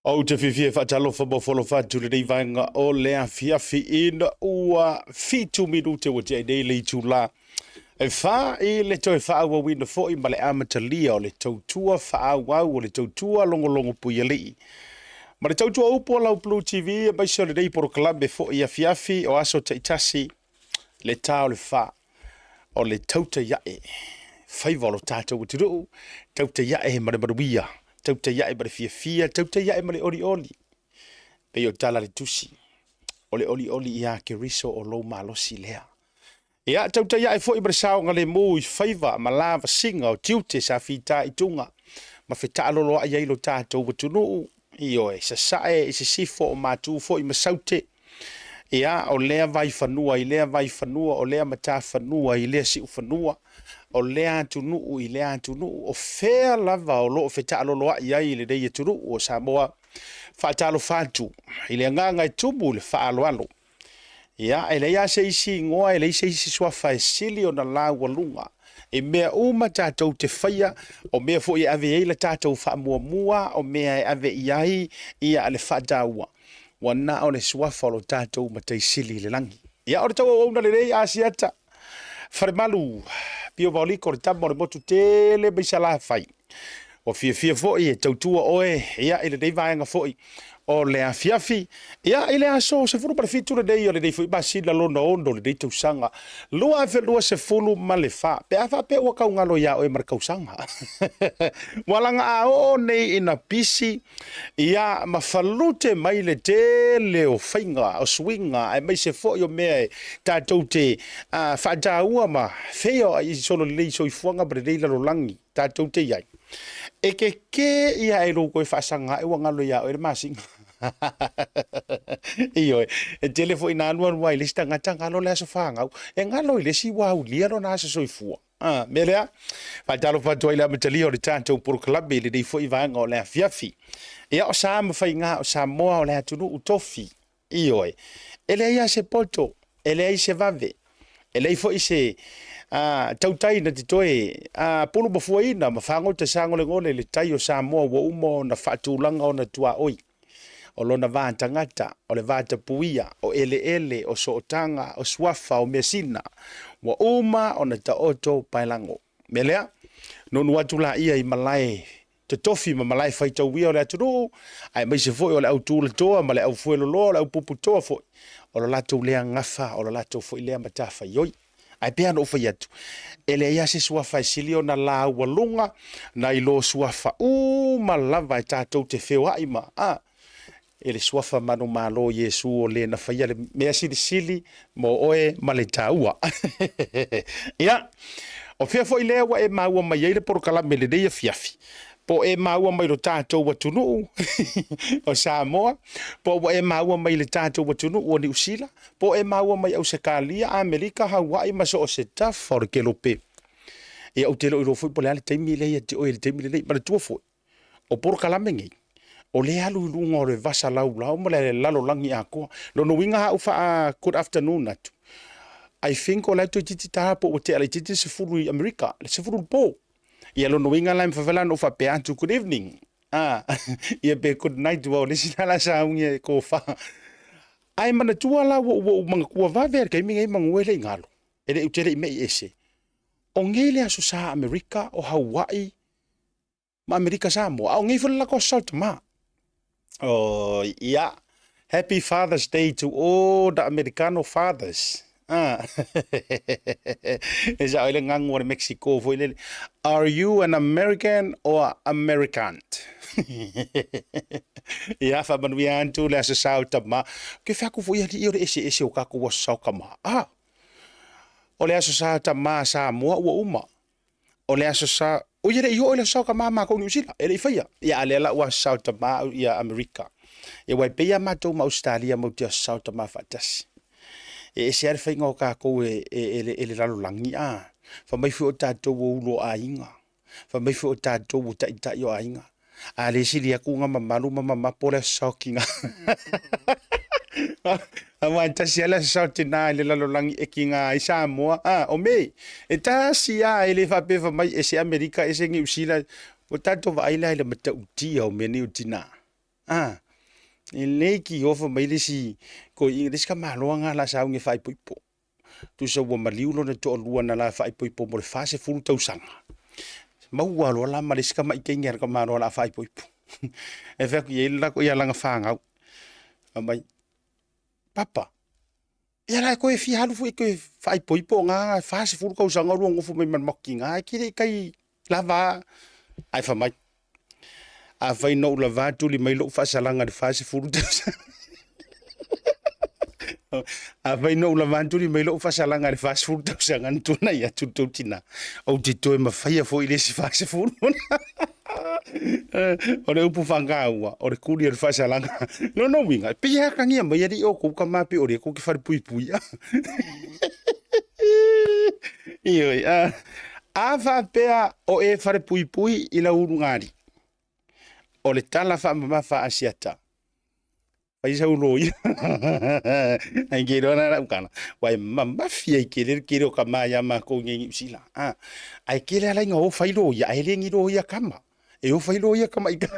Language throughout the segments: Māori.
O te whiwhia whaatalo whamawholo whātu le reivanga o lea whiawhi ina ua fitu minute wa te nei le tū la. E wha I le toi whaaua wina fo I male amatalia o le tautua whaauau o le tautua longolongo puia lii. Ma le tautua upo lau Blue TV e maise o le rei poro kalambe fo I a whiawhi o aso taitasi le tau le wha o le tauta iae. Whaiva lo tātou o te ruu, tauta iae mare maruia. Tauta iae mare fia, tauta iae mare oli oli. Pei o tala le tusi. Ole oli oli ia ke riso o lo malosi lea. Ia tauta iae fo I mare sao ngale mui whaiva ma lava singa o tiute sa fita I tunga. Ma fita alolo a iailo tātou watunu. Io e sa sae, se sifo o mātu fo I masaute. Ia o lea vai whanua, I lea vai whanua, o lea mata whanua, I lea siu whanua. O lea tunu I lea tunu o fea lava o loo feta aloloa I ai le reia tunu o Samoa whaatalo whātu I le nganga I tumu le whaaloalo ia e leia se isi ngoa e leia se isi swafa e sili o na la walunga e mea uma tātou te whaia o mea fo I ave eila tātou whaamua mua o mea e ave I ai ia ale whaataua wana o le swafa o lo tātou matai sili le langi ia o le tau o le reia asiata Wharemalu, pio vauliko le tamo le motu tele beisala fai. O fia foi e tautua oe, ia ele dei vaenga foi. O le a fiafi, ia ele aso se fulu para fitu le dei o le dei foi basila lona ondo le dei tausanga. Lua fe lua se fulu malefa. Pe afa pe wa kaungalo ia oe markausanga. Walanga a o nei ina pisi, ia mafalute mai le tele o fainga, o swinga, e mai se foi o mea tātou te whaataua ma feo I solo lei so I fuanga bre dei lalo langi, tātou te iai. E ke ia e roko e whaasanga e wangalo ia o e masinga. Iyo e telefo ina anua nua I lista ngata ngalo lea so whangau. E ngalo I lesi wau lia no nasa so I fua. Melea, whaitalo whatua I lea matalia o le tātou poro kalabe le dei fo I vanga o lea fiafi. Ia o sa mawhai ngā o sa moa o lea tunu utofi. Iyo e. E lea ia se poto. E lea I se vave. E lea I fo I se tautai na te toe pulu mafuaina ma whango te sango le ngole le tai o Samoa wa umo na whaatulanga o na tua oi. O lona vāta ngata, o le vāta puia, o ele, o sootanga, o swafa, o mesina, wa uma o na taoto pailango. Melea, nonu atu la ia I malai, te tofi ma malai whaitau wia o le aturu, ai mai se foi o le au tūle toa, ma le au fuelo loa, le au pupu toa foi. O le lato lea ngafa, o le lato foi lea matafa ioi. Ai pea no fa yatu. Ele ia se swafa silio na la walunga, na ilo swafa ma lava tātou te wheo haima. Ele swafa manu malo Yesu o le na whaia le mea sili mo oe ma le taua. Ia, o fea fo I lea wa e maua mai eile poro kalame le reia fiafi. Po e maua mai lo tātou watunu o Samoa. Po e maua mai le tātou watunu o New Zealand. Po e maua mai Ausakalia, Amerika, Hawaii, maso o se taf o le kelope. E au te lo I rofoi po le ale teimi lei te oe le teimi lei, ma le tua foi. O poro kalame ngei. O le alu lunga o le vasa lau mo le lalo langi a koa. Lono winga hau faa good afternoon atu. I think o le tu titi tapo o te ale titi se furu I Amerika, le se furu po. Ia lono winga lai mwhawela no wha pe atu good evening. Ia pe good night wa o lesi nala sa ungia e ko wha. Ai mana tua la wo mga kua waver kai minga I manguele I ngalo. Ele utele I mei ese. O ngele aso sa Amerika o Hawaii ma Amerika sa mo. O ngei fula ko South Ma. Oh, yeah. Happy Father's Day to all the Americano fathers. Esa oile ngangu o Mexico fo ile. Are you an American or American? Ia fa manuia antu le asa sauta ma. Ke faku fo ia di ore ese o kaku wa sauka ma. O le asa sauta ma sa mo wa uma. O le asa sa o ia I o le sauka ma ko New Zealand. Ele faia. Ia le la wa sauta ma ia America. E wai pe ia matou ma Australia mo te sauta ma fatasi. E se ar fainga o kako ele lalo langi fa mai fu o tātou o ulo a inga fa mai fu o tātou o tai o a inga a le sili a kunga mamalu mama pole sokinga a wanta si ala sauti na ele lalo langi e kinga I Samoa o me e ta si a ele fa pe fa mai e se Amerika e se New Zealand o tātou va aila ele mata utia o meni utina le ki ofa mai le si ko i le ska maloanga la sa unge fai poipo tu sa wa maliu lo na to lua na la fai poipo mo le fase fulu tau sanga mau wa lo la ma le ska mai kenga ka maro la fai poipo e fa ki la ko ya langa fanga mai papa ya la ko e fi halu fu ko fai poipo nga fase fulu ko sanga lo ngofu mai man mokinga ki kai lava ai fa mai a vai no la vatu li mai lo fa salanga de fase fulu a vai no la vatu li mai lo fa salanga de fase fulu sanga tuna ya tu tina o te to ma fa fo ile si fase fulu ore upu fanga wa ore kuli de fa salanga no winga pia kangia mai ri o ko ka mapi ore ko ki fa pui pui io a fa pea o e fa pui pui ila urungari o le tala fa ma fa asiata pai sa ulo ia ai ke rona na kana wai mama fia ke le ka ya ma ko ngi sila ai ke le ala ngo fa ilo ia ai le ngi ro ia kama e o fa ilo ia kama ika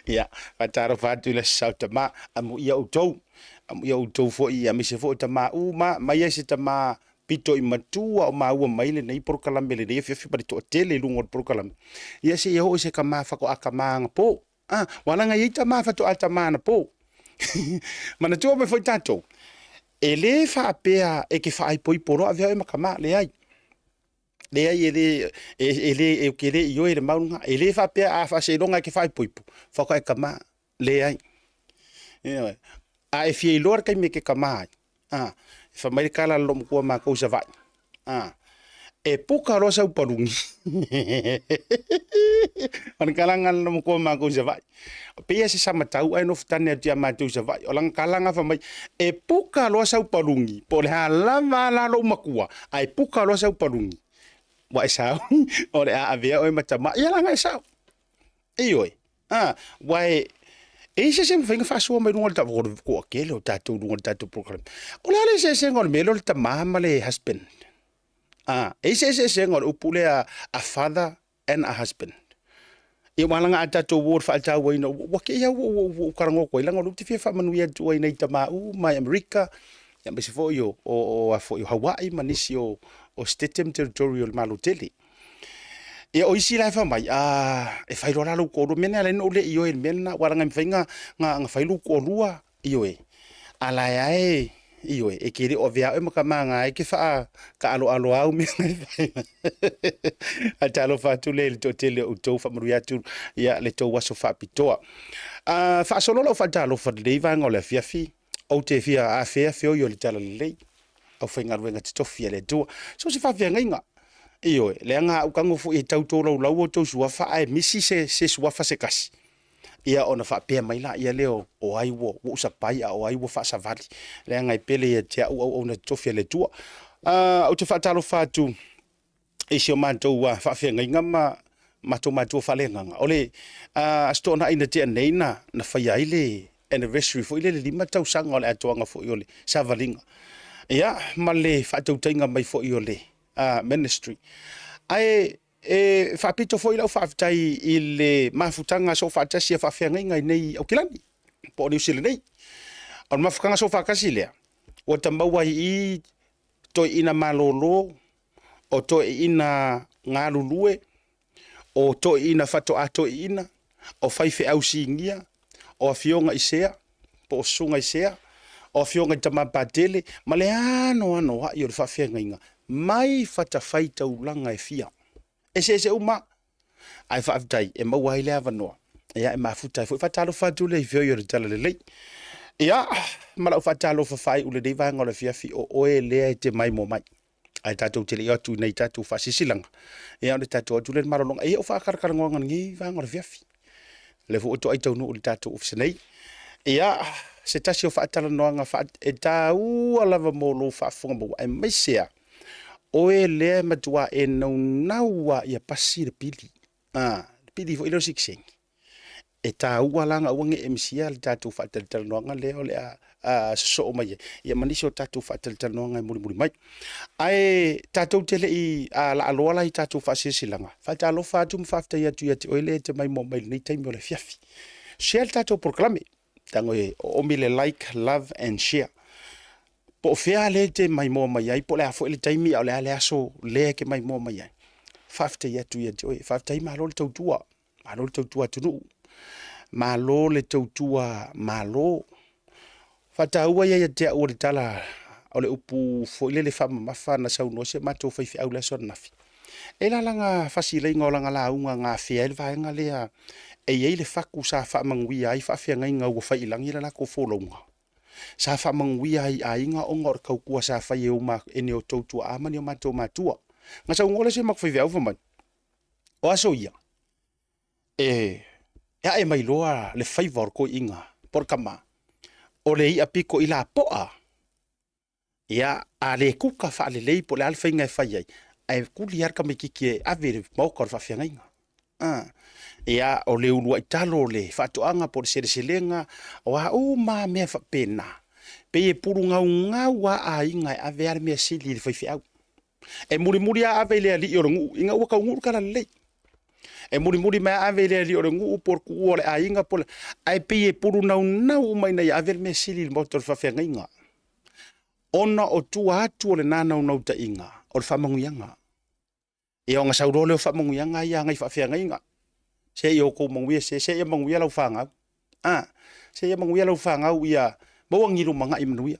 ia pataro fa tu le sauta ma amu ia o tou fo ia mi se fo ta ma ma ia se ta ma pito i matua o maua maile nei prokalame le nei fiafi pare to tele lungo prokalame ia se ho se kama fa ko akamanga po wala nga ita ma fa to alta mana po mana tu me foi tanto ele fa pea e ke fa ai poi poro avia e makama le ai ele ke le yo e maunga ele fa pea a fa se longa ke fa ai poi fa ko kama le ai a e fi lor kai me ke kama fa mai kala lo mo ma ko sa vai e puka lo sa uparungi an kalanga lo mo ma ko sa vai pe se sama tau ai no ftane dia ma tu sa vai olang kalanga fa mai e puka lo sa uparungi po le hala la lo makua ai puka lo sa uparungi wa sa o le a vea o matama ia langa sa ioi wai e se finga fa so mai ngol ta ko ke lo ta tu ngol ta tu program o la le se ngol me lo ta mama le husband e se ngol upule a father and a husband e walanga ata to word fa ta we no wa ke ya wo karango ko ilanga lu ti fa manu ya tu ai nei ta ma mai america ya me se fo yo o fo yo hawaii manisi o statem territorial maluteli e o isi lai fa mai e fai lo la ko do mena le no le io e mena wala nga mfinga nga fai lu ko lua io e ala ya io e kiri o via e makamanga e ke fa ka alo au me a talo fa tu le to tele o to fa mru ya tu ya le to waso fa pitoa fa solo lo fa talo fa le va ngola fiafi o te fia a fia fio yo le tala le au fa ngarwenga te tofia le tu so se fa via nga io le nga u kango fu e tau tolo la o to sua fa ai misi se sua fa se kasi ia ona fa pe mai la ia leo o ai wo sa pai o ai wo fa sa vali le nga i pele e te o na tofia le tu o te fa talo fa tu e se manto wa fa fe nga mato fa le nga ole sto na ina te nei na fa ia ile anniversary fo ile lima tau sanga ole atoanga fo ile sa valinga ia male fa tau tainga mai fo ile ministry ai fa pito foi la fa tai ile mafutanga so fa tasi fa fenga nei o kilani po ni sile nei on mafukanga so fa kasile o tambawa I to ina malolo o to ina ngalulue o to ina fato ato ina o faife au singia o fionga isea po sunga isea o fionga tamapatele maleano ano wa yo fa fenga mai fata faita ulanga e fia e se uma ai fa tai e ma wai leva no ya e ma futa fo fata lo fatu le vio yo tala le ya mala fata lo fa fai ule de va ngola fia fi o e le te mai mo mai ai tatu tele yo tu nei tatu fa sisilanga e on tatu tu le marolong e o fa kar ngonga ngi va ngola fia fi le fo to ai tau no ule tatu of senei ya se tasio fa tala no nga fa e tau ala va mo lo fa fonga bo ai mai sea o e le matua e naua ia pasi le pili pili fo ilo sikseng e ta ualanga wange MCL tatu fa tal no nga le ole so mai ia manisio tatu fa tal no nga muri mai ai tatu tele I la alola I tatu fa sisilanga fa talo fa tum fa ta ia tu ia o le te mai mo mai nei time ole fiafi share tato proclame tango o mile like love and share po fea le te mai mo mai ai po le afo le taimi o le ale aso le ke mai mo mai ai fafte ya tu ya joy fafte ma lo tautua tunu ma lo le tautua ma lo fata ua ya te o le tala o le upu fo le fama mafana sau no se mato fai fi au le son nafi e la langa fasile ngolanga la unga nga fea le vaenga le a e ye le faku sa fa mangwi ai fa fia ngai ngau fa ilangi la ko folonga sa fa mangwi ai ainga o ngor kau kua sa fa ye uma ene o tautua amani o mato matua nga sa ngole se mak fa via fa mai o aso ia ya e mai loa le favor ko inga por kama o le ia piko ila poa ya ale kuka fa le lei po le alfa inga fa ye ai kuliar ka me kiki ave mo kor fa fia ngai ia o le ulu italo le fatoanga por selenga wa ma me fa pena pe e purunga nga wa ainga ave ar me sili le fa au e muri ave le ali orongu inga wa ka ngur kala le e muri me ave le ali orongu por ku ole ainga por ai pe e puruna na mai na ave me sili le motor fa fa nga ona o tu atu le nana no ta inga o fa manguyanga e o nga saurole o fa manguyanga ia ngai fa fa nga se yo ko mangwia se mangwia lau fanga se mangwia lau fanga ia mo ngiru manga imnuia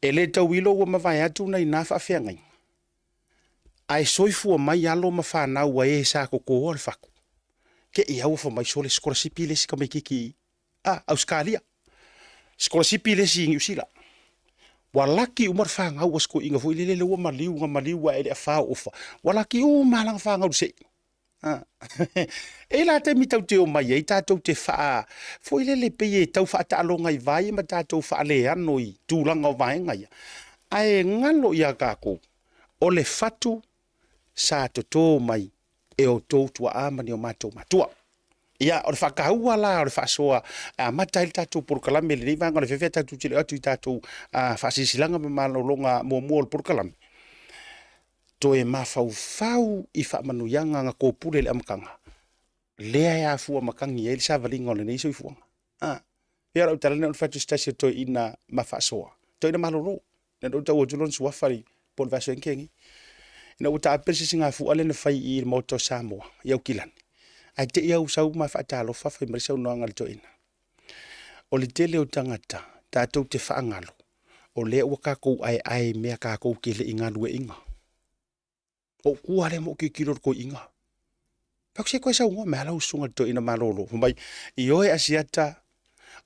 ele tawilo wa mavai atu na ina fa fe ngai ai soifu mai alo mafana wa e sa ko ko or faku ke ia u fo mai sole scholarship le si kama kiki australia scholarship le si usila walaki umar fanga was ko inga fo ile le wa maliu wa ele fa ufa walaki u malang fanga u se e la te mi tau te o mai e tātou te wha fo ile le pe e tau wha ta alonga i vai ma tātou wha le ano i tūlanga o vai ngai ai ngalo ia kako o le fatu sa to to mai e o tō tua amani o mātou matua ia o le whakaua la o le whasoa matai le tātou porukalame le rivanga o le whewhea tātou tile atu i tātou whasisilanga ma malolonga mua o le porukalame to e mafau i fa manuyanga nga ko pule le amkanga lea ya fu makangi e sa valinga le nei so fu ya ra tala no fatu station to ina mafasoa to ina malolo na do ta wotulon su wafari pol vaso enkengi na uta apesi singa fu ale na fai i moto samoa ya ukilan ai te ia usau ma fatalo fa fa merisa no ngal to ina o le tele o tangata ta to te fa ngalo o le waka ko ai me ka ko ke le ingalu inga o kuare mo ki kilo ko inga pa se ko sa ngo mala usunga to ina malolo mai i oe asiata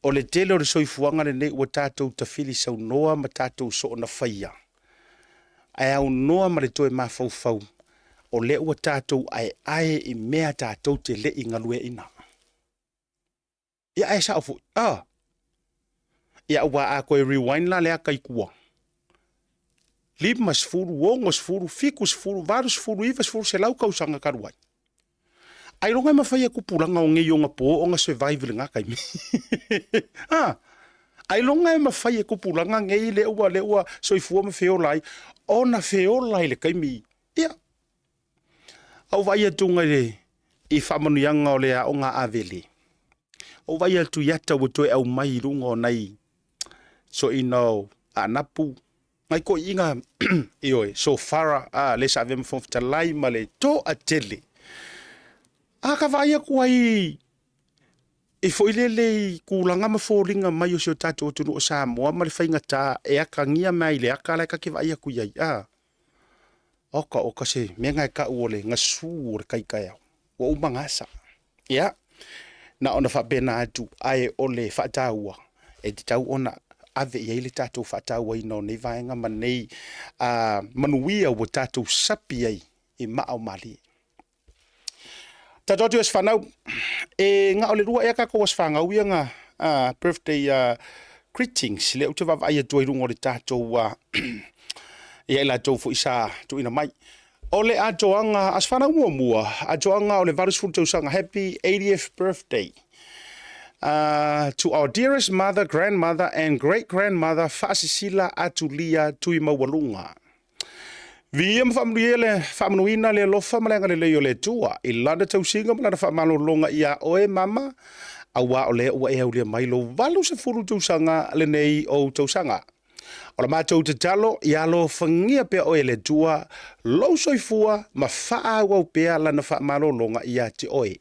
o le tele o soifuanga le nei o tatou ta fili sau noa ma tatou so na faia ai au noa ma le to e mafau o le o tatou ai i mea tatou te le inga lue ina ia ai sa fu ia wa a ko rewind la le akai kuwa limas furu wongos furu fikus furu varus furu ivas furu se lau kausanga karuai ai longa ma fai ku pulanga o ngi yonga po o nga survival nga kai ai longa ma fai ku pulanga ngi le ua soifua ma feo lai ona feo lai le kai mi ia au vai tunga le i famanu yanga o le a onga aveli o vai tu yata wo to au mai rungo nai so ino anapu ngai ko inga ioi so fara le savem fon talai male to atele ka vai ku ai e foi le kulanga ma foringa mai o so tato tu no sa mo ma le fainga ta e aka ngia mai le aka le ka ke vai ku ai oka se me ngai ka ole nga su kai kai o mangasa ya na ona fa bena atu ai ole fa taua e tau ona ave ye le tatou fatau ai no nei vaenga manei manuia o tatou sapi ai e mao mali tatou es fanau e nga ole rua e ka ko was fanga wi nga birthday greetings le utu va ai to irungo le tatou e la to fo isa to ina mai ole a joanga as fanau mua a joanga ole varus fu to sanga happy 80th birthday to our dearest mother, grandmother, and great-grandmother, Fasisila Atulia Tui Mawalunga. Viam famriele famnuina le lofa malanga le yo le tua. I landa tau singa malana fa malolonga ia oe mama awa o le ua e aulia mai lo valu se furu tausanga le nei o tausanga. O la mātou te talo, i alo whangia pia oe le tua, lau soifua, ma faa wau pia lana wha malolonga i a te oe.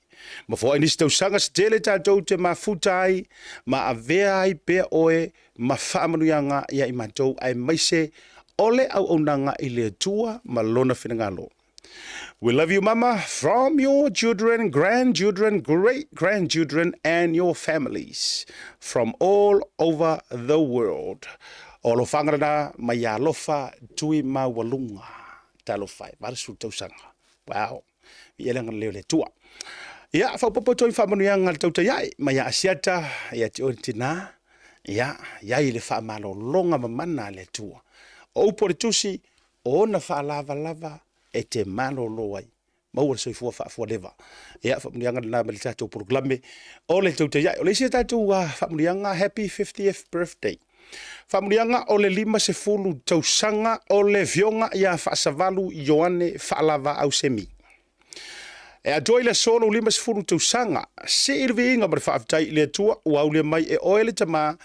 Ma fo inisi tausanga se tele tātou te ma futai, ma avea ai pia oe, ma faa manuianga i a i mātou ai maise, ole au onanga i le tua, ma lona whinangalo. We love you, Mama, from your children, grandchildren, great-grandchildren, and your families from all over the world. O lo whangarana mai a lofa tui mawalunga. Ta lofai, warasu tausanga. Wow. I elanga leo le tua. Ia, whaupopo toi whamanuianga le tauta iai, mai a asiata, ia te oritina, ia, iai le whamalo longa mamana le tua. O upore tusi, o na whaalava-lava, e te malo loai. Maua soifua whaafua lewa. Ia, whamunianga na mele tātou proklame. O le tauta iai, o le isia tātou whamunianga, happy 50th birthday. Whamunianga o le 50 tausanga o le vionga ia whaasavalu Ioane whaalava au semi. E a doi le solo 50 tausanga, se irwe inga mara whaafitai le tua, ua au le mai e oele tama,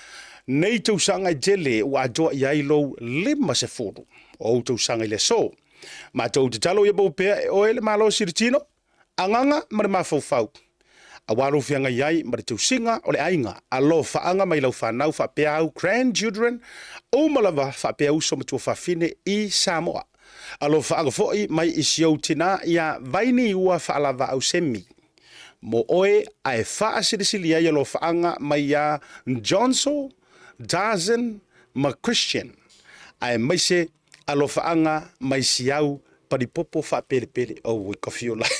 nei tausanga i jele ua adoa iai lou 50 o tausanga i le so. Ma tau te talo ia bau pea e oele malo siritino, anganga mara mawhauwhau. A waro fianga iai mara tausinga o le ainga, a lo whaanga mai lau whanau whapea au grandchildren, o malawa whapea uso matua whawhine i Samoa. A lo whaanga foi mai i siau tina ia vaini ua whaalawa au semi. Mo oe ai whaasirisili ai a lo whaanga mai a Johnson, Dazen, ma Christian. Ai maise a lo whaanga mai siau paripopo whapele o wikofio lai.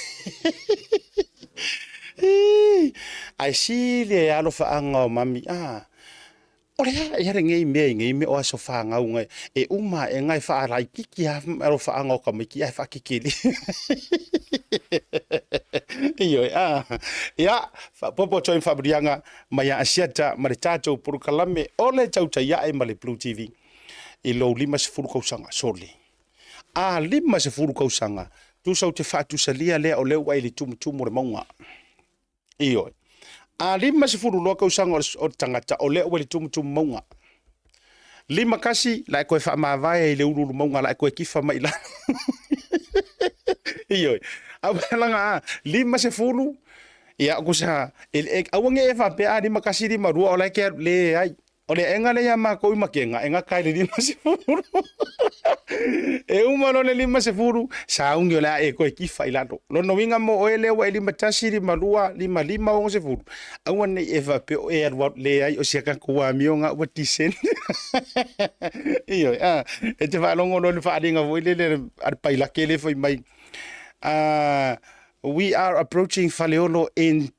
Ai si le alo whaanga o mami, ore ia ngei me o aso whaanga unga, e uma e ngai whaarai kiki alo whaanga o kamiki, ai whakikili. Iyo, ia, popo toi whabrianga, mai a asiata, mare tātou purukalame, ole tauta ia e male Blue TV, i lo 50 kausanga, sole. 50 kausanga, tu sau te whatu salia lea o leo wai li tumutumu re maunga. Iyo. 50 loa kausanga o tangata o leo wali tumutumu maunga. 5 kasi, la koe wha maavaya i le ururu maunga, la koe kifa mai la. Iyo. Awalanga 50, ia kusa, awange e wha pea 5 kasi 5 rua o la ke le ai. O le enga le ia mako i makenga, enga kai le 50. E umano le 50, sa ungi o la e koe kifa i lado. Lono winga mo oe lewa e 5 tasi 5 rua, 5 11. Awane e vape o e arwa le ai o siaka kua mionga ua tisen. Iyo, e te whalongo no le whaaringa voi le arpaila kele foi mai. We are approaching Faleolo in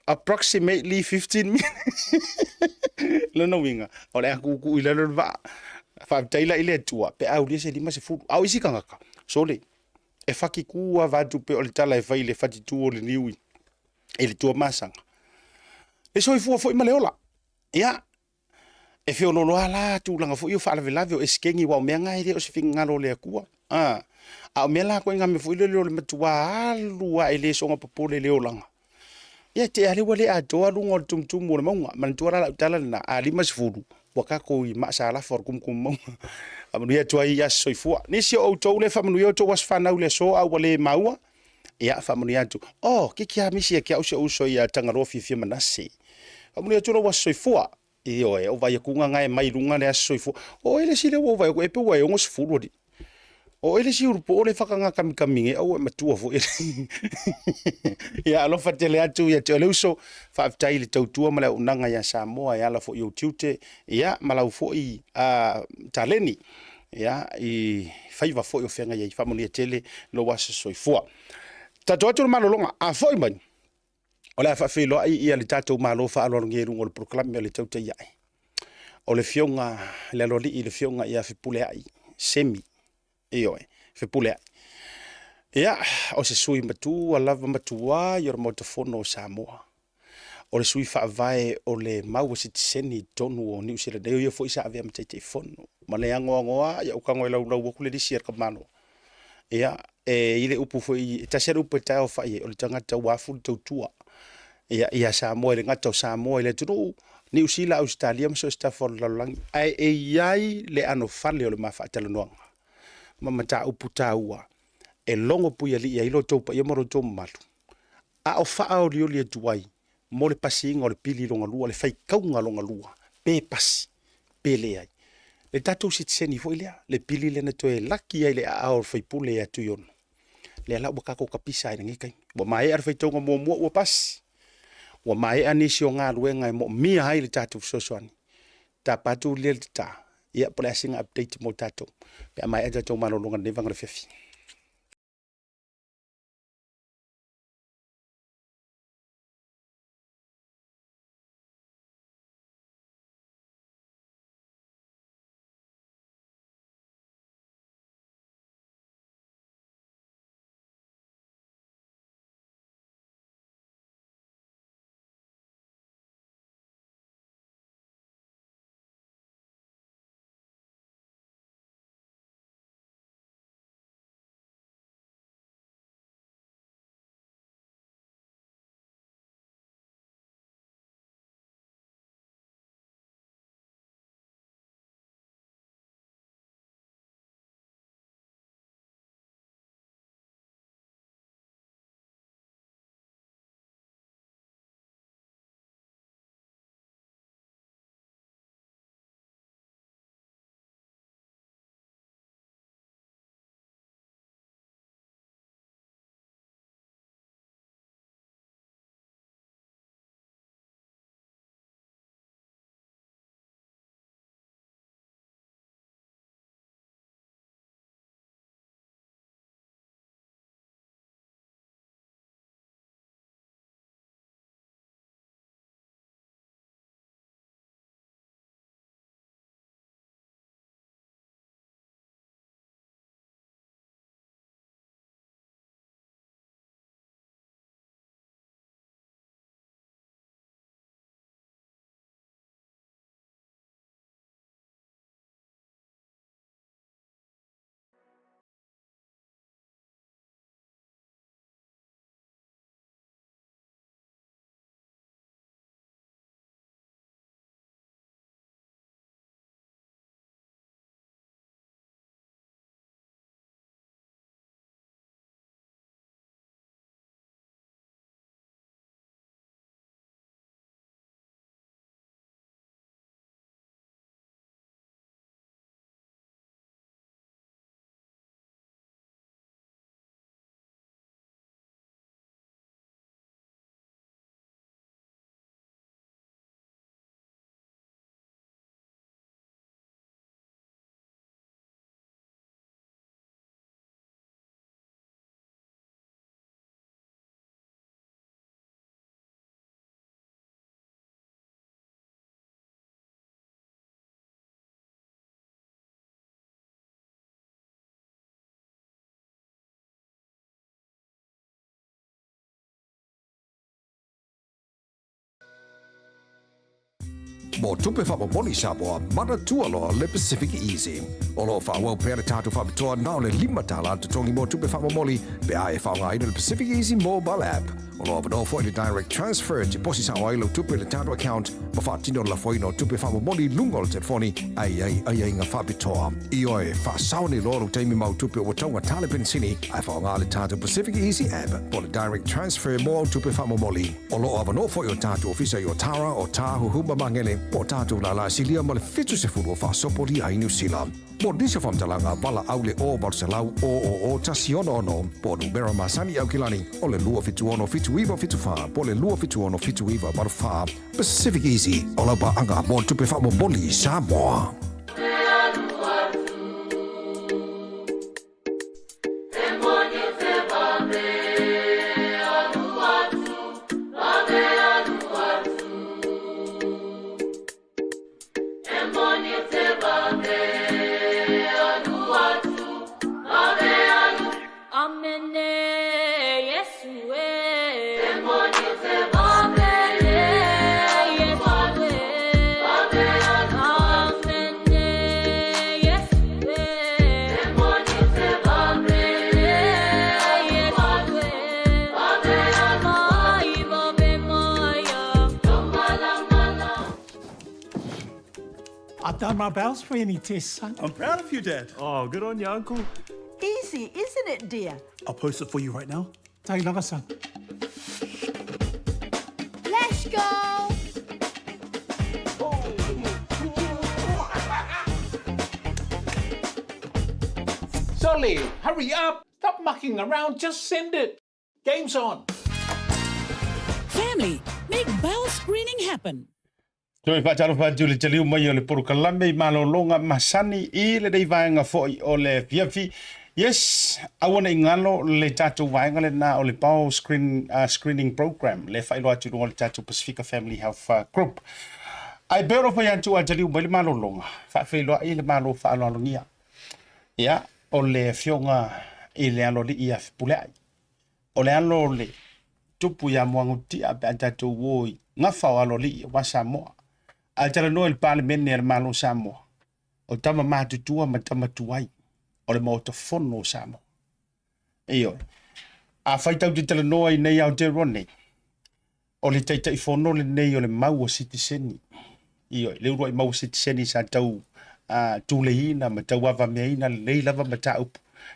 approximately 15 minutes. Lono winga, o le aku i lalo va. Whaitaila i le tua, pe au lia se 50, au isi kangaka. Sole, e whaki kua vatu pe o le tala e whai le whati tu o le niui, e le tua masanga. E soi fua fo i maleola. Ia, e feo lolo ala tu langa fo i o whaala velave o eskengi wa o mea ngai re o se whinga ngalo le akua. A o mea la koe ngame fo i le leo le matua alua e le songa papole leo langa. Ia te aliwa le a toa lunga o le tumtumu o le maunga, mantua la utala na a 50. Wakako i maasala for kumkum amanu ia tuai ia soifua nisi o tou le famanu ia tou was fanau le so au le maua ia famanu ia tu kiki a misi kia uso ia tangarofi fi manasi amanu ia tu was soifua i o vai kunga ngai mai lunga le soifua o ele sile o vai ko e pe wai ngos fulu di o ele si urpo ole fakanga kami au matua fo ia alo fatele atu ia te uso fa taile tautua mala unanga ya Samoa ya la fo youtube ia mala fo i taleni ia i faiva fo yo fenga ia family tele lo was soifua tato atu malolonga a fo man ola fa filo ai ia le tato malo fa alo ngeru ngol proclame le tauta ia o le fionga le loli i le fionga ia fi pule ai semi iyo fe pule ia o se sui matu lava matua yor motofono o Samoa o le sui fa vai o le mau seni tonu o New Zealand yo fo isa ave mate fono male ngoa ya ukango lau ku le disier kamano ia ile upu fo i taseru upu tao fa o le tangata wa fu tutua ia Samoa le ngata o Samoa le tunu New Zealand Australia so stafol lalang ai ai le ano fale o le mafatalo noanga mama ta uputa ua e longo pui ali ia ilo topa ia moro tomu malu a o faa o lioli e tuai mo le pasinga o le pili longa lua le fai kaunga longa lua pe pasi pe le ai le tatou sitiseni foi lea le pili lena toe laki ai le a o fai pule atu yono le ala ua kako kapisa ai ngai kai wa mai ar fai tonga mo mo ua pasi wa mai anisi o ngā luenga e mo mia hai le tatou sosoani ta patu le ta ia pressing update mo tatou pe mai aja tau malolonga ne vanga le fefi Mo tupe whapaponi Samoa, mana tualoa le Pacific Easy. Olo whawau pere tātu whapatoa nao le 5 tala te tongi mo tupe whapamoli pe ae whaunga ina le Pacific Easy mobile app. Olo avano fo i direct transfer te posi sa wailo tupe le tātu account ma whatino la foino tupe whapamoli lungo le telefoni ai ngā whapitoa. I oe whasauni loro teimi mau tupe o taunga tale pensini ai whaunga le tātu Pacific Easy app po le direct transfer mo tupe whapamoli. Olo avano fo i o tātu ofisa i o Tara o Tahu Huma Mangele po tātou la silia ma le fitu se furu o whasopori ai New Zealand. Mo disa whamtalanga wala aule o Barcelau o tasiono ono po numera masani au kilani o le lua fitu ono fitu iwa fitu wha po le lua fitu ono fitu iwa maru wha Pacific Easy o lau ba anga mo tupe wha mo boli Samoa. Amen. I've done my bowel screening test, son. I'm proud of you, Dad. Oh, good on you, Uncle. Easy, isn't it, dear? I'll post it for you right now. Take another, son. Let's go! Solly, hurry up! Stop mucking around, just send it! Game's on! Family, make bowel screening happen. So fa talo fa tuli tali mai o le porokalame i malolonga masani I le dei vaenga foi o le fiafi. Yes, I want to ngalo le tatu vaenga le na o le bowel screening program le fa ilo atu o le tatu Pacifica Family Health Group. Ai bero fa yantu a tali mai le malolonga. Fa fe ilo I le malo fa alo ngia. Ya, o le fionga I le alo li ia pule ai. O le alo le tupu ya mwanguti a pe tatu woi ngafa alo li wa Samoa. Al tala no el parliament ne malo Samoa. O tama matutua ma tama tuai. O le mauta fono Samoa. Iyo. A faitau te tala noa I nei au te rone. O le taitai fono le nei o le mau o citizeni. Iyo. Le urua I mau citizeni sa tau tuleina ma tau ava meina le lei lava ma tau.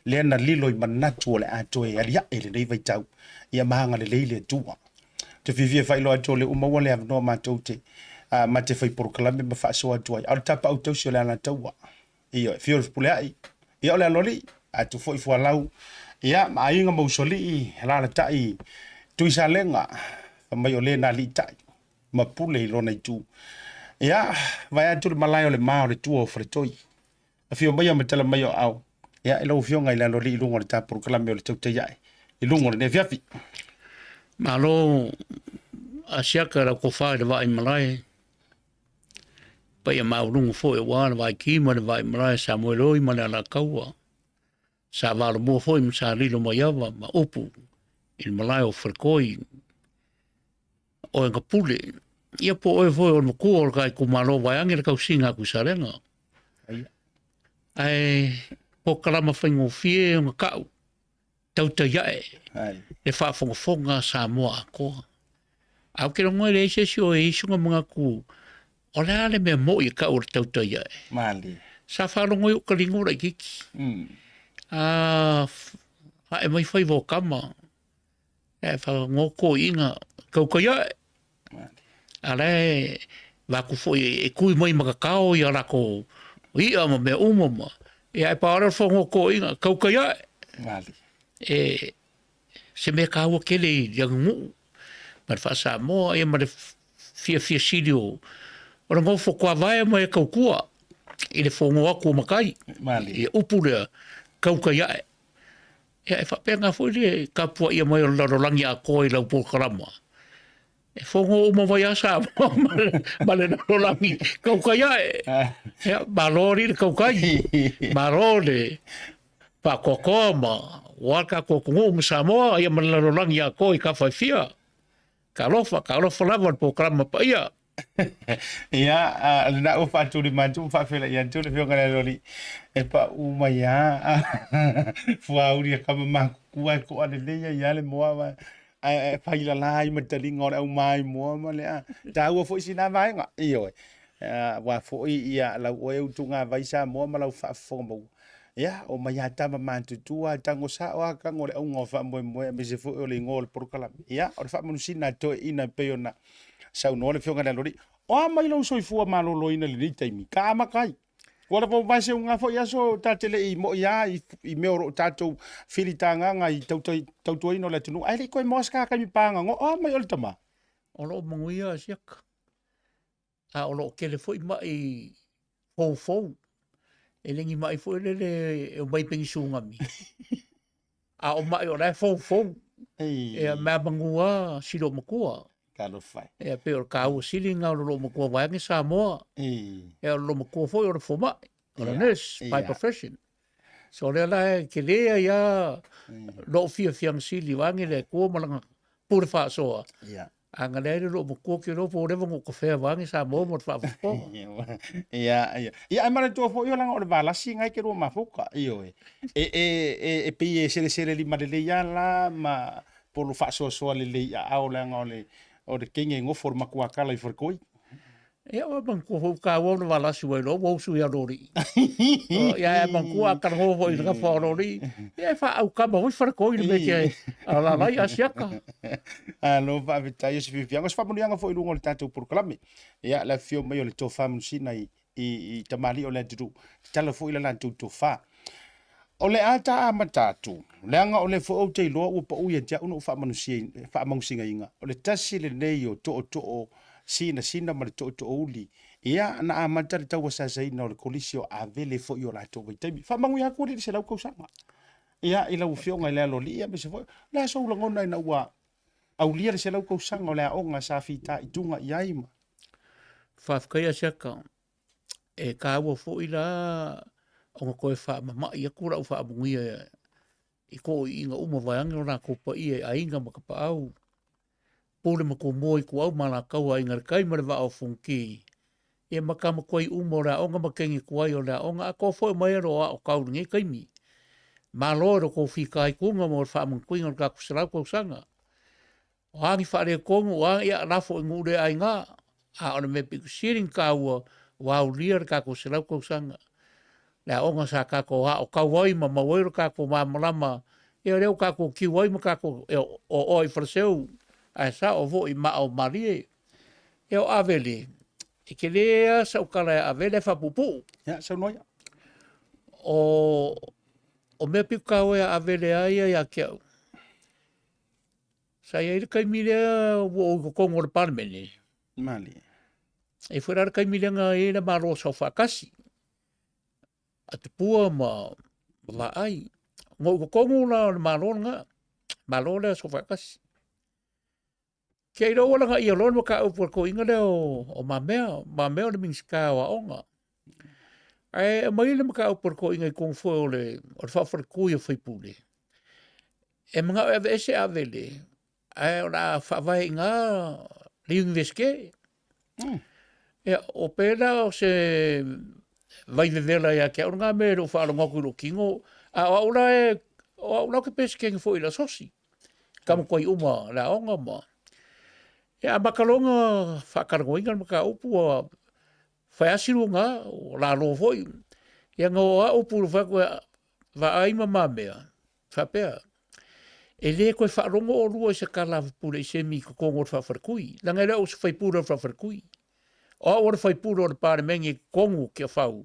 Le ana lilo I manatu o le atoe alia e le nei vai tau. Ia mahanga le leile tua. Te fifia failo ato le umawa le avnoa matou te. Ma te fai porokalame ma whaasoa atuai. Au tapa au tausi o le ana taua. Iyo, fio le pule ai. Ia o le aloli, atu fo I fualau. Ia, ma ainga mausoli I, lana tai, tui sa lenga, mai o le na li tai. Ma pule I lona I tu. Ia, vai atu le malai o le maa o le tua o fretoi. A fio mai o matala mai o au. Ia, ilo fio ngai le aloli I lungo le ta porokalame o le tau te iai. I lungo le ne fiafi. Malo, asiaka ra ko whae le vai malai. Pai a maurungu fo e wāna vai ki ma le vai malai sa moeloi ma le ala kaua. Sa wāla mua fo I msa rilo ma yawa ma upu. I malai o whakoi. O e pule. Ia po oe fo o makua o kai ko malo vai angi le kau singa ku sa renga. Ai, po kalama whaingo fie o kau. Tau ta iae. Le whaafonga sa moa a koa. Au kera ngoe le eise si o e isunga mga ku. O le ale mea mo I ka ora tauta ia e. Mali. Sa wharongo I o karingora I kiki. E mai whai vo kama. E whangoko inga kauka ia e. Ale, wako fo e kui mai makakao I arako ia ma mea umama. E ai paara whangoko inga kauka ia e. Mali. E se mea kaua kele I yangu. Ma whasa moa e ma le fia siri o ora ngau whakua vai mai e kaukua I le whongo aku o makai. Mali. I upu lea kauka iae. E whapenga fwoi le kapua ia mai o larolangi a koe lau pōkarama. E whongo o mawai asa ma le larolangi kauka iae. Marori le kaukai. Marori whakokoa ma waka kokongo ma Samoa ia ma le larolangi a koe ka whaifia. Ka lofa lava le pōkarama pa ia. Ia, na o fa tu mantu fa fela ia tu le fio ngale loli e pa uma ia fua uri ka ma ku ko ale le ia le moa ai fa ila lai ma tali ngore au mai moa ma le ta u fo sina vai nga io wa fo ia la o eu tu nga vai sa moa ma la fa fo mo ia o ma ia ta ma mantu tu tango sa o ka ngore au ngofa mo me se fo o le ngol por kala ia o fa mo sina to ina peona sau no le fionga lori o mai lo soifua malolo ina le taimi ka makai ora po vai se unga fo ia so tatele I mo ia I meoro tatou filitanga nga I tau ino le tunu ai le koi moska ka mi panga ngo o mai o le tama o lo manguia siaka a o lo kele foi mai fo e lengi mai foi le o mai pengi sunga mi a o mai o le fo e a mea mangua silo makua Kalo fai. E pe o kau sili ngā lo makua waangi Samoa. E o lo makua foi o le foma. O le nurse, by profession. So le la ke lea ia lo fia sili wangi le kua malanga pure wha soa. Anga le lo makua ki lo po rewa ngō kawhea wangi Samoa mo te wha whapo. Ia. Ia ai mara tua fo io langa o le valasi ngai ke rua mafoka. Io e. E pi e sere li marele ia la ma polo wha soa le le ia au langa o le o le kenge ngofo makua kala I whakoi. Ia wa man ko ka wo na wala su lo wo su ya lori. Ia man ko a kan ho ho i nga fa lori. Ia fa au ka mo fa ko i me ke ala la ia siaka. Alo va vita yo se fianga fa mo yanga fo i lungo le tatou por klame. Ia la fio mai o le tofa musina i tamali o le tutu. Tala fo i la tutu fa. O le ata a matatu. Leanga o le fo o te loa ua pa uia tia uno fa manusinga inga. O le tasi le nei o to sina ma le to uli. Ia na a matari tau sa ina o le kolisio a vele fo i o la to waitami. Fa mangu ia kuri se lau kausanga. Ia ila ufionga ile alo lia me se fo. La so ulangona ina ua au lia se lau kausanga o le aonga sa fita i tunga i aima. Whafkaya siaka. E ka ua fo i la o koe wha mama ia kura u wha mungia i ko i inga uma vai angi o nā kopa ia a inga makapa au. Pōre mako moi ko au mana kaua inga kai mare wa au funki. E makama koe uma o rā onga makengi kuai o rā onga a ko fo mai aro a o kauringi kaimi. Mā loro ko whika i kunga mo wha munkuinga o kā kusarau kau sanga. O hangi whaare kongu o hangi a rafo i ngure a inga. A ona me piku siring kaua wau lia kā kusarau kau sanga. Lea onga sa kako ha o kauai ma mawairo kako ma malama e reo kako kiwai ma kako o oi fraseu a sa o vo i ma o marie e o avele e ke lea sa o kala avele fa pupu Ya sa noia. o me piku kawe avele aia ya kiau sa ia ira kai milea o kongo le parmene Mali. e fuera kai milea nga e na maro sa fakasi a te pua ma ai. Ngō ko kongu na malona nga. Malona so whakasi. Kei rau ala nga ia lona ka upua ko inga leo o mamea. Mamea le mingsi ka wa onga. Ai mai le maka upua ko inga i kong fo o le whawhara kuia whaipule. E mga eve ese avele. Ai o na whawai inga li universike. E o pēra o se vai vevela ia ke ona me ro fa longa ku kingo a ora ke pes ke foi la sosi kam koi uma la onga ma e makalonga fa kargoinga maka upu fa asirunga la lo foi ia ngo upu fa va ai mama mea fa pe ele ko fa rongo o ruo se kala pure se mi ko ngo fa farkui la ngela o se fai pura fa farkui o ora fai pura o pare mengi kongu ke fau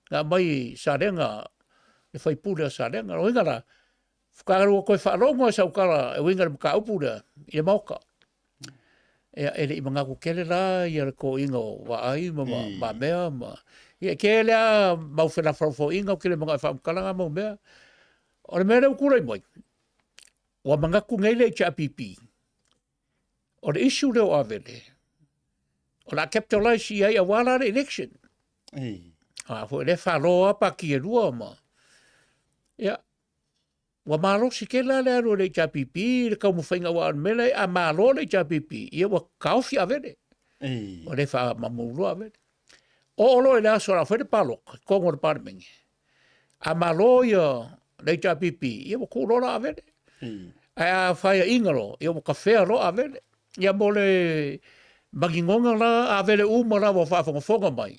nga mai sarenga e fai pura sarenga o ingara fukaro ko fa rongo sa ukara e winga ka upura e mauka e le manga ko kele la ia ko ingo wa ai ma mea ma e kele ma fela fo ingo kele manga fa kala ma mea o le mea kura moi wa manga ku ngele cha pipi o le issue le o avele o la capitalize ia ia wala election fo le falo pa ki e rua ma ia wa malo si ke la le ro le cha pipi le ka mo fainga wa mele a malo le cha pipi ia wa kaufi avele o le fa mamulu avele o lo le aso la fe de palo ko ngor parmengi a malo ia le cha pipi ia wa ko lo avele a fa ingalo ia wa kafe lo avele ia mo le magingonga la avele uma la wa fa fonga mai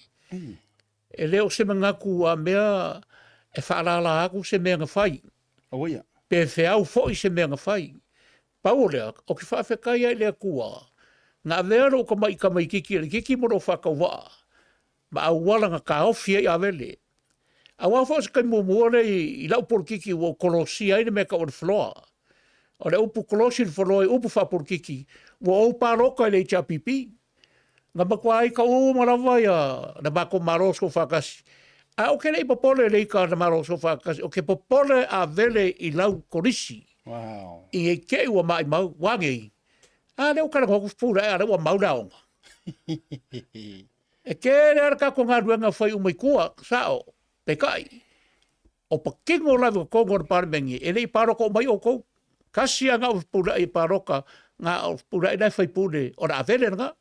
e leo se mangaku a mea e whaalala aku se mea ngawhai. Oia. Pe whiau fo i se mea ngawhai. Paulea, o ki whawhekai ai lea kua. Ngā vero ka mai kiki moro whakawaa. Ma au walanga ka ofi ai avele. A wafo se kai mumuare i lau por kiki o kolosi ai ne mea ka o floa. O le upu kolosi le floa upu whapor kiki. Wo au paroka i le chapipi. Nga makua ai ka umarawa ia na mako marosko whakasi. A o ke nei popole le ka na marosko whakasi. O ke popole a vele i lau korisi. Wow. I e ke ua mai mau wangi. A leo kara koku pura e a leo mau raonga. E ke rea ka ko ngā ruenga whai umai kua sao te kai. O pa kingo lawe kongo na parmengi. E nei paroko mai o kou. Kasi a ngā pura i paroka. Ngā pura i nei whai pune. O na a vele nga.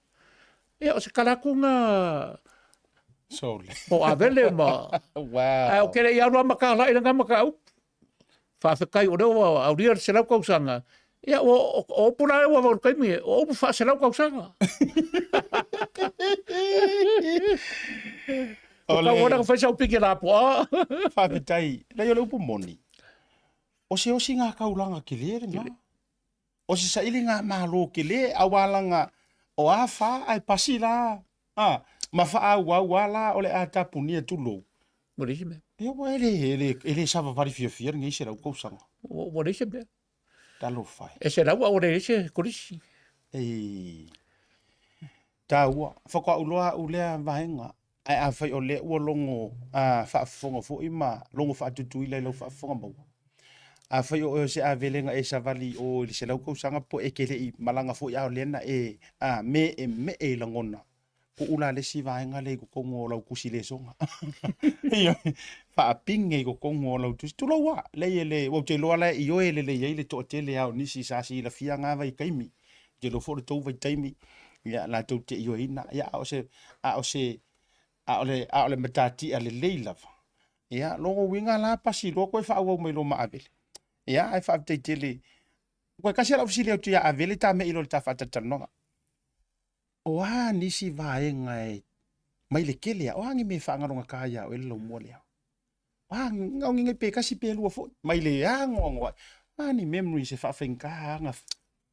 E o se karaku ngā Sole. po a vele ma. Wow. O kere i anua makala i nga makau. Whawhekai o reo au ria se lau kausanga. Ia o pura e wa kai mi o upu wha se lau kausanga. ka ora fa sa piki la po. Whaapetai, rei o le upu moni. O se ngā kaulanga ki le nga. O se sa ili ngā mālo ki le, awalanga o a wha ai pasi la. Ma wha au la o le a tapuni e tulo. Mo le me. Ia wa ele sava vari fia ngai se rau kousanga. Mo le me. Talo fai. E se rau o le se kurisi. Ta ua, whaka uloa ulea vahenga. Ai a whai o le ua longo whaafonga fo ima, longo whaatutui lai lau whaafonga mau. A whai o se a velenga e savali o li se lau kousanga po e kele i malanga fo i ao lena me e langona. Ko ula le si vahenga le ko kongo lau kusi le songa. Whaapinge ko kongo lau tusi. Tula wa, le wau te loa le i oe le le to te le au nisi sasi la fia ngā vai kaimi. Je lo fo le tau vai taimi. Ya la tau te i oe ina. Ya o le matati a le leilava. Ya longo winga la pasi lo koe wha au mai lo maavele. Ya ai wha te le. Koe kasi ala usile au tia avele ta me ilo le ta whatatanonga. O nisi vaenga e mai le kele o hangi me whaangaronga kaya o ele lau mua lea. Ngau ngingai pe kasi pe lua fo. Mai le ngongo. Ni memory se whaafenga hanga.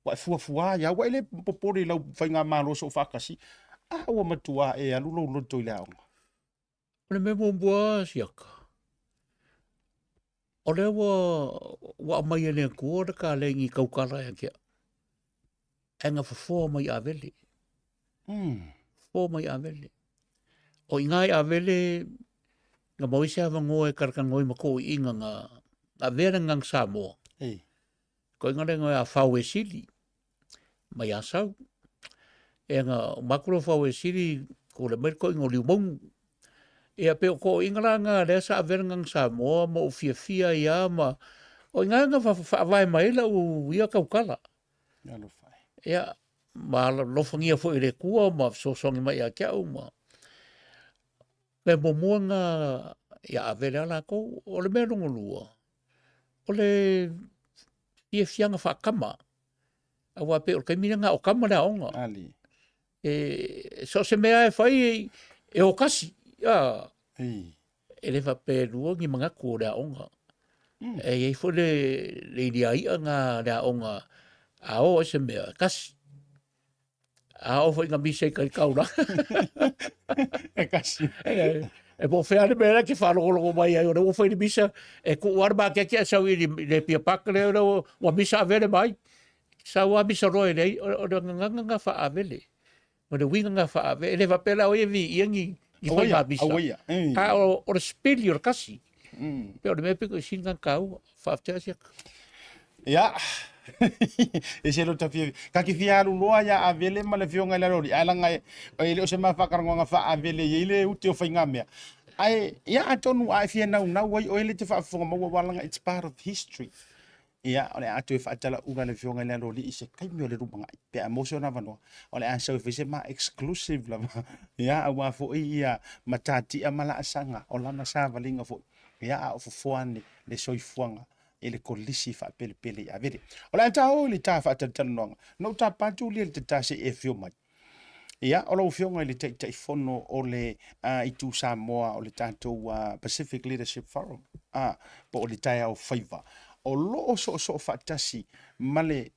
Wa fua ya wa ele popori lau whainga malo so whakasi. Ua matua e alulo loto i le aonga. Ole me mo bua siaka. Ole wa mai ene kua ka lengi kaukara ya kia. Enga fo mai avele. Fo mai avele. O ingai avele nga moise ava ngoe karkan ngoi mako inga nga vera ngang Samoa. Ko inga rengo a whau e sili. Mai asau. E nga makuro whau e sili ko le merko ingo liumong. E a peo ko inga nga rea sa vera ngang Samoa ma o fia ia ma o inga nga whaavai maila u ia kaukala. Ia ma lofangia fo i le kua ma sosongi mai a kia ma. Me momua nga ia avele ala ko o le mea lua. O le fianga whaakama. Awa pe o kai mina nga o kama na onga. Ali. So se mea e whai e o kasi. E le whape lua ngi mga kua na onga. E ei fo le iria nga na onga. Ao se mea kasi. Ao foi nga mise kai kaura. E kasi. E po fea le mera ki whanokolo mai ai. O foi ni misa. E ko warba kia kia sau i le pia paka le wa misa avele mai. Sa wa misa roe nei. O nga wha avele. O le winga nga wha avele. E le wapela o e vi iangi. I whai nga misa. Ka o le speli o le kasi. Pe o le mea piko i singa kau. Whaaftea siaka. Ya. E se lo tafi ka ki fia loa ya avele ma le fionga le rori ala ngai ele o se ma whakaronga wha avele ile uti o whainga mea ai ya atonu ai fia nau wai o ele te whaafonga maua walanga it's part of history ia ole atu e whaatala ura le fionga le rori i se kaimi o le rumanga pe a moso na wanoa ole a sau se ma exclusive la ia a wafo ia matati a mala asanga o lana sa valinga fo ia a ofofoane le soifuanga ele kolisi fa pele a vede ola ta o le ta fa tanonga no ta patu le ta se e fio mai ia ola fio ngai le te fono o le i tu Samoa o le tanto Pacific Leadership Forum po o le tai au favor o lo so fa tasi male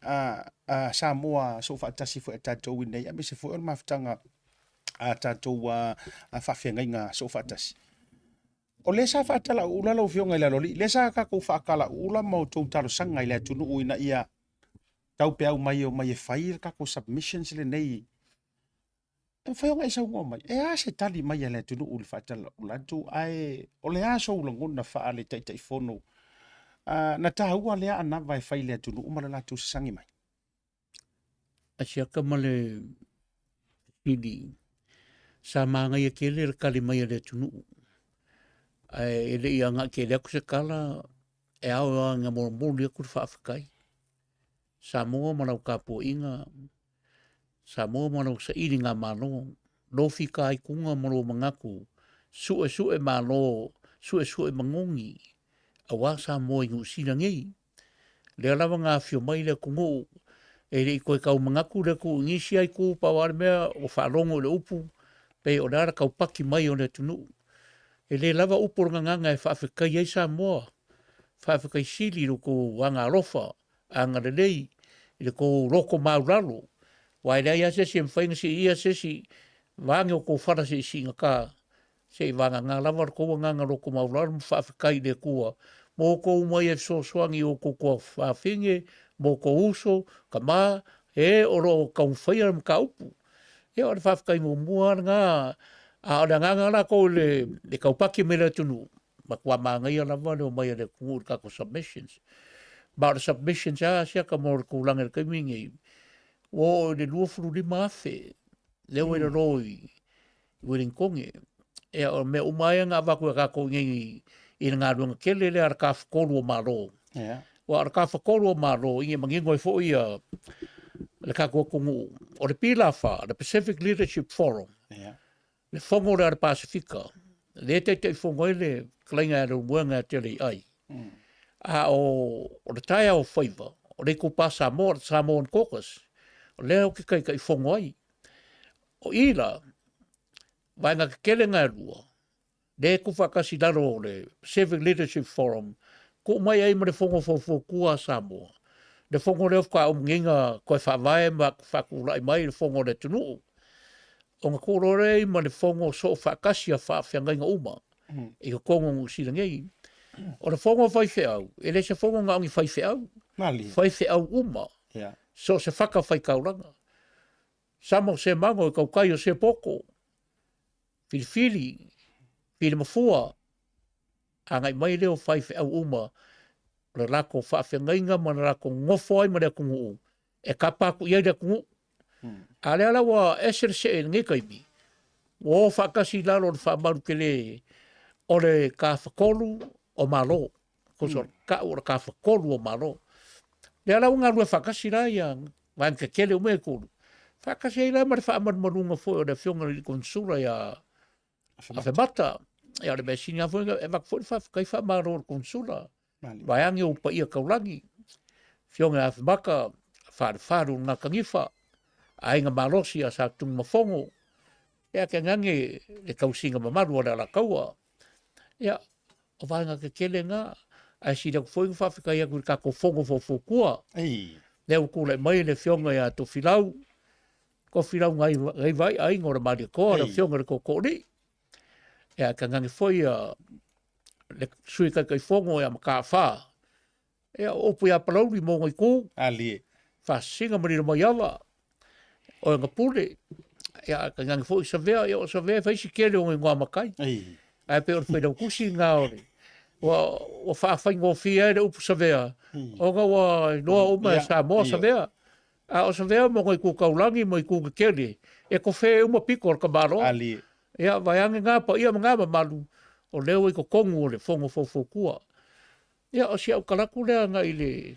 Samoa so fa tasi fo tanto winei a me se fo o maftanga tanto fa fenga so fa tasi o le sa fatala ula lo fionga le loli le sa ka ko fakala ula mo to taro sanga ile tunu uina ia tau pe au mai o mai fai ka ko submissions le nei e fai nga isa ngoma e a se tali mai le tunu ul fatala ula tu ai o le aso ula ngona fa ale tai fono na ta ua le ana vai fai le tunu umala la tu sangi mai asia ka male idi sa manga ye kele kali mai le tunu ele ia nga ke le ku kala e au nga mo le ku fa afkai Samoa mana ka po inga Samoa mana sa iringa mano lo fika ai kunga mo mangaku su e malo su e mangongi awa Samoa ngu sina ngi le lava nga fio mai le kungo e le ko ka mangaku le ku ngisi ai ku pa war me o fa longo le upu pe o dara ka paki mai o le tunu E le lava upor nganga e whawhikai ei Samoa. Whawhikai sili loko wanga alofa, anga lelei, i le ko roko mauralo. Wai rei a sesi mwhainga si ia sesi, wangi o ko whara si singa ka, se wanga ngā lava ko nganga roko mauralo, whawhikai le kua. Mō ko umai e soangi o ko kua whawhinge, mō ko uso, ka mā, e oro kaumwhaia mka upu. E o le whawhikai mō mua ngā, a ora nganga la ko le kaupaki mele tunu. Ma kua māngai ala wale o mai le kungur kako submissions. Ma o submissions a siaka mō le kūlanga le kaimingi. O le luafuru li maafe. Leo e le roi. Wirinkonge. E o me umai ngā waku e kako ngengi i ngā runga kele le araka whakolu o mālo. O araka whakolu o mālo. Inge mangingo e fo ia le kako kungu. O le Pilafa, the Pacific Leadership Forum. Le whongo rea le Pasifika, le te whongo e le klainga e le muanga te le ai. A o le taia o whaiva, o le kupa Samoa, Samoan Caucus, o le au kai whongo ai. O ila, vainga kelenga e rua, le kuwhakasi laro o le Pacific Leadership Forum, ko mai ai ma le whongo kua Samoa. Le whongo leo whaka umnginga koe whawai ma whakulai mai le whongo le tunuu. O ngā kōrorei ma le whongo so whakasi a whawhiangainga uma. I ka kongo ngusila ngei. O le whongo whaiwhe au. E le se whongo ngā ongi whaiwhe au. Whaiwhe au uma. So se whaka whaikauranga. Samo se mango i kaukai o se poko. Whiriwhiri. Whiri mafua. A ngai mai leo whaiwhe au uma. Le rako whawhiangainga ma le rako ngofo ai ma le kungu. E kapaku iai le kungu. A le ala wa esere se e nge kaimi. O whakasi lalo le whamaru ke le o le ka whakolu o malo. Koso ka o le ka whakolu o malo. Le ala unga rua whakasi la ia ngan ke kele o me kuru. Whakasi ai la ma le whamaru marunga fo o le whionga li konsula ia a whemata. Ia le mesini a fwinga e wakfo le whakakai whamaru o le konsula. Waiangi o pa ia kaulangi. Whionga a whemaka wharu ngā kangiwha. Ainga malosi a sa tung mafongo. Ea ke ngange le kausinga mamaru o la kaua. Ea, o vanga ke kele ngā. Ai si le kufoinga whawhika ia kuri kako fongo fofokua. Leo kule mai le whionga ia to filau. Ko filau ngai vai ai ngora mari koa le whionga le kokori. Ea ke ngange foi le sui kai fongo ia maka wha. Ea opu ia palauri mo ngai kū. Whasinga marira mai awa. O ngā pule, ia ka ngangi fo i savea, ia o savea whaisi kele o ngā makai. Ai pe o whaidau kusi ngā ore. O whaafai ngō fia ere upu savea. O ngā wa noa uma e sa moa savea. A o savea mo ngai kukaulangi mo i kuka kele. E ko whea uma piko or ka maro. Ia vaiange ngā pa ia ngā mamalu. O leo i ko kongu o le whongo fofokua. Ia o si au kalaku lea ngā i le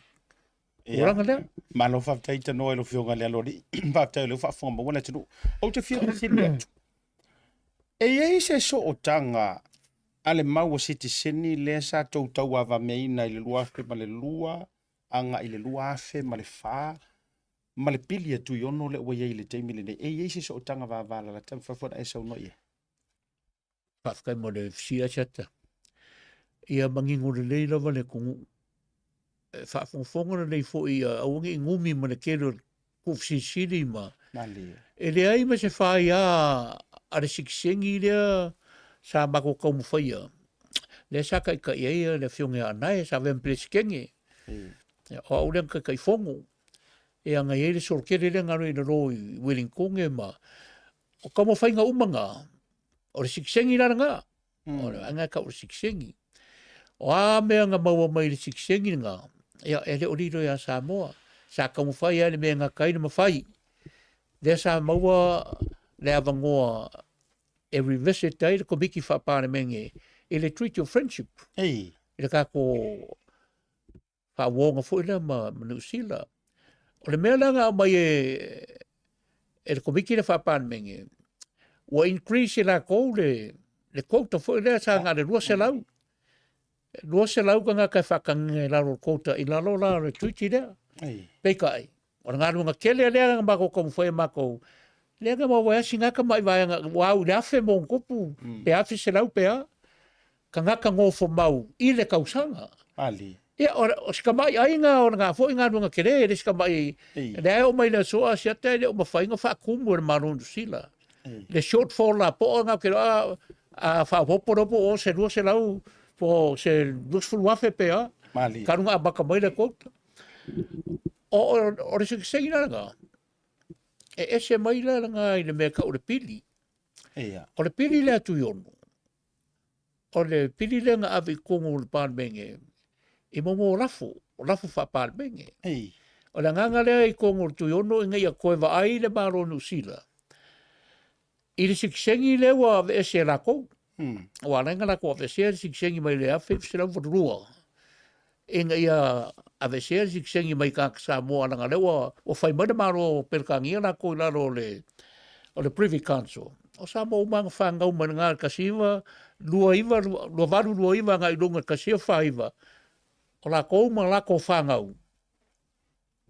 uranga lea. Malo whaftai te noe lo whionga lea lori. Whaftai lo whaafonga ma wana tunu. O te whionga sini atu. E ei se so o tanga ale maua siti sini le sa tau tau awa meina i le luafe ma le lua. Anga i le luafe ma le wha. Ma le pili atu i ono le ua iei le teimi le nei. E ei se so o tanga wāwala la tam whafona e sau no ia. Whafkai mo le fisia chata. Ia mangingo le leila wale kungu. Whaafonga nei fo i awangi ngumi ma le kero kufsisiri ma. E le ai ma se whai a le sikisengi lea sa mako kaumu whaia. Le sa kai kai eia le whionge anai sa wempele sikenge. O au leang kai fongo. E anga e le sorkere le ngaro i le roi Wellingkonge ma. O kamo whainga umanga. O le sikisengi nara ngā. O le anga ka o le sikisengi. O a mea ngā maua mai le sikisengi ngā. Ia e le oriro ia Samoa. Sa kamu whai ane mea ngā kaina mawhai. Le sa maua le avangoa e revisit day le komiki whapane menge e le treaty of friendship. E le kako whawonga fuila ma New Zealand. O le mea langa mai e le komiki le whapane menge. Wa increase la kou le quota fuila sa ngā le rua se lau. Lua se lau ka ngā kai whakange laro kouta i lalo la re tuiti lea. Peka ai. O ngā runga kele lea ngā mako kamu whae mako. Lea ngā mawa asi ngā ka mai vai ngā wau le afe mō ngopu. Pe afe se lau pea. ka ngaka ngofo mau i le kausanga. Ali. Ia, o sika mai ainga o ngā fo i ngā runga kere, le sika mai, le o mai le soa si ate, le o mawhainga wha kumu le marundu sila. Le shortfall la po o ngā kere a wha poporopo o se rua se lau, po se lusfulu wafe pea, Mali. ka runga a baka mai le kouta. O le sika sengi nanga, e ese mai la nga i le mea ka o le pili. Ia. O le pili le atu ionu. O le pili le nga avi kongo le pānmenge, i momo o lafo wha pānmenge. Ei. O le nganga lea i kongo le tuiono, i ngai a koe wa ai le maro Nusila. I le sikisengi le wa ve ese lako, o alenga lako a ve ese sikisengi mai le afe, se lau rua. I ngai a ve ese sikisengi mai ka Samoa langa le wa, o whai mai le maro perkangia lako i laro o le Privy Council. O Samoa umanga whangau mai ngā kasiwa, lua varu lua iwa ngai lunga kasia whaiva. O la ko uma la ko whangau.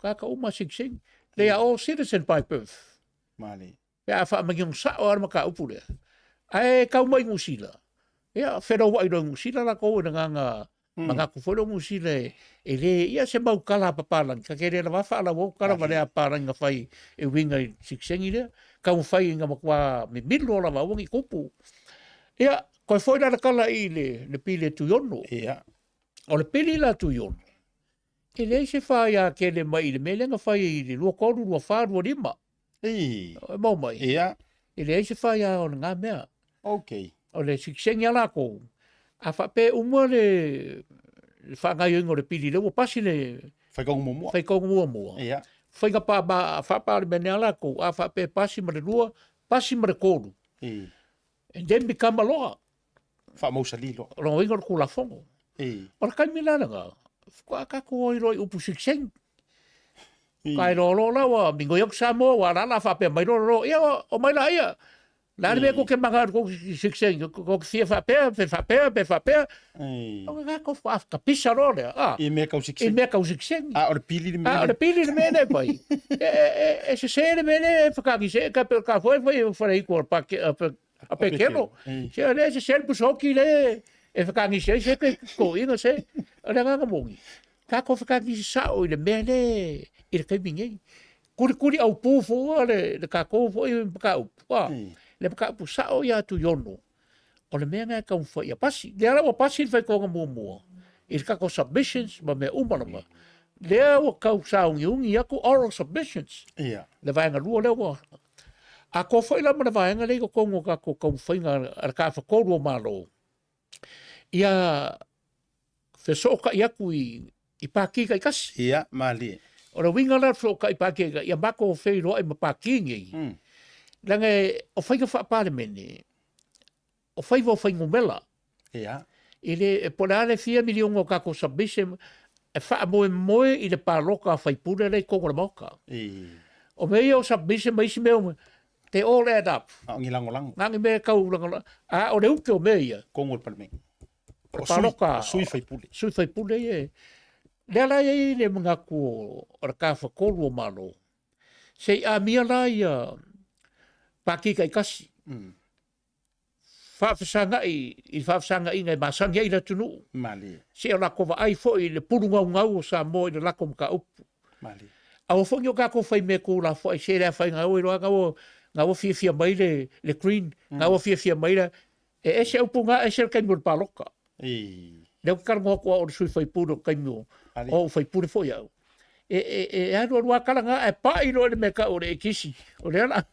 Kaka uma siksing. They are all citizen by birth. Mali. Pea wha magiong sa o arma ka upu lea. Ai kau mai musila. Ia whera wai roi musila la ko ina nganga mga kufolo musila e le ia se mau kala papalang. Ka kere la wafa ala wau kala wale a parang nga whai e winga i siksengi lea. Kau whai nga makwa me milo la wawangi kupu. Ia koe whoi la kala i le pile tuyono. Ia. O le pili la tuyono. E le se whai a kele mai le melenga whai i le lua koru, lua wha, lua lima. Ei. O mau mai. Ia. E le se whai a o ngā mea. Okay. O le siksengi ala ko. A whape umua le whangai ingo le pili le ua pasi le Whai kong mumua. whai kongu mua mua. Ia. Whai ka pā whapa le mene ala ko. A whape pasi ma le lua, pasi ma le koru. Ei. And then become a loa. Wha mausa lilo. Rongo ingo le kula whongo. Ei. O le kaimila nga. Kua kako oi roi upu siksengi. Kai rolo la wa mingo yok samo wa la whape mai rolo. Ia o mai la ia. La me ko ke manga ko siksengi. Ko fia whape, pe whape. Ei. O nga ko ka pisa role. I mea kau E siksengi. mea kau siksengi. Ah, o le pili le Ah, o mea. le pili le mene pai. E se se le mene whakangi se ka foi wharei ko a pekero. Se le se se pusoki le e whakangi se ko inga se. O le nganga mongi. Ka ko whakangi se sao i le mene i le kaimingi. Kuri au pūfo le ka kōfo i mpaka upu. Le mpaka upu sao i atu yono. O le mea ngai kau whai a pasi. Le ara o pasi whai konga mua. I le kako submissions ma mea umarama. Lea o kau saungi ungi aku oral submissions. Ia. Le vaenga lua lea wa. A ko whai lama le vaenga lei ko kongo kako kau whainga ar ka whakoru o malo. Ia whesoka i aku i pākika i kasi. Ia, mali. O le winga la whesoka i pākika i a mako o whai roa i ma pākingi. Lange o whainga whaapare mene. O whai wa whaingo mela. Ia. I le polare 4 milion o kako submission e wha moe i le pāroka whai pune rei kongo le mauka. Ei. O mei o submission mai si meo they all add up. A ngi lango lango. Ngangi mea kau langa. O le uke o mea. Kongo le palmeng. O Paroka. Sui whai puli. Sui whai pune e. Lea lai e le mga ku o le ka whakolu o malo. Sei a mia lai pākika i kasi. Whaafasanga i whaafasanga i ngai masangi i la tunu. Mali. Se o lako wa ai fo i le puru ngau o sa mo i le lako mka upu. Mali. A o whangi o kako whai mea ko la fo i se rea whai ngau i roa ngau fia mai le green. Ngau fia mai le. E se upu ngā e se kai mua paloka. Ei. Leo karangoa kua o le sui whai puru kai mua. O whai puru fo i au. E anu anua karanga e pa i roa le mea ka o le e kisi. O le ana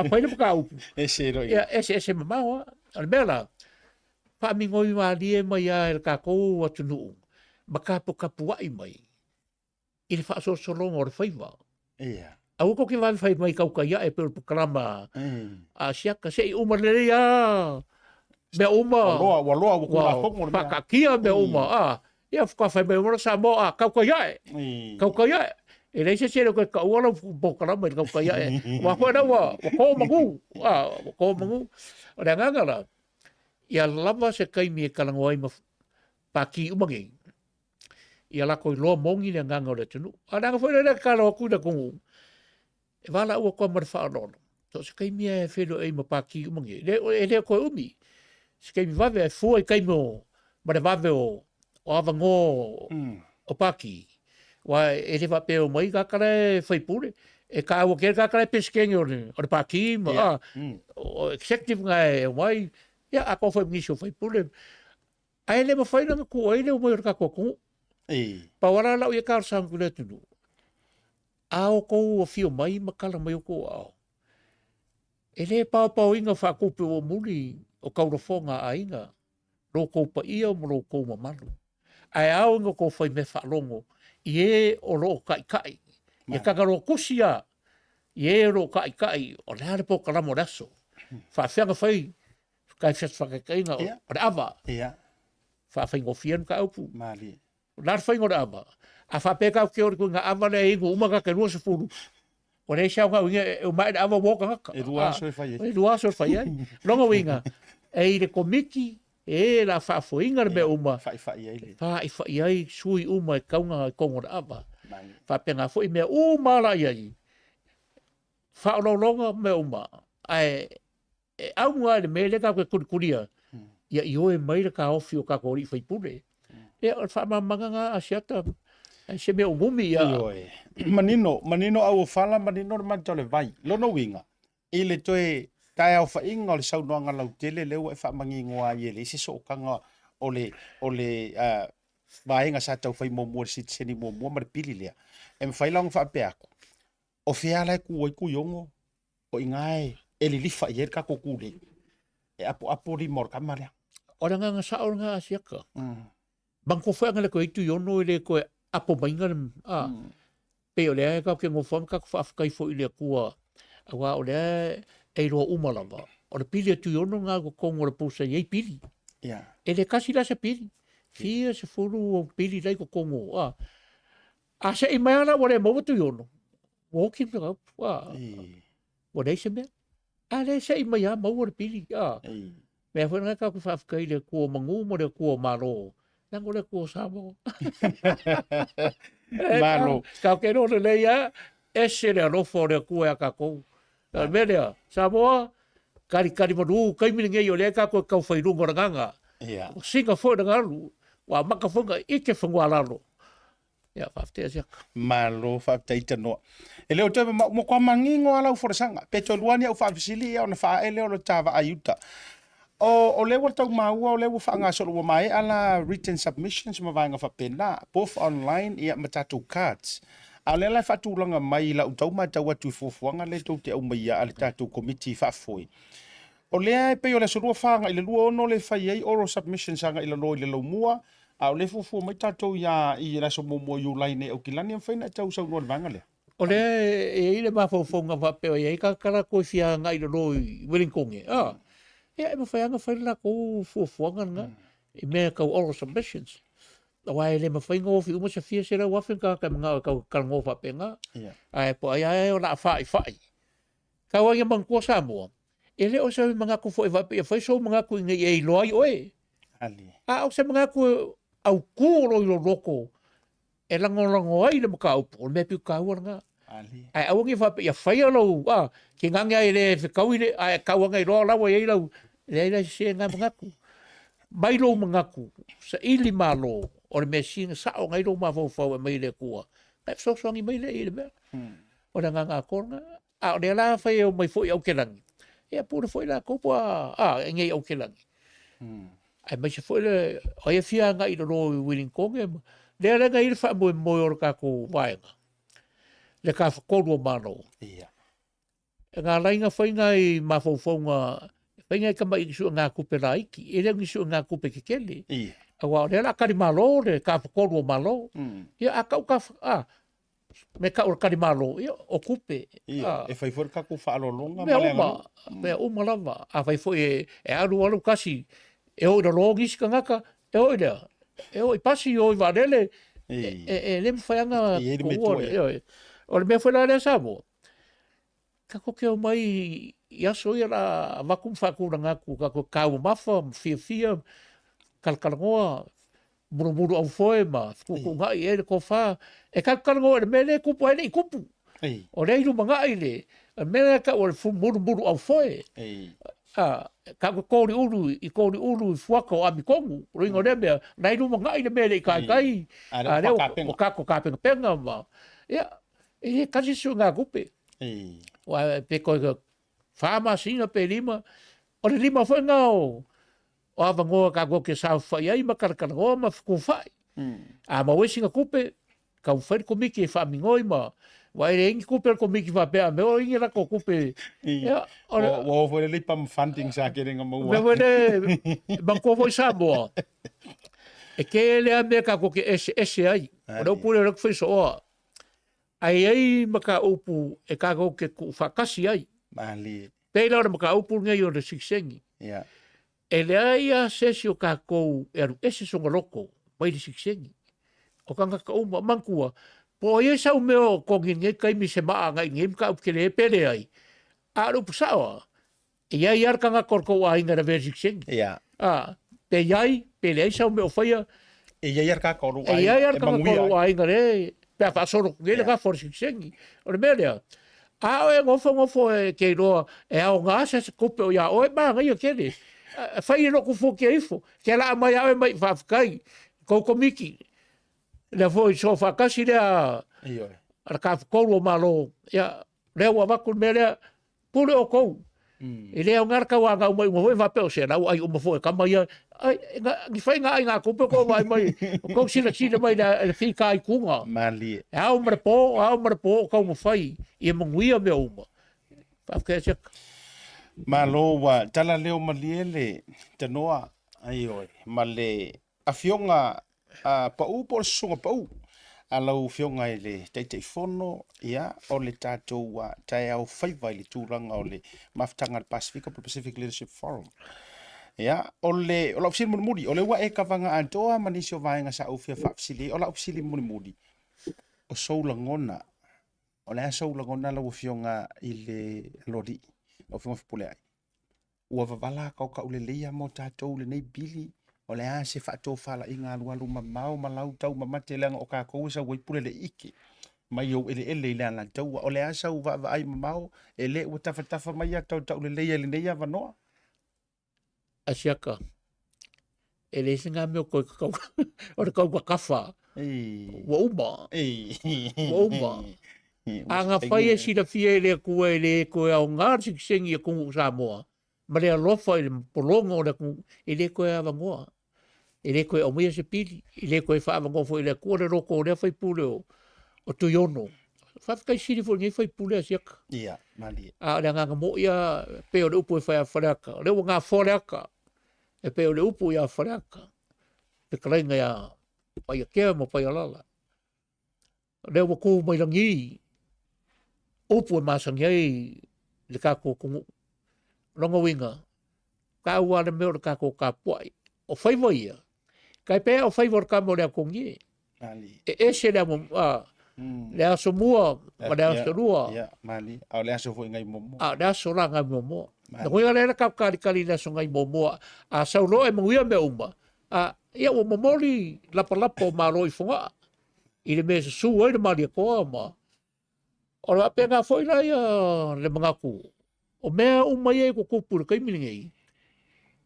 whai le mka upu. E se roi. Ese mamawa. Ale mea la. Pa mi ngoi wa lie mai a el kako atu nuu. Ma kapu ai mai. I le wha solonga o le whaiva. Ia. A uko ki wai mai kauka ia e pēru pukarama. A siaka se i umarere ia. Mea uma. Waloa wakula hongo le mea. Pakakia mea uma. Ia whakawhai mai umara sa mo a kauka ia e. Kauka ia e. E reise se koe ka uala pukarama i kauka ia e. Wa koe na wa ko mangu. Wa ko mangu. O rea ngangara. Ia lava se kaimi e kalango ai ma paki umangi. Ia lako i loa mongi le nganga o le tunu. A nanga whaile le kala o kuna kungu. E wala ua kua mara whaanono. So se kaimi e whelo ai ma paki umangi. E leo koe umi. Se kaimi wawe e fua i kaimi o ma le vave o avango o paki. Wa e le vape o mai kakare fai pure. E ka awa kere kakare peskengi o le paki, ma o executive ngai e mai, ia a ko fai mnisi o fai pure. Ai le mawhai nanga ko ai le o mai o kako ko. Pa wara lau ia kar sangu le tunu. Ao ko o fio mai makala mai o ko ao. E le pau inga whakupe o muli o kaurafonga a inga. Ro kou pa ia mo ro kou mamanu. Ai ao inga ko whai me whalongo. I e o ro kai kai. Ia kakaro kusia. I e ro kai kai. O le hare po karamo raso. Whawhianga whai. Kai whiat whakakainga o re awa. Whawhai ngofian ka aupu. Lar whai ngore awa. A whapeka au ke ori ko ngā awa le ingo umaka ke rua se furu. O rei siau ngau inga e mai le awa woka ngaka. E rua aso e whai ai. E rua aso e whai ai. Longa winga. E i le komiki. E la whaafo inga me uma. Whai ai le. Whai ai sui uma e kaunga e kongo le awa. Whapenga fo i mea umala i ai. Whaololonga me uma. Ai au mua le me le ka koe kurikuria. Ia i oe mai le ka ofi o ka kori whai pure. E o whaamamanga ngā asiata. Se me o ngumi ia. Manino au o whala, manino ma tole vai. Lono winga. I le toe kai au whainga o le saunoanga lau tele leo e whaamangi ngoa i ele. Isi so okanga o le vaenga sa tau whai momua le sitseni momua ma le pili lea. E mwhailang whaapeako. O whiala e kua i kuiongo. O ingae e li lifa i erka kokule. E apo ri mor kamalea. O ranga ngā sao ngā asiaka. Bangko whaanga le koe itu yono i le koe apo mainga pe o lea e kau ke ngofam kako whaafakai fo i lea kua awa o lea e roa umalava o le pili atu yono ngā ko kongo le pousa i ei pili e le kasi la se pili fia se furu o pili lai ko kongo a se i mai ana wa le mawatu yono wokim te kau wa nei se mea a le se i mai a maua le pili mea whananga kako whaafakai le kua mangu mo le kua maro nango le kua samo Malo. Kau ke no le ia ese le alofo le kua ka ko. Melea, Samoa kari manu kai milinge yo le ka ko kau fai rungo ranga. Ia. Singa fo de galu. Wa maka fonga ike fangwa lalo. Ia fafte sia. Malo fafte no. E leo te mo kwa mangingo ala for sanga. Peto luani au fa fisili ona fa ele o tava ayuta. O lewa tau maua o lewa whaanga solo mai ala written submissions ma vaenga whapena, both online ia matatu cards. A le lai whatulanga mai la utau matau atu fufuanga le tau te au mai ale tatu committee whafoi. O lea e peo le surua whaanga i le lua ono le whai ei oral submissions anga i le loi le lau mua, a o le fufu mai tatu ia i raso momo yu laine au kilani am whaina tau sau noa le vanga lea. O le e ile mafofonga whapeo ia i ka kara koe fia ngai le loi Wellingkonge. Ia e mawhaianga whaila ko fuafuanga nga. I mea kau oral submissions. Wai le mawhainga ofi uma sa fia sera wawhenka ka mga kau karango whapenga. Ai po ai o na whai. Kau ai mangkua Samoa. E le o sa mga ku fo e wape. E whai so mga ku inga i loai oe. O sa mga ku au kūro i lo roko. E lango ai le maka upo. Me piu kaua nga. Ai awangi whape. Ia whai alau. Ki ngangia i le whikau i le. Ai kauanga i roa lawa i lau. Leila se ngā mangaku. Mailo mangaku. Sa ili malo. O le mea singa sao ngai lo mawau e mai le kua. Kai sosoangi mai le i le mea. O le ngā koranga. O le ala whai o mai fwoi au kelangi. Ea pūra fwoi la kopua. E ngei au kelangi. Ai mai se fwoi le. O e fia ngai le ro i Wellingkonge. Le ala ngai le wha moe o le kako waenga. Le ka whakorua mano. E ngā lainga whai ngai mawau Penga ka mai su ngā kupe laiki, e leo su ngā kupe kekele. Awa le la kari malo le ka whakoro malo. Ia a kau ka me ka or kari malo, ia o kupe. E whai fwere ka ku whaalolonga. Mea uma lava. A whai fwere e aru kasi. E oi na longis ka ngaka, e oi lea. E oi pasi oi varele. E le mwhaianga kua. O le mea whai la lea Samoa. Ka koke o mai ia soia la vakum whakura ngaku kako kau mafa, fia, kalkalangoa, muru au foe ma, kuku ngai e le ko wha, e kalkalangoa e mele kupu e le i kupu. O le ilu mga i le, e mele ka o le muru au foe. ka ko ulu I ko ulu fuako ami kongu ringo le me nai lu ngai le me le kai le o ka ko ka penga ma ia e kasi su nga kupe wa pe ko fama sina pe lima o le lima foi ngao o ava ngoa ka go ke sa fai ai ma karkar go ma ku fai a ma wesi nga kupe ka fai ko miki fa mi ngoi ma wa e ngi kupe ko miki va pe me o ngi la ko kupe ia o foi le pam funding sa ke nga mo me wele ban ko foi sa bo e ke le me ka ko ke ese ai o do pule ro foi so ai maka upu e ka go ke ku fa kasi ai mali Pela ora maka upu ngai o le siksengi. ia E le aia sesi o ka kou eru ese songa loko mai le siksengi. O kanga ka uma mankua. Po e sau meo kongi ngai kai mi se maa ngai ngai mka upu ke le pele ai. A rupu sawa. E iai ar kanga korko a inga na veri siksengi. ia Pe iai, pe le ai sau meo whaia. e ia ka ko E iai ar kanga korko a inga re. Pe a whaasoro ngai le ka for siksengi. O le mea a e ngofo e ke roa e ao ngā se kupe o ia o e maa ngai o kere. Whai e loko fo ke ifo. Ke la mai awe mai whawhikai. Koko miki. Le fo i so whakasi lea. Ara ka whakoro o malo. Ia lea ua waku me lea pule o kou. I lea o ngarka wa ngau mai umafo e whapeo se rau ai umafo e kama ia. Ngi whai ngā ai ngā kupe ko mai. Kou sila mai le whika i kunga. mali E au marapo o kau mawhai. I e manguia me uma. Whawhikai seka. malo wa tala leo maliele te noa ai oi male a fionga pa u por sunga pa u ala u fionga ele te fono ia o le tato wa tai au fai vai le turanga o le maftanga Pacific Leadership Forum ia o la ofisili muri o le wa e kavanga antoa manisio vaenga sa u fia fafsili o la ofisili muri o soula ngona o le soula ngona la u fionga ile lodi o fionga fupule ai ua vavala ka uleleia mo tatou lenei bili o le a se faatou falaʻiga alualu mamao ma lau tau mamate leaga o kakou sau ai pule le ike mai ou eleele i le a latou o le a sau vaavaai mamao e lē ua tafatafa mai a tauleleia i lenei avanoa Asiaka. E le singa me o koe kakau. O le kau wakafa. Wa uma. Wa uma. Anga whai e sila fia e le kua e le koe au ngār sikisengi e kungu Samoa. Ma le alofa e le polonga o le kungu. E le koe awangoa. E le koe au mea se pili. E le koe wha awangoa fo e le kua le roko o le whai pule o tuiono. Whawhikai siri fo ngai whai pule asiaka. ia mali A le nganga mo ia pe o le upu e whai a whareaka. Le o ngā whareaka. E pe o le upu ia whareaka. Te karainga ia pai a kea mo pai a lala. Le o kou mai rangi. Upu e masangi ai le kako kungu. Rongo winga. Ka ua le meo le kako ka puai. O whaiva ia. Kai pēa o whaiva ka mo lea kongi. mali E se lea mo le aso mua ma le aso rua. ia mali au le aso foi ngai momo Le aso la ngai momo. Na koe galera ka kari le aso ngai momo. A saulo e manguia me uma. Ia o momoli lapa o maro i funga. I le mea su ai le mali a koa ma. O la pe ngā foi la ia le mangaku. O mea umai e ko kupura kai milingi.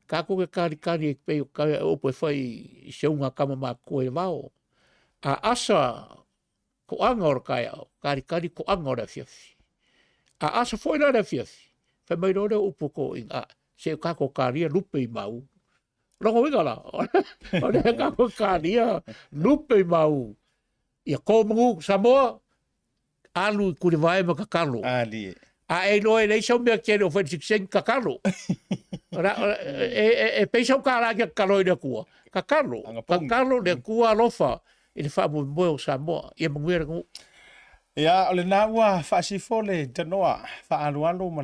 Ka ko ke kari e pe o po fai se unga kama ma ko e vao. A asa ko anga o kai au. Kari ko anga o fiafi. A asa foi la fiafi. Fa mai ro upo ko inga. Se ka ko kari lupe i mau. Rongo winga la. O le ka ko kari lupe i mau. Ia ko mungu Samoa. Alu kuri vai ma kakalo. ali A e no e leisa mea kere o whai sikseng kakalo. E peisa o kāra kia kakalo i le kua. Kakalo. Kakalo le kua alofa. I le whaamu moe o Samoa. Ia manguera ngu. ia o le na ua faasifo le tanoa faalualu ma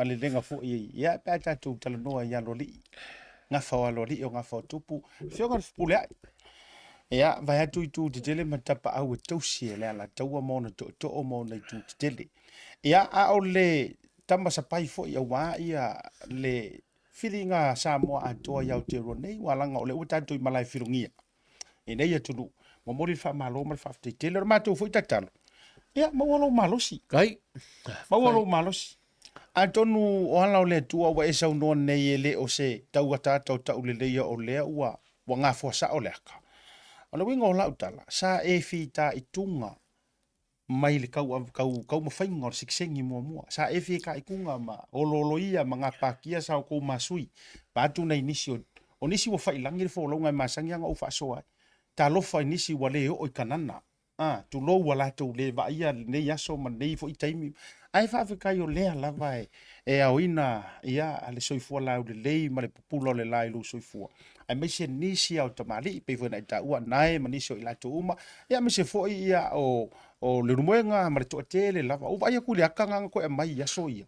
le lega foʻi ia pe a tatou talanoa i alolii gafa o alolii o gafa o tupu fioga le fupule ai ia vai atu i tutetele ma tapaau e tausi e le a lataua mo na toʻotoʻo mo na i tutetele ia a o le tamasapai foʻi auā ia le filiga Samoa atoa i Aotearoa nei ua laga o le ua tatou i malae filogia i nei atunuu ma moli le faamālo ma le faafetaitele o le matou foʻi tatalo ia maua lou malosi Kai. maua lou malosi tonu o ala o le tua wa e sau noa nei e le o se tau ata tau le leia o lea ua ngā fuasa o leaka. O le winga o lau tala, sa e fita i tunga mai le kau mawhainga o siksengi mua. Sa e fi ka i kunga ma o lolo ia ma ngā pākia sa o kou masui. Pātu nei nisi o nisi wa whailangi le whaolonga i masangi anga o whaasoa. Ta lofa i nisi wa le o i kanana. Tu lo wala tau le va ia nei aso ma nei fo i taimi. Ai whaafikai o lea lava e au ina ia ale soifua lau le lei ma le pupulo le lai lu soifua. Ai mai se nisi au tamali pe fo na ta ua nai ma nisi o ila tu uma. Ia me se fo ia o le rumoenga ma le toatele lava. O vai ku le akanga ko e mai aso ia.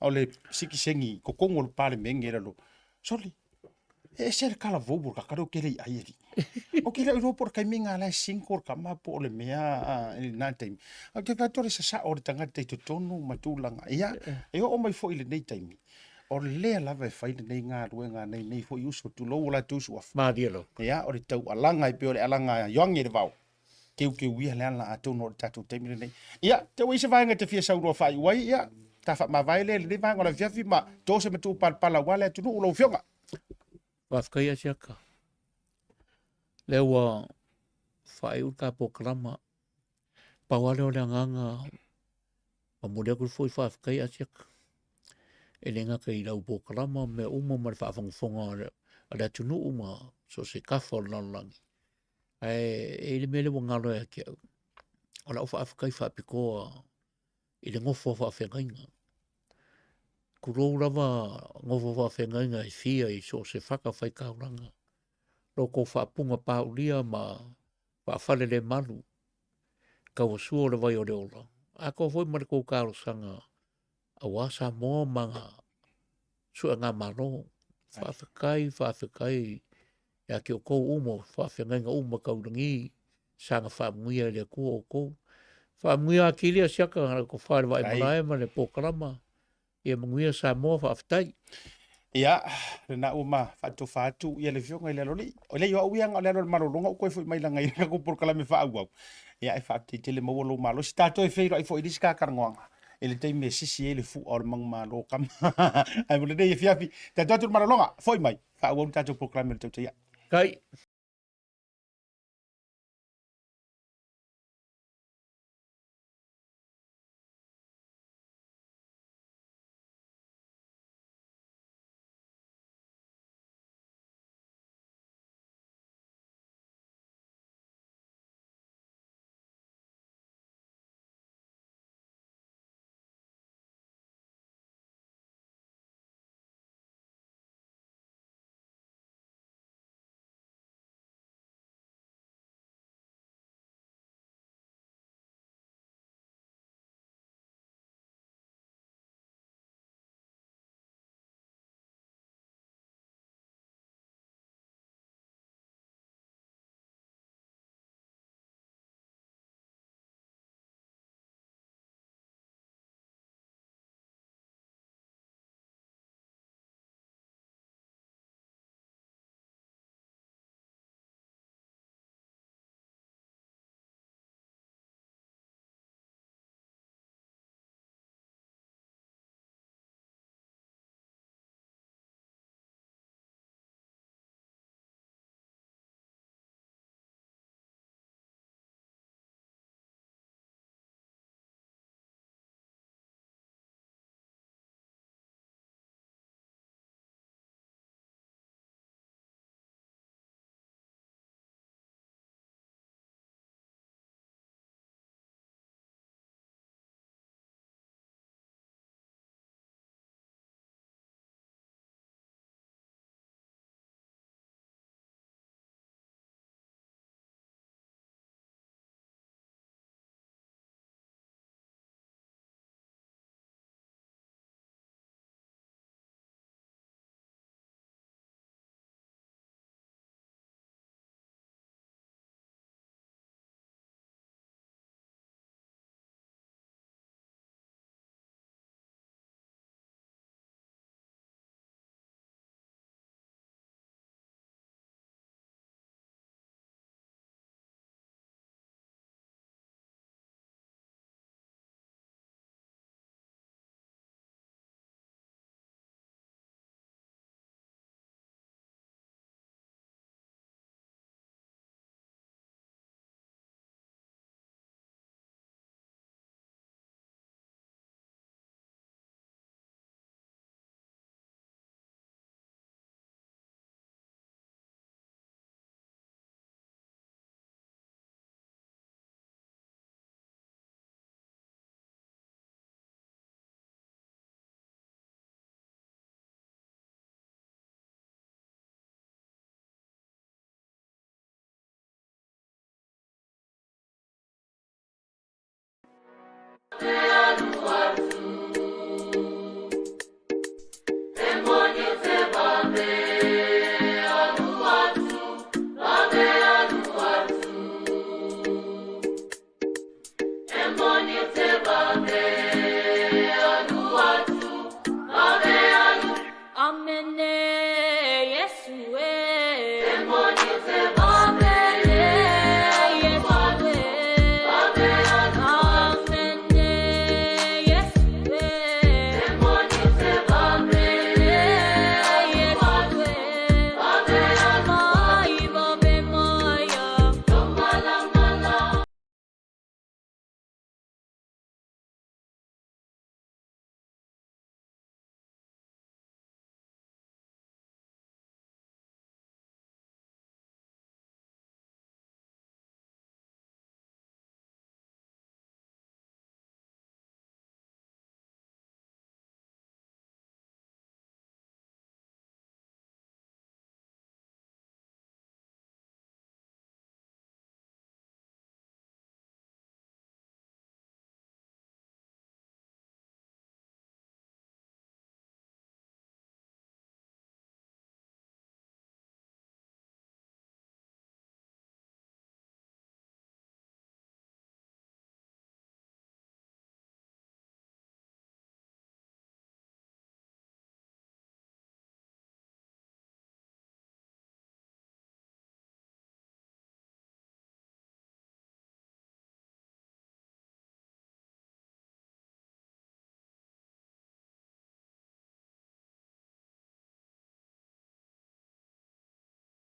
O le sikisengi ko kongo le pale mengera lo. Soli. E se kala vobu ka karo kele ai ri. O kile ro por kai minga la 5 ka ma po le mea na time. O te patore sa o tanga te tonu matulanga. Ia e o mai fo ile nei time. O le lava e fai nei ngā ruenga nei fo uso tu lo la tu su. Mādielo. Ia o le tau alanga i pe o le alanga yoangi le vau. Ke wia le ala atu no tatu time nei. Ia te wisa vainga te fia sa ro fai wai ia ta fa ma vai le vanga la fiafi ma to se metu pala wala tu no lo fionga. Whafkai a siaka. Lewa whae uka po krama. Pawale o le anganga. Ma mulea kuru fwoi whafkai a siaka. E lenga kei lau po krama me uma ma le whaafonga a le atunu uma. So se kafa o lanlangi. E le mele wa ngalo e kia. O lau whafkai whapikoa. I le ngofo whawhengainga. Kurou rawa ngofo whawhengainga i fia i so se whakawhai kauranga. Roko whaapunga paulia ma whaafale le malu. Kaua sua le vai o le ola. Ako foi mara kou karo sanga a wasa moa manga sua ngā maro. Whawhekai. Ia ki o kou umo, whawhengainga umo kaurangi. Sanga whaamuia le kua o kou. Whaamuia a kilia siaka ngara ko whaare vai marae ma le pokarama. Ia manguia sa moa whaafitai. Ia, na uma fatu ia le fionga i le loli. O le yo uianga o le lolo marolonga o koe foi mai langa i ka ko por kala me fa au. Ia e fatu te le mawolo malo. Si tato e feiro ai foi diska karangoanga. Ele te me sisi ele fu o mang malo kam. Ai mo le dei fiafi. Tato marolonga foi mai. Fa au tato por kala me te ia. Kai.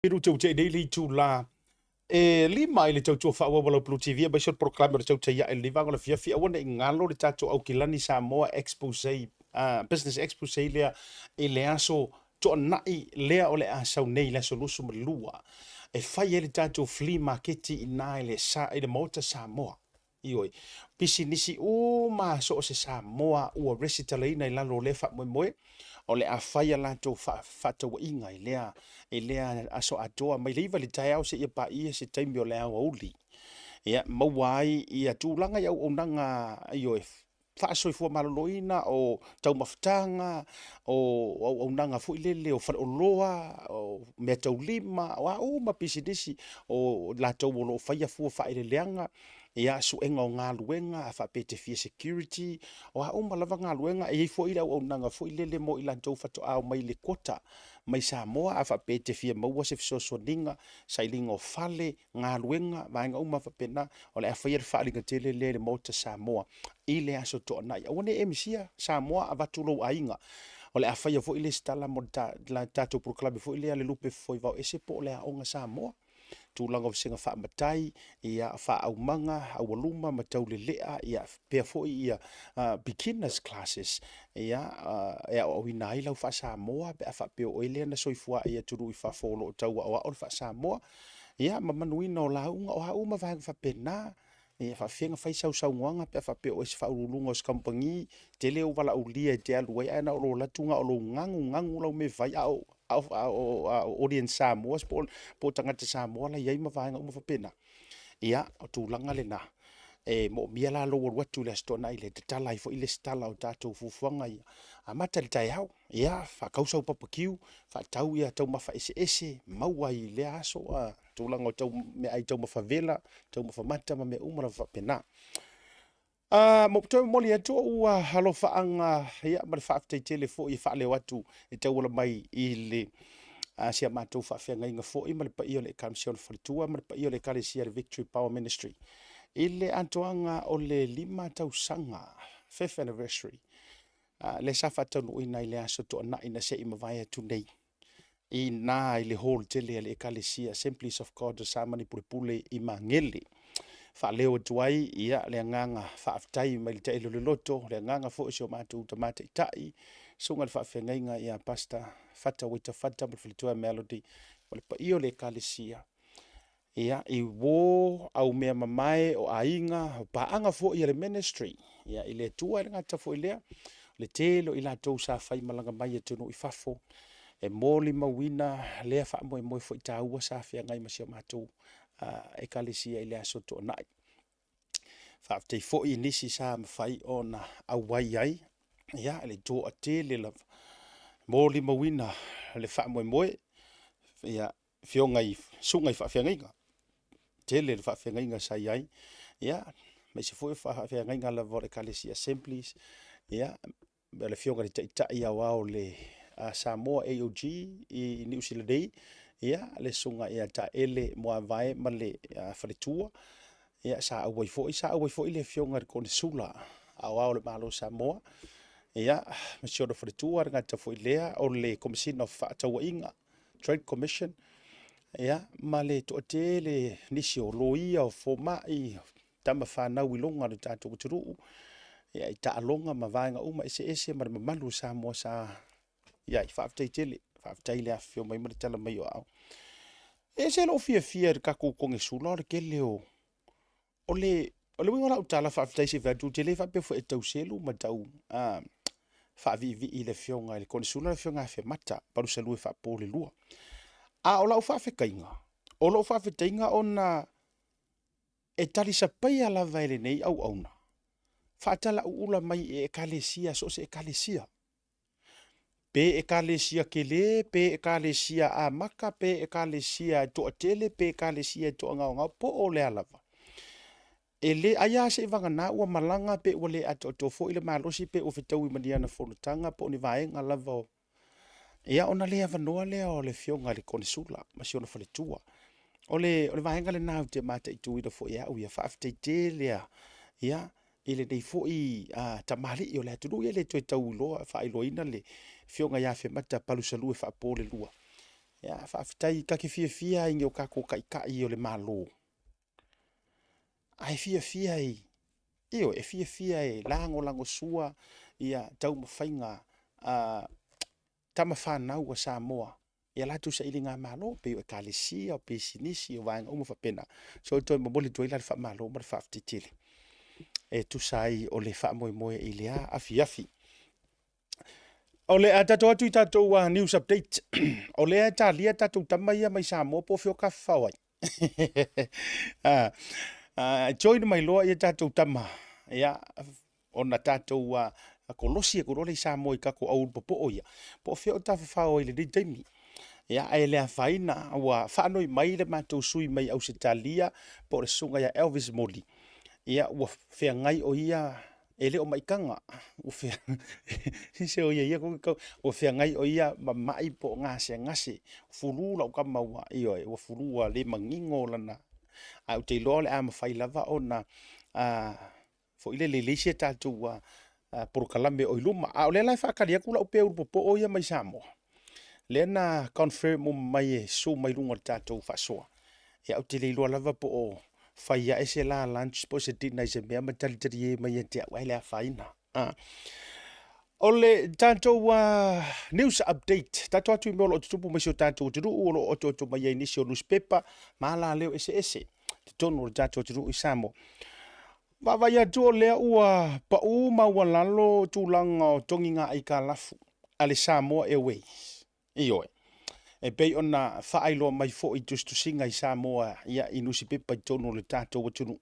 Piru tau te daily tu la. E lima ile tau tua whaua wala Blue TV, ba short proclaimer tau te ia e liva ngala fia fia wana i ngalo le tato au kilani Samoa expose, business expose lea e lea so to nai lea o le a sau nei lea so lusu malua. E whai ele tato flea marketi i nā ele sa i le mota Samoa. Ioi, pisi nisi o ma so se Samoa ua resitalaina i lalo le wha moe moe. O le a whaia lato whatawa inga i lea aso atoa mai leiva le tai au se ia pa ia se taimi o le au auli. Ia mawai ia tūlanga iau o nanga io e whaasoi maloloina o tau mafutanga o nanga fuilele o whaoloa o mea tau lima o au mapisidisi o lato o lo whaia fua whaile leanga ia suenga o ngā luenga a whapete fia security o a malava ngā luenga e fo ira o nanga fo ilele mo ila tau whato au mai le kota mai Samoa a whapete fia maua se fisoso ninga sailinga o fale ngā luenga vaenga whapena o le a whaia whaalinga tele le mota Samoa i le aso toa nai awane emisia Samoa a watulo ainga o le a whaia fo ile stala mo la tato proclame fo ile ale lupe fo i vau ese po le a onga Samoa tūlanga o singa wha matai ia wha au manga au aluma matau le lea ia pia foi ia beginners classes ia o ina ila wha Samoa pe a wha peo oile na soifua ia turu i wha folo o tau o wha Samoa ia mamanuina o launga o hauma vahang wha pena ia wha whianga whai sau ngoanga pe a wha peo esi wha urulunga o skampangi te leo wala ulia te aluai ana o lo latunga o lo ngangu lau me vai au audience Samoa po tangata Samoa la iai mawhaenga umawhapena. Ia, o tūlanga le na. E mo mia la lo watu le stona i le te tala i fo i le stala o tātou fufuanga ia. A mata le tai au. Ia, whakausa o papakiu, whatau ia tau mawha ese, maua i le aso, tūlanga o tau me ai tau mawhavela, tau mawhamata ma me umara whapena. Mo tau moli atu ua halo whaanga ia ma le whaaftai tele fo i whaale watu e tau wala mai i le sia mātou whaafenga inga fo i ma le pa i o le Kamsion Whalitua ma le pa i o le Kalesia le Victory Power Ministry. I le antoanga o le 5 tau sanga, 5th anniversary. Le safa tau nui nai le aso to na ina se i mawai atu nei. I nā i le hall tele le Kalesia Assemblies of God o Samani Puripule i Mangele. Fa leo tuai ia le nganga fa aftai mai te lo loto le nganga fo so matu tamata itai sunga fa fenga ia pasta fata wita fata mo flitua melody mo pa io le Kalesia ia I wo au me mamae o ainga pa anga fo ia le ministry ia ile tua ngata fo ile le telo ila to sa fai malanga mai tu no ifafo e moli mawina le fa mo fo itaua sa fenga mai so matu e Kalesia ile aso to nai. Whaafte fo I nisi sa mawhai o na awai ai. Ia, le tō a te le la mōli mawina le wha moe. Ia, whionga I sunga I whaafengainga. Te le whaafengainga sa iai. Ia, mai se fo I whaafengainga la vore Kalesia Assemblies. Ia, le whionga le taitai au au le Samoa AOG i New Zealand ia le sunga ia ta ele mo vai ma le faletua ia sa awai foi le fionga ko sula au le malo Samoa ia monsieur de faletua nga ta foi lea o le commission of Fatawinga Trade Commission ia ma le to le nisi o loia o fomai tama whanau i longa le tātou turu ia i taalonga ma vaenga uma ese ma malu Samoa sa ia i whaaftei le afio mai mara tala mai o au e se lo fia ka ko konge sula le kele o le winga la utala whaaftei se vatu te le whape fo e tau selu ma tau whaavivi i le fionga le kone sula le fionga fe mata paru sa lue whaapo le lua a o lau whaafekainga ona e tali sa pai ala vaile nei au auna. Whaatala uula mai e ekalesia, so se ekalesia. Pe ekalesia kele, pe ekalesia a maka, pe ekalesia to atele, pe ekalesia to ngau po o le alava. E le aya se vangana ua malanga pe wale ato fo ile malosi pe o fitau i maniana fonutanga po ni vaenga lava. Ia ona le avanoa le o le fionga le konisula, masi ona faletua. Ole vaenga le nau te mata i tuida fo ia uia whaaftei lea ia ile dei fo i tamali i o le atunu ia le toi tau loa whaailoina le fionga ia fe mata palusalu e whaapole lua. Ia whaaftei kake fia ingi o kako kai o le malo. Ai fia i. Io e fia e lango sua ia tau mawhainga tama whanau a Samoa. Ia latu sa ilinga malo pe o kalesia o pe sinisi o vanga uma whapena. So toi maboli toi la wha malo ma whaaftitili. E tu sai o le wha moe i lea afi. O le atato atu i tatou news update. O le talia tatou tamaia mai Samoa po fio ka whawai. Join mai loa i tatou tama. Ia ona tatou kolosi e korole i Samoa i kako au popo oia. Po fio ta whawai le di taimi. Ia e lea faina ua whanoi mai le mātou sui mai au se talia po le sunga ia Elvis Moli. Ia ua whea ngai o ia e le o maikanga. Ua whea se o ia ua whea ngai o ia mamai po ngase. Furu lau kama ua io ua furu a le mangingo lana. Au te loa le ama whai lava o na fo ile le leise tātou porokalame o iluma. A o le lai whakaria kula upe urupopo o ia mai Samoa. Lena confirm mai e so mai lunga tatou fasoa. E au te leilua lava po o whaia e se la lunch po se dina i se mea matalitari e mai e te au ele a whaina. Ole tatou news update. Tatou atu i meolo o tutupu mai sio tatou tiru uolo o toto mai e nisi o newspaper. Maala leo ese. Te tono o tatou tiru i Samoa. Wawai atu o lea ua pa uma ua lalo tūlanga o tonginga i ka lafu. Ale Samoa Airways. Ioe. E pei ona whaailo mai fo i tustusinga i Samoa ia i nusi pepa i tono le tātou watunu.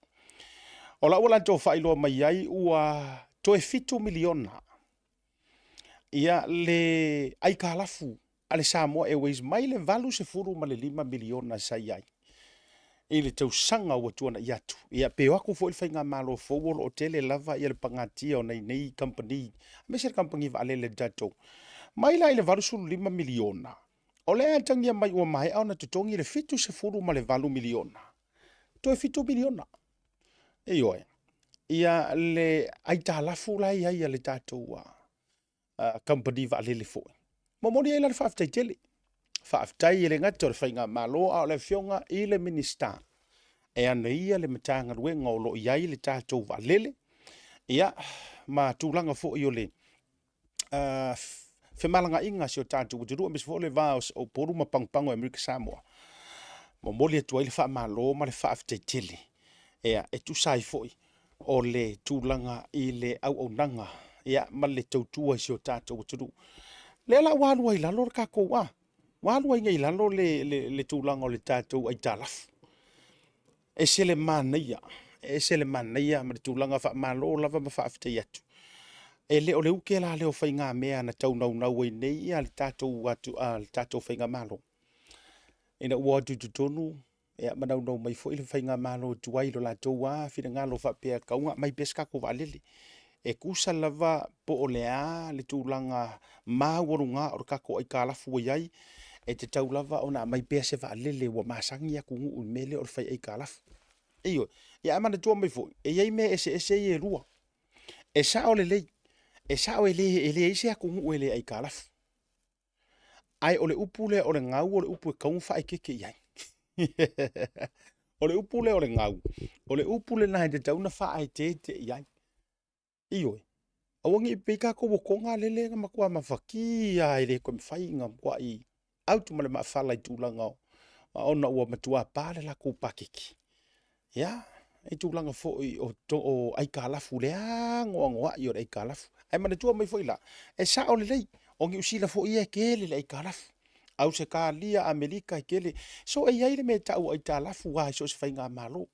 O la ula tō whaailo mai ai ua toe 7 miliona. Ia le aika alafu ale Samoa Airways mai le valu se furu ma le 5 miliona sai ai. I le tau sanga ua tuana i atu. Ia peo aku fo il whainga malo fo o tele lava ia le pangatia o nei company. Mesir company va ale le tātou. Mai la ile valu sulu 5 miliona. O le atangia mai ua mai au na tutongi le fitu se furu ma le valu miliona. Toe 7 miliona. E ioe. Ia le aita lafu lai ai le tātou company va ale le fo. Momoni ai la le whaaftai tele. Whaaftai le ngata o le whainga malo au le fionga i le minister. E ana ia le matanga ruenga o lo iai le tātou va lele. Ia ma tūlanga fo i o le Femalanga inga si o tātou utiru amis fo le vaos o poruma pangpango Amerika Samoa. Momoli atu ai le wha malo ma le whaaftai tele. Ea e tu sai foi o le tūlanga i le au nanga. Ea ma le tautua si o tātou utiru. Le la walua i lalo ka koua. Walua i ngai lalo le tūlanga o le tātou ai tālafu. E se le manaia. Ma le tūlanga wha malo lava ma whaaftai atu. E le o le uke la leo whainga mea na tau nau e nei a le tātou whainga malo. E na ua atu tutonu, e a manau mai fo i le whainga malo tuai lo la tau a, whina ngalo whapea kaunga mai beskako wa lele. e kusa lava po o lea le tūlanga māwarunga o le kako ai kālafu iai e te tau lava o na mai pēa se waalele wa māsangi a kungu un mele o le whai ai kālafu. Iyo, ia amana tua mai fo, e iai me ese e rua. E sa o le lei, e sa o e le ise a kungu e le ai kālafu. Ai o le upu le o le ngau o le upu e kaungu whai keke iai. O le upu le o le ngau. O le upu le nahi te tauna whaai te iai. Iyo e. Awangi i peika ko wokonga lele nga makua mawhaki ai le koe mwhai nga mkua i autu male mawhala i tūlanga o. Ona ua matua pāle la kou pakiki. Ya, e tūlanga fo o ai kālafu lea ngoa i o ai kālafu. Ai mana tua mai fo i la. E sa o le lei, o ngi usila fo i e kele le ai kālafu. Au se ka lia Amerika i kele. So e iai le me tau ai tālafu wai so se whai ngā malo.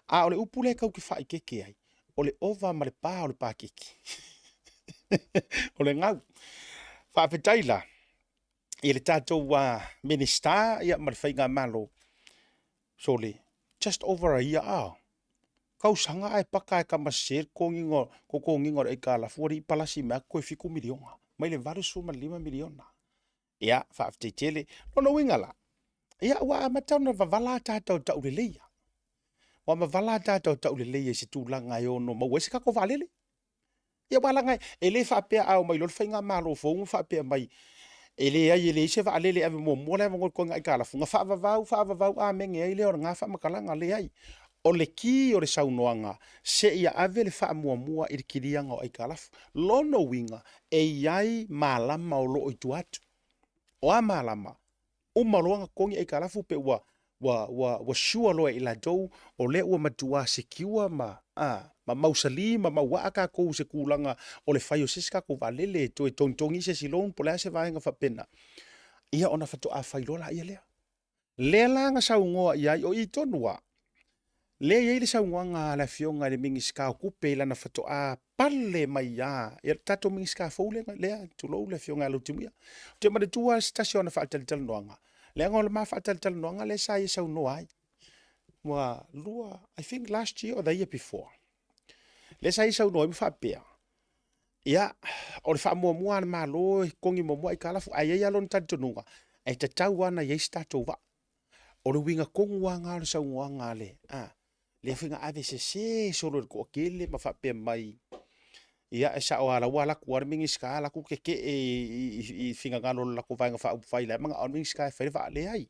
A o le upule kau ki whai keke ai. O le ova ma le pā o le pākiki. O le ngau. Whawhetai la. I le tātou minister ia ma le whai ngā malo. So le, just over a year ao. Kau sanga ai paka e kamaser ko ngingo ai kālafu ori palasi mea koe fiku milionga. Mai le varu suma 5 miliona. Ia, whaafteitele, no wingala. Ia, ua amatau na wavala tātou tau le leia. Wa mavala tātou tau le leia se tūlanga e ono maua se kako valele. Ia wala ngai, e le whaapea au mai lor whainga malo fongu whaapea mai. E le ai, e le se waalele ave mua le avangol ko ngai kālafu. Nga whaavavau a menge ai leo ngā whaamakalanga le ai. O le ki o le saunoanga, se ia ave le wha mua i le kirianga o ai kālafu. Lono winga, e iai malama o lo i tuatu. O a malama, umaloanga kongi e kalafu pe wa shua loa ila dou o le ua matua secure ma mausali ma mauaka kou se kulanga o le whaio siska kou valele to e tontongi se silon po lea se vaenga whapena. Ia ona whato a whailola ia lea. Lea langa saungoa iai o i tonua. Lea iai le saungoanga la fionga le mingi ska o kupe lana whato a pale mai ia. Ia tato mingi ska foule lea tulou le fionga alo timia. Te mare tua stasiona whaatalital noanga. Lea ngola maa whaatalital noanga le sa i saunoa ai. Mua lua, I think last year or the year before. Le sa i saunoa i mwhapea. Ia, o le wha mua na malo kongi mua i kalafu. Ai ai alon tantonunga. Ai te tau ana iei stato wa. O le winga kongu wa ngā le saungoanga le. Le whinga ave se solo ko kele ma whapea mai. Ia e sa o ala wala kuar mingi ska la ku keke i whinga ngalo la ku vainga wha upu whaile. Manga on mingi ska e whaile wha le ai.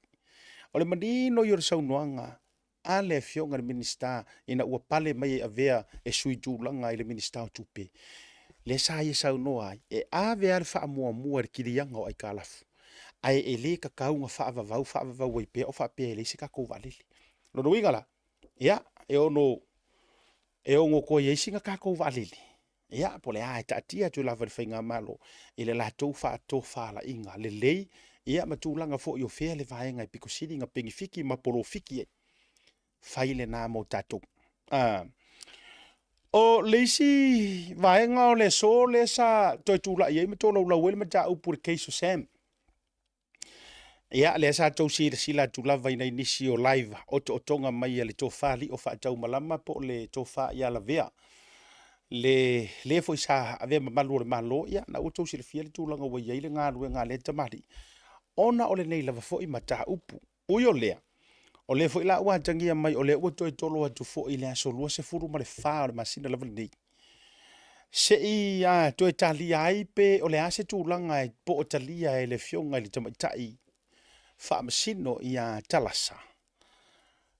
O le manino i o le saunoanga. A le fionga le minister ina ua pale mai e avea e sui tūlanga i le minister o tupe. Le sa i saunoa ai. E ave ale wha mua kirianga o ai kālafu. Ai e le kakaunga whaavavau wai pea o whaapea e le se kako valili. Lono wingala. Ia, e ongo ko ye singa kako valili. Ia, po le ai tatia tu lava le whainga malo. I le latou whaato whala inga. Le lei, ia matulanga fo i o whea le vaenga i piko siri nga pengi fiki ma polo fiki e. Whaile nā mo tatou. O leisi vaenga o le so le sa toi tula i e me tola ula wele ma ta upu le keiso Sam. Ia le sa tau sila tu lava ina inisi o live o tonga mai le tofali o fa tau malama po le tofa ia la vea. Le foi sa ave malu le malo ia na o tau sila fia le tulanga wa ia le ngā rue ngā le tamari. Ona o le nei lava foi mata upu. Uyo lea. O le foi la ua tangia mai o le ua toi tolo atu foi le asolua se furu ma le fa o le masina lava le nei. Se i toi talia ai pe o le ase tulanga e po o talia e le fionga i le tamaitai. Whaamasino i a talasa.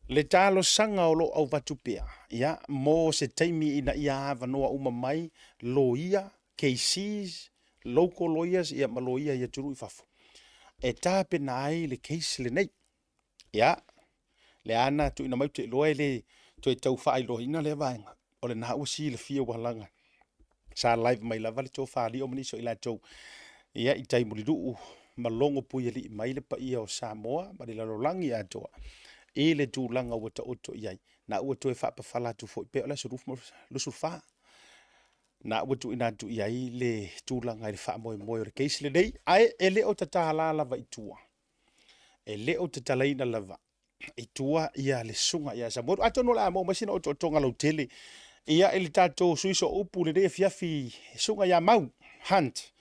Le talo sanga o lo au vatupea. Ia, mo se taimi ina ia avanoa uma mai, lo ia, KCs, local lawyers, ia ma lo ia ia turu i fafu. E tape na ai le case le nei. Ia, le ana tu ina maute loa le tu e tau whaai lo ina le vaenga. O le na usi le fia walanga. Sa live mai lava le tau whaali o maniso ila tau. Ia, i tai muridu malongo pui li mai le pa ia o Samoa ma le lalolangi atoa e le tūlanga ua ta oto iai na ua toe whaapawhala tu fo i peo la surufmo lusufa na ua tu ina tu iai le tūlanga i le wha moe o le keisi le nei ai e le o tatahala lava i tua e le o tatalaina lava i tua ia le sunga ia Samoa ato no la mo masina o tonga lau tele ia ele tatou suiso upu le fiafi sunga ia mau hunt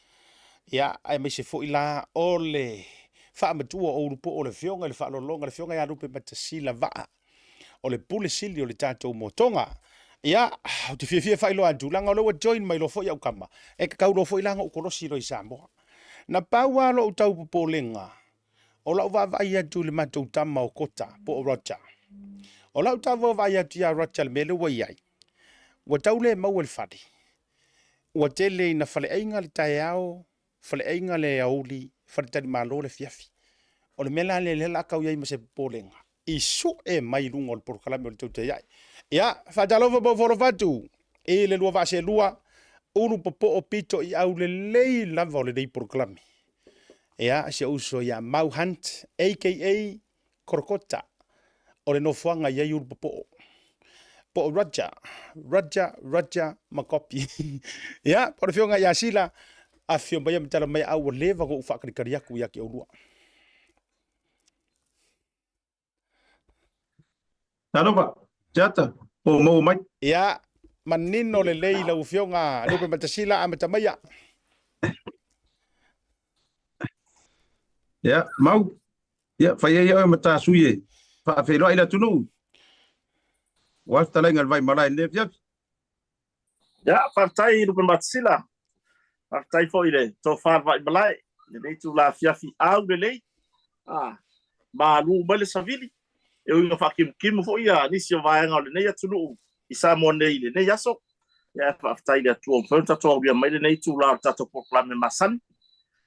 ia ai mai se fo ila ole fa matua o lupo o le fionga le fa lolonga le fionga ia lupe matasila va o le pule sili o le tatou motonga ia te fia fa ilo atu langa lo join mai lo fo ia ukama e ka lo fo ilanga o kolosi lo Samoa na paua lo tau popolenga o la va va ia tu le matou tama o kota po o rocha o la tau va ia tu ia rocha le mele wa ia wa taule mau le fadi wa tele na fale ainga le taiao fale ainga le auli fale tani malo le fiafi o le mela le la kau ia se polenga isu e mai lungo le porkalame o le tau te ia ia fa dalova bo foro fatu e le lua va se lua ulu popo o pito i au le lei lava o le dei porkalame ia se uso ia mau hunt aka korokota o le nofuanga ia ulu popo po Raja Makopi. Ya, por fionga ya sila a fion baya mtala mai au leva go ufa kariku ya ki olua. Taloba, jata, po mo mai. Ya, manino le leila u fionga lupe matasila a matamaya. Ya, mau. Ya, faya ya mata suye. Fa fe lo ila tunu. Wasta lenga vai malai ne fiaf. Ya, partai lupe matasila. Partai fo ile to far vai malai. Ne tu la fiafi au de lei. Ah, ma lu bale savili. Eu ia fa kim fo ia ni si vai ngol ne ya tunu. Isa mo ne ile ne yaso. Ya partai le tu on ta to ia mai ne tu la ta to proclame masan.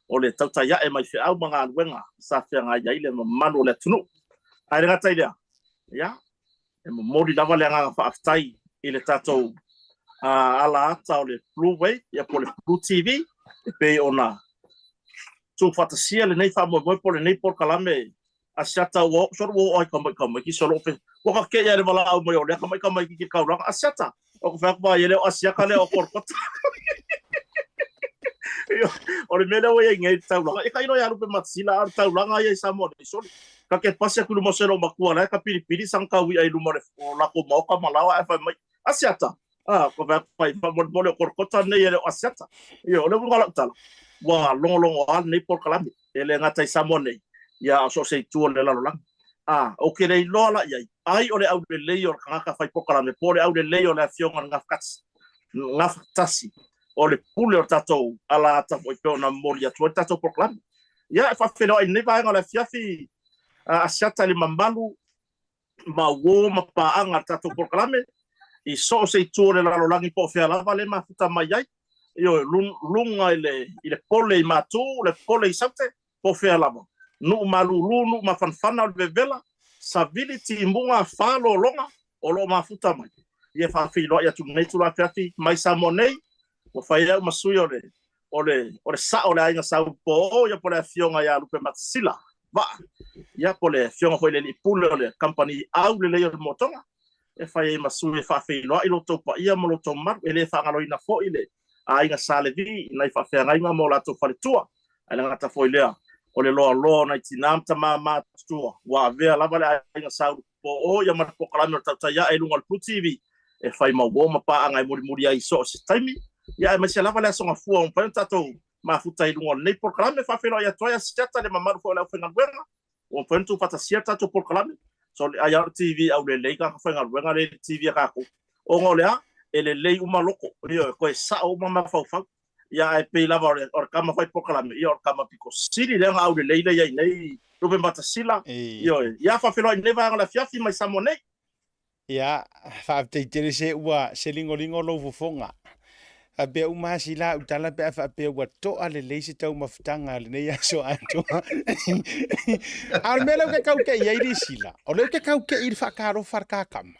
Ole tauta ya e mai fe au manga luenga sa fe nga ya ile manu le tunu. Ai rata ile. Ya. E mo mori lava le nga fa aftai ile tato ala ata o le Blue Wave ya po le Blue TV pe ona tu fantasia le nei fa mo po le nei por kalame a sata wo so wo ai kama ki solo pe wo ka ke ya le mala au mo le kama ki ka ura a sata o fa ba ile o asia ka le o por kot o le mele we ngai taula e ka ino ya lupe matsila ar taula nga ye sa mo so ka ke pasa ku mo selo makua la ka pili sang ka wi ai lu mo le la ko mo ka malawa fa mai asiata ko va pai fa mo le korkota ne ye asiata yo le ngala tala wa long al ne por kala ele ngata sa mo ne ya so se tu le la lang o ke le lo la ye ai o le au le le yo ka fa por kala me por au le le yo la fion nga tasi o le pule o tatou ala ata foi pe na molia tu tatou proclame ya fa felo ai ne vai ngala fiafi a sata le mamalu ma wo ma pa anga tatou proclame i so se tu le la langi po fe ala vale ma futa mai ai yo lunga ile pole i matu le pole i sate po fe ala nu malu nu ma fanfana le vela civility mbunga falo longa o lo ma futa mai ye fa filo ya tu nei tu la fiafi mai samonei o fai au masui ole sa ole ainga sa po ya pole fionga ya lupe matsila va ya pole fionga foi le pule ole company au le le motonga e fai masui fa fai lo ilo to pa ia mo lo to mar ele fa ngalo ina fo ile ainga sa le vi nai fa fa ainga mo la to fa tua ala ngata foi le ole lo na tinam tama ma tua wa ve la vale ainga sa po o ya ma po kala no ta ya e lungal pu tv e fai ma wo ma pa anga muri ai so taimi ya ma se lava la songa fu on pa tato ma futa i lungo nei por kalame fa felo ya toya seta le mamaru fo la fenga wenga on pa tu fata seta to por kalame so ai tv au le lega fenga wenga le tv ka ko o ngolea ele lei uma loko yo ko sa o mama fa fa ya e pe lava or kama fa por kalame yo kama piko siri le au le leile ya nei do be mata sila yo ya fa felo ne va la fiafi mai samone ya fa te interese wa selingo lo fonga a be uma sila utala pe fa pe wa to ale leisi tau mafutanga le nei so anto al melo ke kau ke yai sila o le ke kau ke ir fa karo farka kam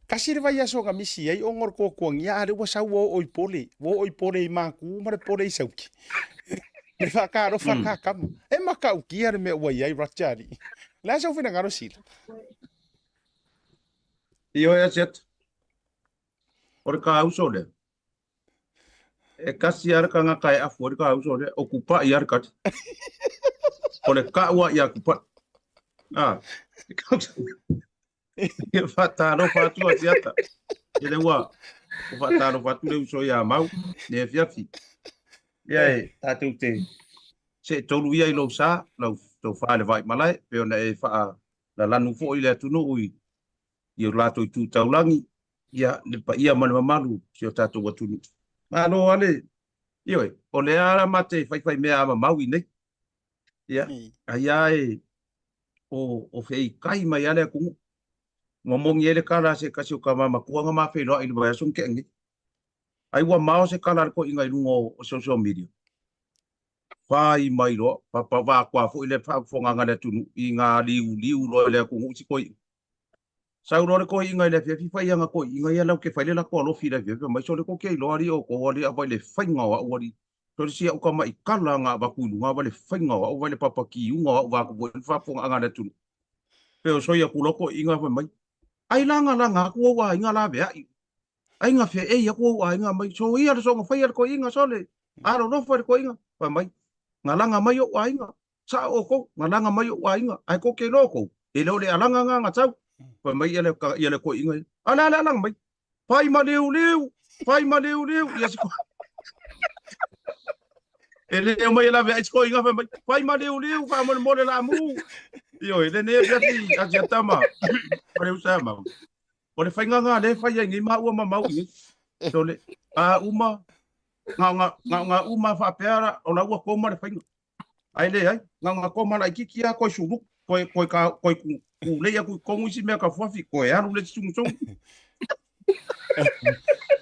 kasir vai so ga misi ai ongor ko ya ale wa sa wo oi pole ma ku ma pole sauki le fa karo farka kam e ma kau ki ar me wa yai rachari la so fina garo sila Io ya set. Or ka uso le. E kasi ar ka nga kai afu ka uso le okupa iar kat. Ole ka wa ya kupa. E fata no fatu asiata. Ele wa o fa talo fa tu le uso ya mau ne fiafi. Ia e tātou te se tolu ia I lo sa lau tau wha le vai malai pe ona e wha la lanu fo I le atunu ui I o lato I tu taulangi ia le pa ia mana mamalu si o tātou watunu. Malo ale ioi o le ara mate whai mea ama mau I nei. Ia aia e o fei kai mai ale kungu. Ngomongi ele kala se kasi o kamama kuanga ma fei loa I le vai asun ke angi. Ai wa mao se kala ko inga I lungo o social media. Whai mai loa, papa wā kua fo I le whakawhonganga le tunu I ngā liu loa le kungu si koi. Sau rore ko inga I le whiawhi whai anga ko inga ia lau ke whaile la ko alofi le whiawhi mai so le ko kei loa ri o ko wali a vai le whainga wa uari. Tori sia uka mai kala ngā wakulu ngā wale whainga wa vai le papa ki unga wa wā kubo I whakawhonganga le tunu. Peo soia kuloko inga wha mai. Ai langa kua wā inga la vea I. Ai ngā whia e ia kua wā inga mai. So ia le songa whai ar ko inga so le. Aro no whai ko inga. Wha mai. Ngā langa mai o wā inga. Sa o ko. Ngā langa mai o wā inga. Ai ko ke loko. E leo le alanga ngā tau. Wha mai ia le ko inga. Ala langa mai. Whai ma leu. Whai ma leu. Ia si ko. E leo mai la vea ko inga. Whai ma leu. Wha mo le la mu. Io le ne viati a tama. Pare usama. O le whainga ngā le whai ngi ma ua ma mau ngi. So le a uma nga uma whapeara o la ua koma le whainga. Ai le ai, nga koma la ikiki a koi suru, koi ku leia kui kongu isi mea ka fuafi, koi aru le tsung.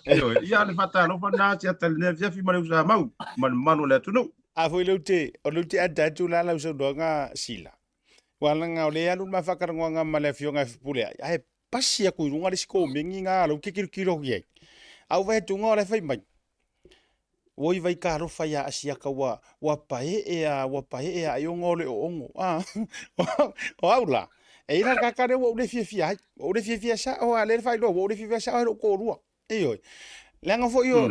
Ia le whata alofa nā si ata le ne viafi mare usa mau, mano le atunu. A foi o lute a datu la lau so nga sila. Wala nga ole alu ma whakarangoa ngā malefio ngā whipule ai. Ai pasi a kui runga le siko mingi ngā lau kikiro ki ai. Au vai tunga o le whai mai. Woi vai ka rofa ya asia ka wa pae e a iongo le o ongo. O aula. E ina kakare wa ule fia ai. O ule fia sa o ale fai lo, o ule fia sa o ko rua. E oi. Lenga fo yo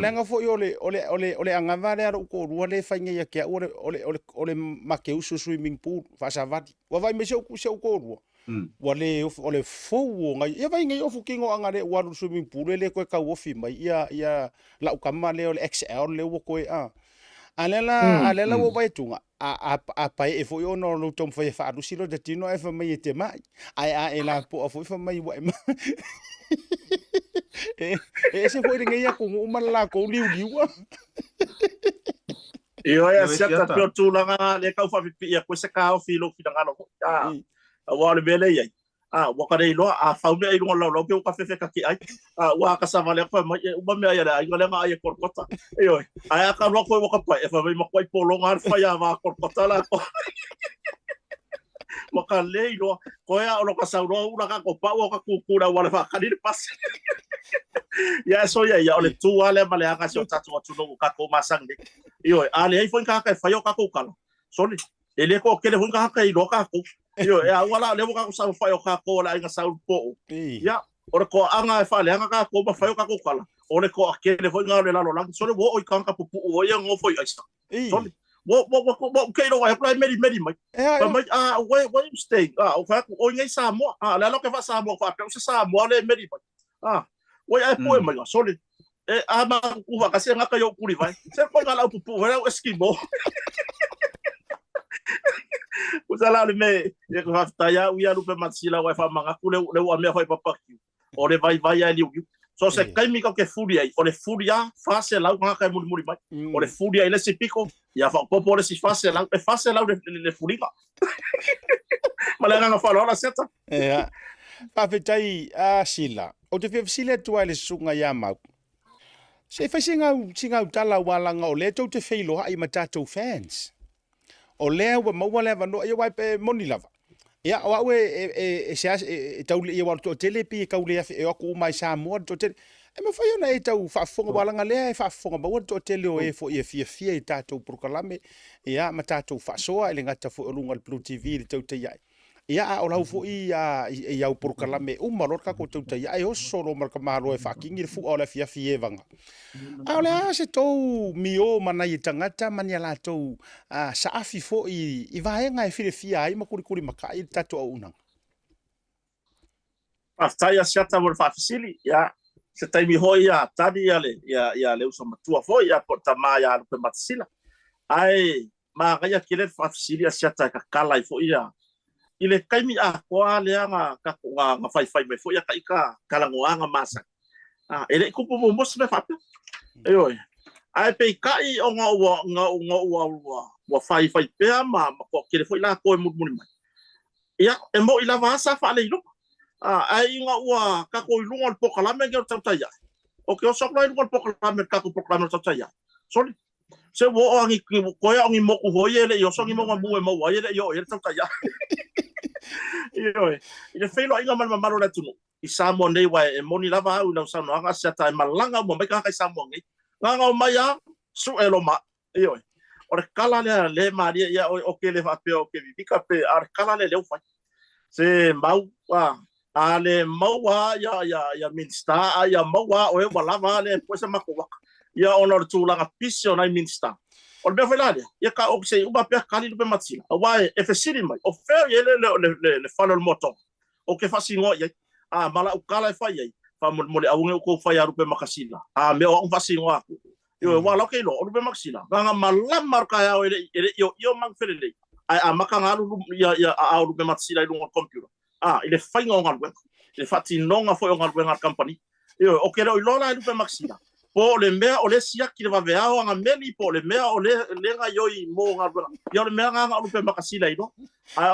ole angava le aro ko rua le fai ngia ke ole makeu swimming pool fa savati. Wa vai me se ko rua. Ole fo nga ia vai ngai ofu kingo angare waru swimming pool le ko ka wofi mai ia la ukama le ole XL le wo ko alela wo vai tunga a pai e fo yo no tom fa fa du silo de tino e fa mai te mai ai la po fo fa mai wa se foi ngai ko uma la ko liu Io e sia ta pio tulanga le ka fa pi ia ko se ka o filo fi ngalo wa le bele ia wa ka dei lo a fa me ai lo pe o ka fe ka ki ai wa ka sa vale ko ma me ai ai le ma ai korkota io ai ka lo ko ka pa e fa me ma ko polo ngar fa ya va korkota la ko wa ka le lo ko ya o ka sa ro una ka ko pa o ka kukura wa le fa ka ni pas ya so ya o le tu ale ma le ka so tatu tu no ka ko masang de io ale ai fo ka fa yo ka ko kala so ni ele ko ke le fo ka i lo ka ko io e wala le ka sa fa yo ka ko la nga sa po ya o ko anga fa le nga ka ko ba fa yo ka ko kala o le ko ke le fo nga le la lo lang so le wo o ka pu o ye ngo fo ai so ni wo ke no wa play meri mai pa mai we stay o fa o ngai sa mo la lo ke fa sa mo fa pe sa mo le meri mai we ai po mai so ni e ama ku va ka se nga ka yo kuri vai se ko nga la pu wa eskimo Usala le me e ko hafta ya u ya lupe matsila wa fa manga ku le wa me fa papa ki o le vai ya liu so se kai mi ko ke furia o le furia fa se la nga kai muri mai o le furia ile se pico ya fa popo le si fa se la le furia mala nga fa la seta pa fetai a sila o te sila tu ale sunga ya ma se fa singa tala wala nga o le to te feilo ai matato fans o lea wa maua lea vano ia wai pe moni lava. Ia o au e taule ia wala to tele pi e kaule e aku mai sa moa to tele. E me whai ona e tau whaafonga walanga lea e whaafonga maua to tele o e fo ia fia i tātou prokalame. Ia ma tātou whaasoa e le ngata fo olunga le Blue TV le tau te iai. Ia o lau fo i au prokalame umaror kako tau te iai o solo marka mahalo e whaakingi le fu o le fia e vanga. A ole se tou mio mana i tangata mani ala tou sa afi fo i vaenga e fia ai makuri maka i tato au unanga. Aftai a siata mo fa fisili ya se taimi hoi ia tani ia le usa matua foi ia po tama ia pe matsila ai ma ga ia kile fa fisili asia ta ka kala fo ia ile kaimi a kwa le nga ka nga fai me fo ia ka ika kala ngoanga masa ele kupu mo mos me fa oi ai pe kai o nga fai pe ma ko kile fo ila ko mu mai ia e mo ila vasa fa le ilo ai nga ua ka ko ilunga po kala me ngel taya o ke o sokla ilunga po kala me ka ko proklama taya sorry se wo angi ko ya angi mo ko hoye yo songi mo mo mo wa yo taya yo ile felo inga mal malo la tunu isamo nei wa e moni lava u na sano anga sata malanga mo me ka isamo ngi nga maya su eloma yo o kala le maria ya o ke le va pe o ke vika pe ar kala le fa se mau ale maua ya minsta ya maua o e wala vale pois e makowa ya honor tu la pisio na minsta o be velale ya ka o se uba pe kali do be matsila wa e fesiri mai o fe le falo moto o ke fasingo ya mala u kala fa ya fa mo le aunge ko fa ya rupe makasila me o fasingo aku yo wala ke lo rupe makasila nga malam marka ya yo mang felele maka ngalu ya rupe matsila i lungo computer ile fainga ngal wen le fati nonga fo ngal wen company yo o kero ilola ile pe maxila po le mea o le sia ki va vea o nga meli po le mea o le nga yoi mo ngal wen yo le mea nga ile pe maxila ino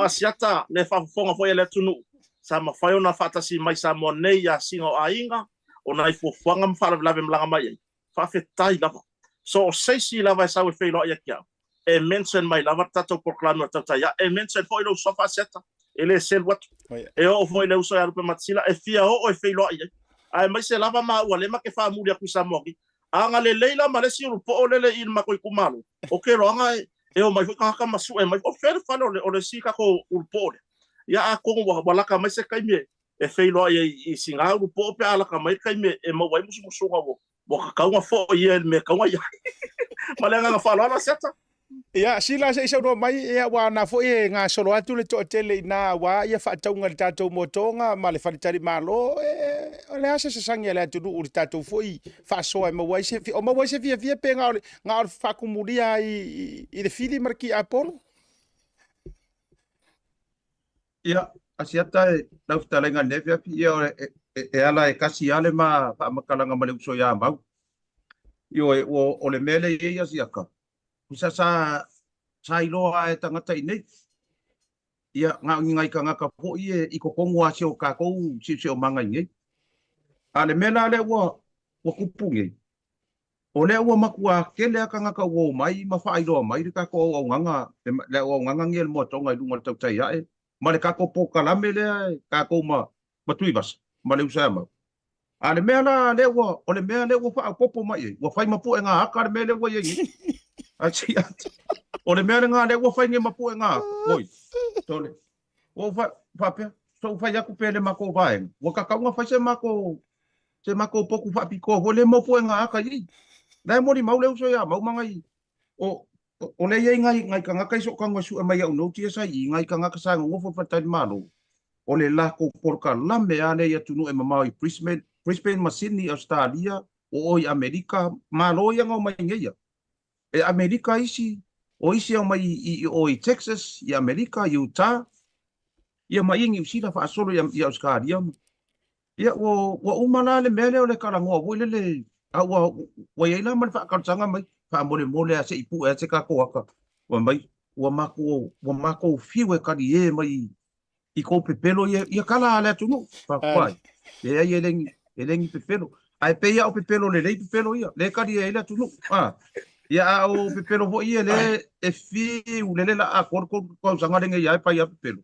siata le fa fonga fo ele tunu sa ma fayo na fata si mai sa monei ya singo ainga o na ifo fanga mfala lave mlanga mai fa fetai lava so o sei si lava sa we fe lo ya kia e mention mai lava tato proclame tata ya e mention fo ilo sofa seta ele sel wat e o foi le uso ya rupe matsila e fia o e feilo ai mai se lava ma wale ma ke fa muri ku samogi anga le leila ma le si rupo o le il ma ko kumalo o ke ro anga e o mai ka masu e mai o fer fa o le si ka ko rupo ya ko wala ka mai se kai me e feilo i singa rupo pe ala ka mai kai me e mo wai musu wo ka nga fo ye me ka wa ya ma le nga fa la seta ya sila se no mai ya wa na fo e nga solo atu le to tele na wa ya fa taunga le tatou motonga ma le fa tari malo le asa se sangi le atu u tatou fo i fa so e ma wa se o ma wa se via pe nga fa kumuria i le fili marki apolo ya asiata na utalenga nevia pia e ala e kasi ale ma fa makalanga male uso ya mau yo o le mele ye ya siaka Kusa sa iloa e tangata inei. Ia ngai ka ngaka po i ko kongoa se o kako se o manga inei. Ale mela le wa kupunge. O le wa makua kele ka ngaka wo mai ma fa iloa mai ka ko o nganga le o nganga ngel mo tonga lunga tau tai ai. Ma le ka ko po kalame le ka ko ma tui bas. Ma le usa ma. Ale mela le wa o le mela le wa fa popo mai. Wa fai ma po nga aka le mele wa ye. Asia. Ole mea nga le wa fai nge mapu nga. Oi. Tole. O fa pe. So fa ya ku pele mako vai. Wa ka nga fa se mako poku fa piko ho le mapu nga ka yi. Dai mo di mau le uso ya mau mangai. O le ye ngai ka nga kai so ka ngasu mai au no tia sa yi ngai ka nga ka sa ngo fo fa tai malo. Ole la ko porka la me ale ya tunu e mamau i Brisbane Masini Australia o i Amerika malo ya ngo mai ngeia. E Amerika isi o mai i Texas i Amerika Utah ia mai ngi usila fa solo ia Australia ia o umana le mele o le karango o le wa ia man fa kalsanga mai fa mole ase ipu e se ka ko aka wa mai wa mako fiwe ka di mai i ko pepelo ia kala ala tunu fa kwai ia lengi pepelo ai pe ia o pepelo le pepelo ia le ka di ia tunu ya o pepelo vo ia le e fi u le la a ko sanga nge ya pa ya pepelo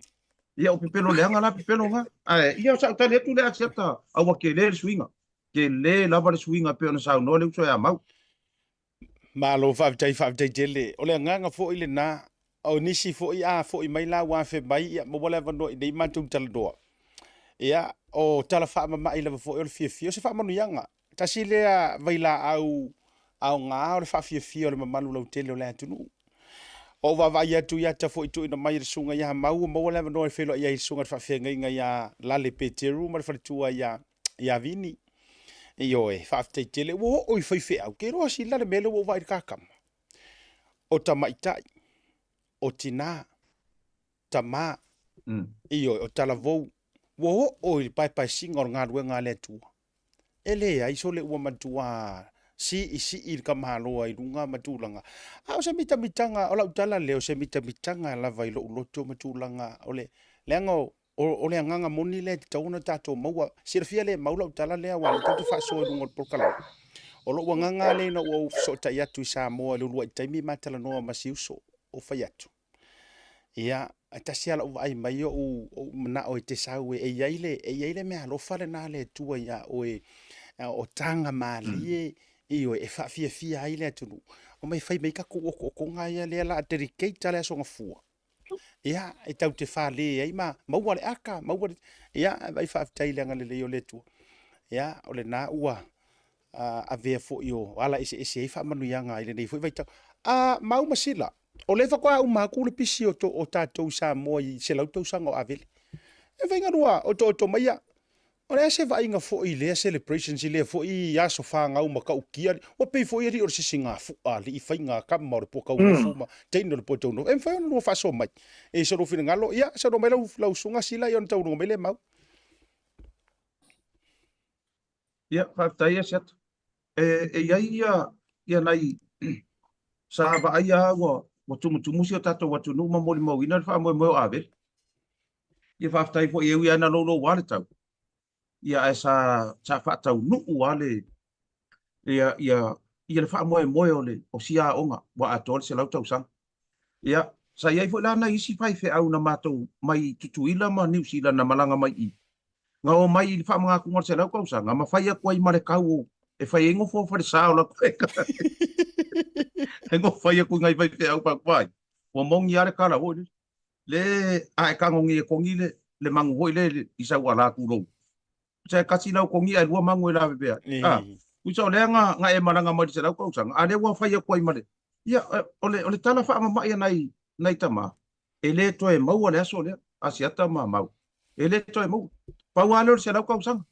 ia o pepelo le anga la pepelo nga ia sa ta le tu le accepta a wa ke le swinga ke le la va swinga pe ona sa no le so ya mau malo fa tai tele o le nganga fo ile na o nisi fo i mai la wa fe mai mo wala va no i ma tu tal do ia o tala fa ma ile fo o fi se fa manu yanga tasile vai la au ngā o le whawhiawhia o le mamalu lau tele o le atunu. O wawai atu ia ta fo i tu ina mai sunga ia mau le manoe whelo ia i sunga whawhia ngai ia lale Peteru ma le whalitua ia vini. Io e whaafteitele, wo oi whaiwhi au, ke roa si lana mele wo vai kakama. O tamaitai, o tina, tama, io o talavou, wo oi pai singa o ngā rua ngā le tua. Ele ai so le ua matua, si i ka mahaloa i runga matulanga. A o se mitanga, o lau tala leo se mitanga lava i lo loto matulanga, ole, leango, o le anganga moni le te tauna tato maua sirafia le maula o tala le wa tatu fa so i ngol porkala o lo wanganga le no o so ta yatu sa mo le lu tai mi matala no masiuso o fa yatu ia ta sia o ai mai o na o te sa e yaile me alo fale na le tua ia o tanga mali i o e fa fia ai le tunu o mai fai mai ka ko nga ia le la dedicate le so ngafua ia e tau te whale ai maua le aka maua ia vai whaaftailanga le leo le tua ia o le nā ua a vea fo i o ala ese ei whaamanuianga i le nei fo i vai tau mau masila o le whakoa au māku le pisi o tātou sa moa i se lau tau sanga o avele e vai ngarua o to maia o le ase vai inga fo i le celebrations i le fo i aso whanga au maka ukia o pei fo i ri o se singa fua li i whainga kama o le poka ua fuma teino le poto no em whai ono whaso mai e so rofina ngalo ia sa no mai lau sunga sila i on tau runga mai le mau ia whaftai e set ia nai sa va ia wa tumusi o tato wa tunu ma moli mau ina fa mo mo ave ia whaftai fo i e ana lo wale tau ia esa fa tau nu wale ia le fa mo ole o sia onga wa atol se lau tau sang ia sa ia fo lana isi fai fe au na mato mai tutuila ma New Zealand na malanga mai i nga o mai fa mga ku se lau kau sang ma fai ko i mare kau e fai ngo fo fa sa ola ko ngo fai ko ngai fai fe au pa pai o mong ia le kala ho le ai ka ngi ko ngi le mangu ho le isa wala ku ro saya kasih lau kongi ai lua mangu la bebea usa le nga e malanga mai se lau ko sang ale wa fa ya koi male ia ole tala fa ma ia nai tama ele to e mau le so le asiata ma mau ele to e mau pa wa se lau ko sang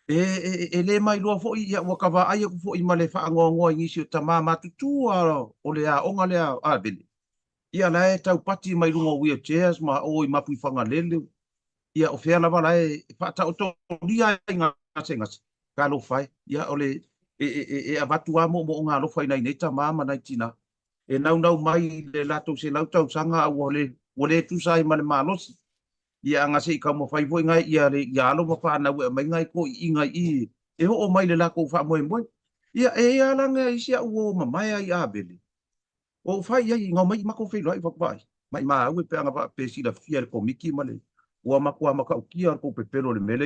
ele mai lua fo ia wa ka va ai ko fo i male fa ngo ngi si tama ma tu ole a onga le a bele ia la e tau pati mai lungo wheelchairs ma o i mapu fanga lele ia o fea lava lai fata o to lia inga senga ka lo fai ia ole e avatua mo nga lo fai nei ta mama nei tina e nau mai le lato se lau tau sanga ole tu sai male malos ia nga se ka mo fai foi ngai ia le ia lo mo fa na we mai ngai ko inga i e ho mai le la ko fa mo ia e ala nga isia o mama ia bele o fai ia nga mai ma ko fai lo vai mai ma we pe nga pe si la fiel ko miki male ua maka ukia ko pepelo le mele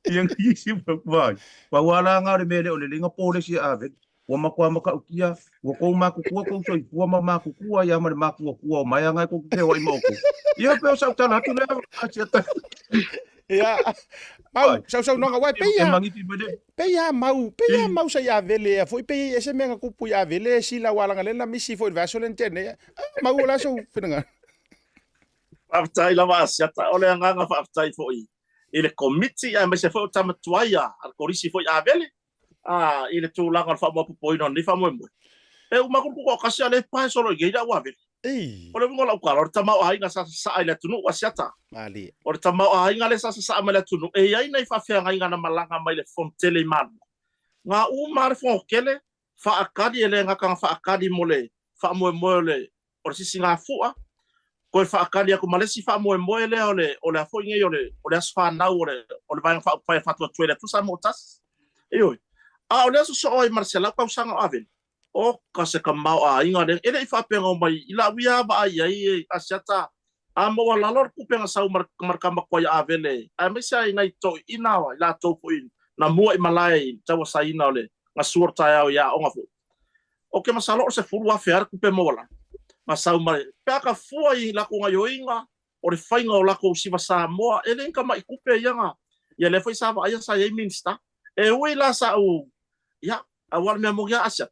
yang isi vai wa wala nga le mele o le linga pole si ave ua maka ukia ua ko maku ko so i ua maku kua ya male maku kua mai nga ko te wa imoko ia pe sa tala tu le aciata ia mau sau no wa pe ya mau sa ya vele foi pe ese menga ku pu ya vele si la wala nga le na misi foi vaso lentene mau la so finanga Whaftai lama asiata, ole anganga whaftai fo i. I le komiti, ai mai se fo tamatuaia, al korisi fo i avele. I le tūlanga al whamua pupoino, ni whamua mwe. E umakuru ko kasi ale pae solo i geida ua avele. Ole wingola ukala, ore tamau ahinga sa i le tunu asiata. Ore tamau ahinga le sa mai le tunu. E iai nei whawhea ngainga na malanga mai le fontele manu. Ngā umare whongkele, whaakadi ele ngakanga whaakadi mo le, whamua mwe le, ore sisi ngā fua, ko fa akali ko malesi fa mo le ole afo nge ole asfa na ole vai fa pa fa to tuele tu sa motas yo ole so oi marcela pa sanga aven o ka se ka mau a inga de ele fa penga mai ila wia ba ai asiata a mo wala lor ku penga sa marka ko ya avele a me sai nai to inawa ila to ko in na mo i malai tawa sa ina ole nga surta ya o nga fu o ke masalo se furu a fer ku pe mo wala masau mai paka foi la ko ngayoinga o le fainga o la ko siva Samoa ele ka mai kupe yanga ya le foi sava aya sa ye minsta e we la sa o ya awal me mo ya asat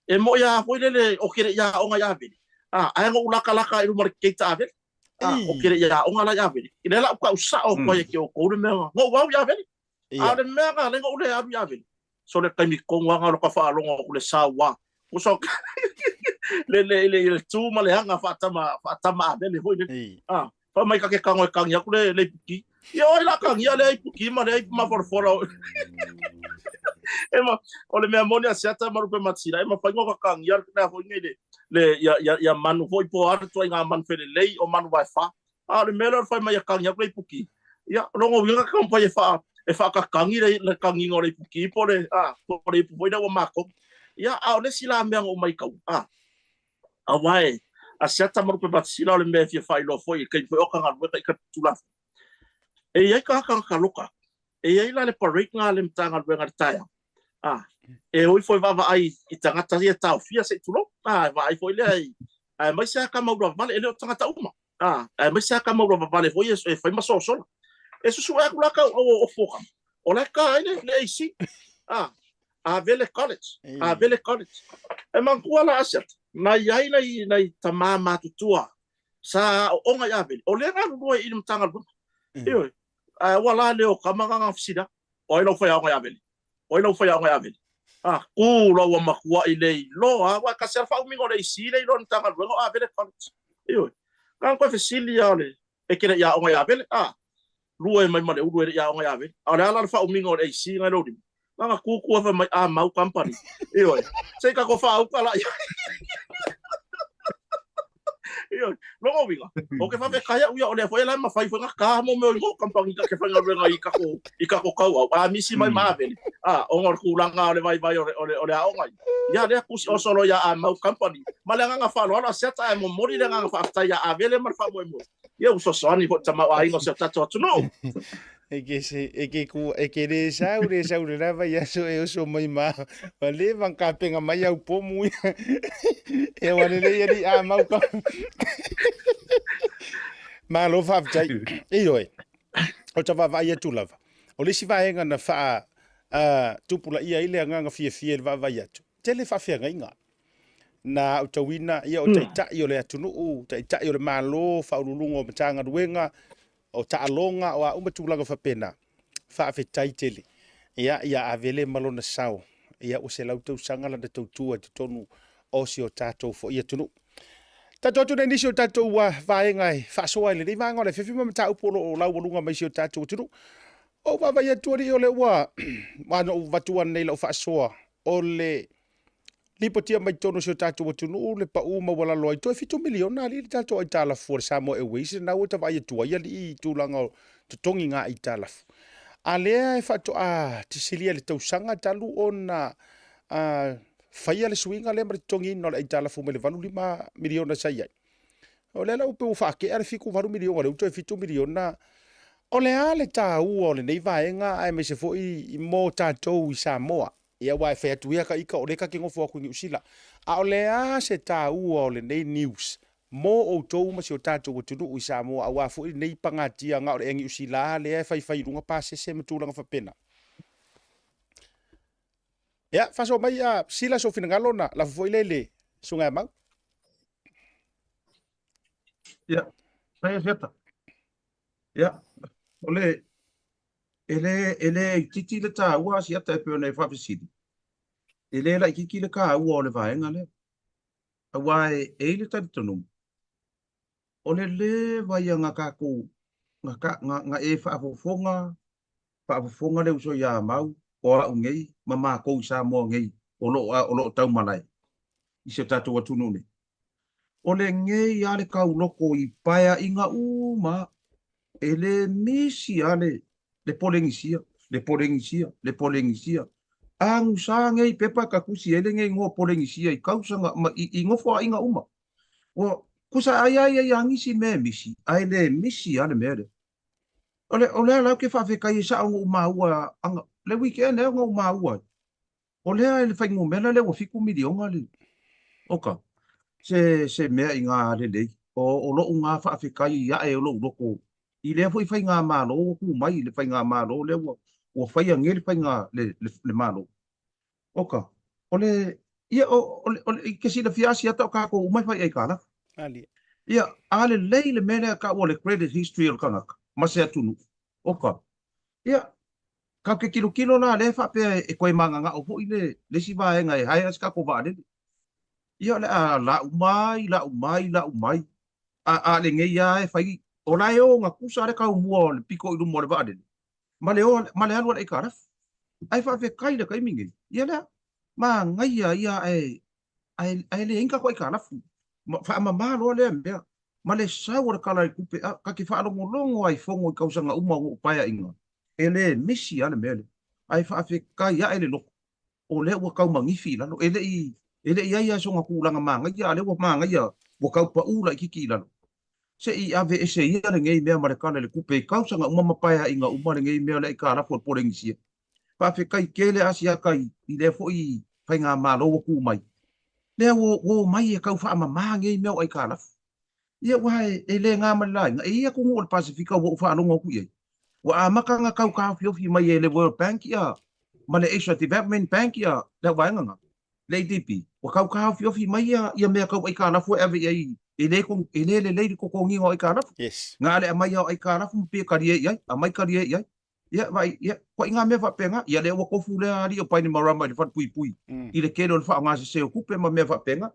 e mo ya foi le o kire ya o nga ya vini ai ngo la kala ka iru mar keita ave o kire ya o nga la ya vini ile la ka usa o ko ye ki o ko me ngo wa ya vini Ia. Ale mea ka lenga ule aru yawe. So le kaimi kongwanga lo ka whaalonga ule sawa. Kuso le tūma le hanga whaatama abele hoi ne. Pa mai ka ke kango e kangi aku le puki. Ia oi la kangi le puki ma le mawharwhara. Ema, ole mea moni a seata marupe matsira. Ema whaingo ka kangi ar kina hoi ngai le ya manu hoi po ar tua inga manu whele lei o manu vai wha. Le mea lor whai mai a kangi aku le puki. Ia, rongo winga ka kampai e wha. E wha ka kangi le kangi ngore puki po le pupoi na wa mako. Ia, le sila mea o mai kau. Awai, a seata marupe matsira ole mea fia whai lo foi. Kei fai oka ngā rueka i ka tulafu. E iai ka haka ka loka. E iai la le parade ngā le mtanga ruenga le taia. E oi foi vava ai I tangata ia tau fia se tulo. Va ai foi le ai. Ai mai se ka maura vale ele o tangata uma. Ai mai se ka maura vale foi e foi maso sola. E susu e kula ka o foka. O le ka ele le isi. A vele college. A vele college. E man kuala aset. Na iai nei tamama tutua. Sa onga ia vele. O le ngā rua I mtanga ruenga. Ioi. Wala leo kamanga ngā fisida. O ilo foi onga ia vele. O ilo foi onga ia vele. Kula wa makua I lei loa wa kasel fa umingo le isi le lo ntanga ruenga a vele college. Ioi. Kan ko fesili ya le. E kena ia onga ia vele. Rua e mai male uru e ia onga ia vele. A le ala fa umingo le isi ngai lo dim. Nga kuku fa mai a mau company. Ioi. Sei ka ko fa au kala. Ioi. Longo winga. O ke fa ve kaya uia o le foi la ma fai foi nga ka mo me o company ka ke fa nga ruenga I ka ko kau au. Misi mai ma vele. O ngor kulanga o le vai o le aonga. Ia le kusi o solo ia a mau company. Ma le nga fa lo ala seta e mo mori le nga fa ta ia a vele mar fa mo mo. Ia uso sani ho tama ai ngo se tato atu no. E ke re sau le rava ia so e oso mai ma. Wa le van ka penga mai au pomu. E wale le ia Ni a mau ka. Ma lo fa tai. E oi. O tava vai tu lava. O le si vai nga na fa tupula ia ile nga fie va vai atu. Tele fa fia nga. Na o tawina ia o taita I o le atunu taita I o le malo fa ululungo matanga ruenga o taalonga o umatulaga fa pena fa fe taitele ia avele malona sao ia o se lautou sanga la tautua te tonu o si o tatou fo ia tunu tatou tu nei si o tatou wa vaenga fa soa le vanga le fefi mata upolo o lau lunga mai si o tatou tunu o va vai tuari o le wa mano vatua nei la fa soa o le lipotia mai tono si o tatou tunu le pa uma wala loi to fitu miliona li tatou ai tala for samo e wese na o ta vai tuai ali tulanga to tongi nga I tala alea e fatu te silia le tausanga talu ona faia le swinga le mar tongi no le tala fu me le valu 5 miliona sai ai o le la upe fa ke ar fiku valu miliona le to fitu miliona o le ale ta o le nei vaenga ai me se fo I mo tatou I Samoa ia wa fa tu ia ka ika o le ka ke ngofo ku usila a o le a se ta o le nei news mo o tou ma se o tatou o tunu I Samoa a wa fo nei pangatia nga o le ngi usila le fai runga pa se matulanga fa pena ia fa so mai sila so fina galona la fo ile sunga mau ia sai seta ia ole ele titi le ta ua si ata pe ona fa fisidi ele la kiki le ka ua ole vaenga le awai ele ta tonu ole le vai nga ka ku nga e fa fonga le uso ya mau o ngei mama ko sa mo ngei o lo tau malai I se tatu wa tunu ne ole ngei ale ka uloko I paia inga uma ele misi ale le polengisia ang sangei pepa ka kusi ele ngei ngo polengisia I kausa nga I ngofo inga uma o kusa ai angisi me misi ai le misi ale mere ole la ke fa fe kai sa ngo uma anga le weekend ngo uma ole le fa ngo mena le wo fiku miliona le oka se me inga le o lo unga fa fe kai ya e lo loko I le foi fai ngā malo ku mai le fai ngā malo le o fai ngel fai ngā le malo oka ole ia ole ke si le fiasi ata ka ko mai fai ai kana ali ia ale le mele ka ole credit history o kana ma se tunu oka ia ka ke kilo na le fa pe e koe manga o po ile le si va nga hai as ka ko va de ia le la umai a le nge ia e fai o la yo nga kusa le ka mo le piko i mo le va de ma le alu e ka ai fa fe kai le kai mingi ia le ma ngai ia ai le inga ko i ka fu fa ma lo le me ma le sa o kala kupe ka ki fa longo ai fongo ka usanga uma o paia inga ele misi ana mele ai fa fe ka ya ele lo o le o ka mangifi la no ele ia so nga kulanga manga ia le o manga ia o ka pa ula ki la se i ave ese ia le ngei mea marekana le kupe ka usanga uma paia inga uma le ngei mea le ka la for porengisia fa fe kai kele asia kai i le fo i fa nga malo o ku mai le o mai e ka fa ma ngei mea ai ka la ia wai ele nga malai nga ia ku ngol Pacifica wo fa longo ku ye wa amaka nga ka fi mai ele World Bank ia ma le Asia Development Bank ia da wa nga le DP wa ka fi mai ia me ka ai ka na fo every ai ele le ko ngi ai ka na yes nga le mai ai ka na fu pe ka rie ia mai ka rie ia vai ia ko inga me fa penga ia le wo ko fu le ari o pai ni marama le fa pui i le kelo fa nga se ku pe ma me fa penga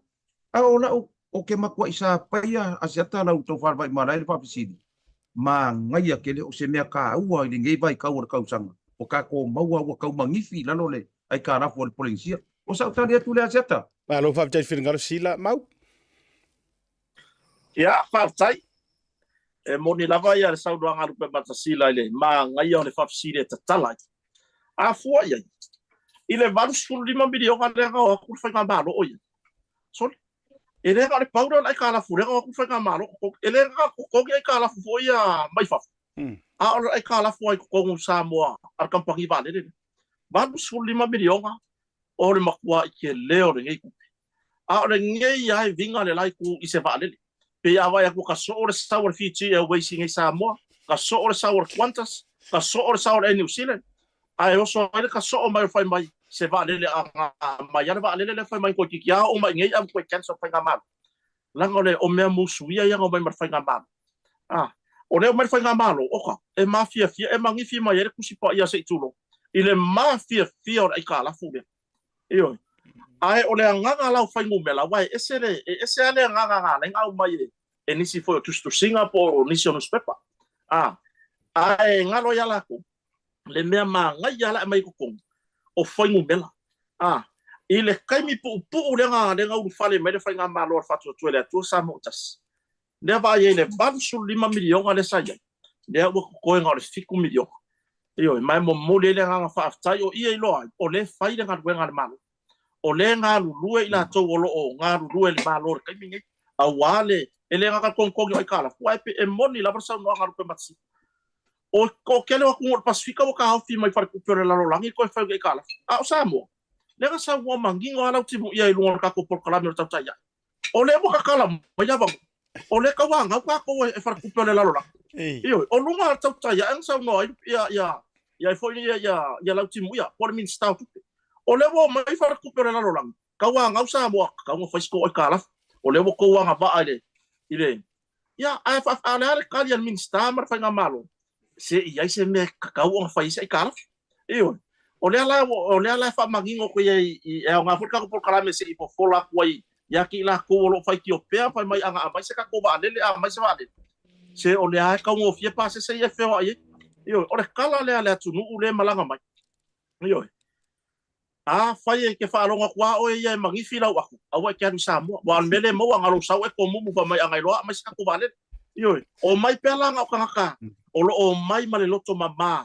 a ona o ke makua isa paia asiata la uto fa vai mara le fa pisidi ma ngai akele o se mea ka ua i ngei vai ka ua ka usanga o ka ko maua o ka mangifi la le ai ka rafu le polisia o sa tani atu le asiata pa lo fa tai fingaro sila mau Ia, whaatai. E moni lava ia le saudoanga rupe matasila ile ma ngai o le whafisire te talai. A fua ia. Ile valu skulu lima milionga le ngā o kuru whainga malo o ia. Sorry. E le ngā le paura lai ka lafu le ngā o kuru whainga malo. E le ngā kukongi ai ka lafu fo ia mai whafu. A ora ai ka lafu ai kukongu Samoa ar kampangi vale le. Valu skulu lima milionga o le makua i ke leo le ngei kupe. A ora ngei ai vinga le lai ku i se vale le. Pe awa aku ka so ore saur Fiji e waiting e Samoa, ka so ore saur Qantas, ka so ore saur e New Zealand. Ai oso ai ka so mai fai mai se va le mai ana va le fai mai ko ki ya o mai ngai am ko cancel fai ngamal. Langole o me musuia ya mai mar fai ngamal. Ah, o le mai fai ngamal o ka e mafia e mangi fi mai e kusi pa ia se tulo. Ile mafia o ai ka la fu de. Io ai o le nganga lau fai ngumela wai ese ale nganga le ngau mai e nisi foi to Singapore o nisi o newspaper ai ngalo ya la ko le mea ma ngai ya la mai ko o fai ngumela ile kai mi pu le ngau fale mai le fai ngama lo fatu to le to sa motas le va ye le bansu 5 milion le sa ya le o ko ngau le 5 milion io mai mo le nganga fa tai o ia lo o le fai le ngau ngā malo o le ngā lulue i la tau o loo ngā lulue le mālo kai mingi a wale ele ngā kongkongi o i kala fua e moni la prasa no ngā rupe matsi o kele wa kungo Pasifika o ka hawhi mai whare kupere la rolangi ko e whau i kala o Samoa le ngā sa ua mangi ngā lau timu ia i lunga ka ko porkalami o tau taia o le mo ka kala mai awangu o le ka wanga o ka ko e whare kupere la rolangi o lunga tau taia ang sa no ia i fwoi ia lau timu ia por min stau tupe o le wo mai fara kupere la rolang ka wa ngau sa mo ka mo fasko o kala o le wo ko wa nga ba ile ya ai fa ale ka ya min sta mar fa nga malo se ia se me ka wa fa isa kala io o le ala fa magingo ko ye e nga fo ka ko kala me se i po fola ko ya ki la ko lo fa ki o pe fa mai anga mai se ka ko ba le mai se va le se o le ai ka mo fie pa se ye fe o ye io o le kala le ala tu nu le malanga mai io fai ke fa longa kwa o ia mangifi lau aku awa ke anu Samoa wa mele mo anga lo sau e ko mumu fa mai anga loa mai ska ko vale io o mai pela nga ka o lo o mai male loto mama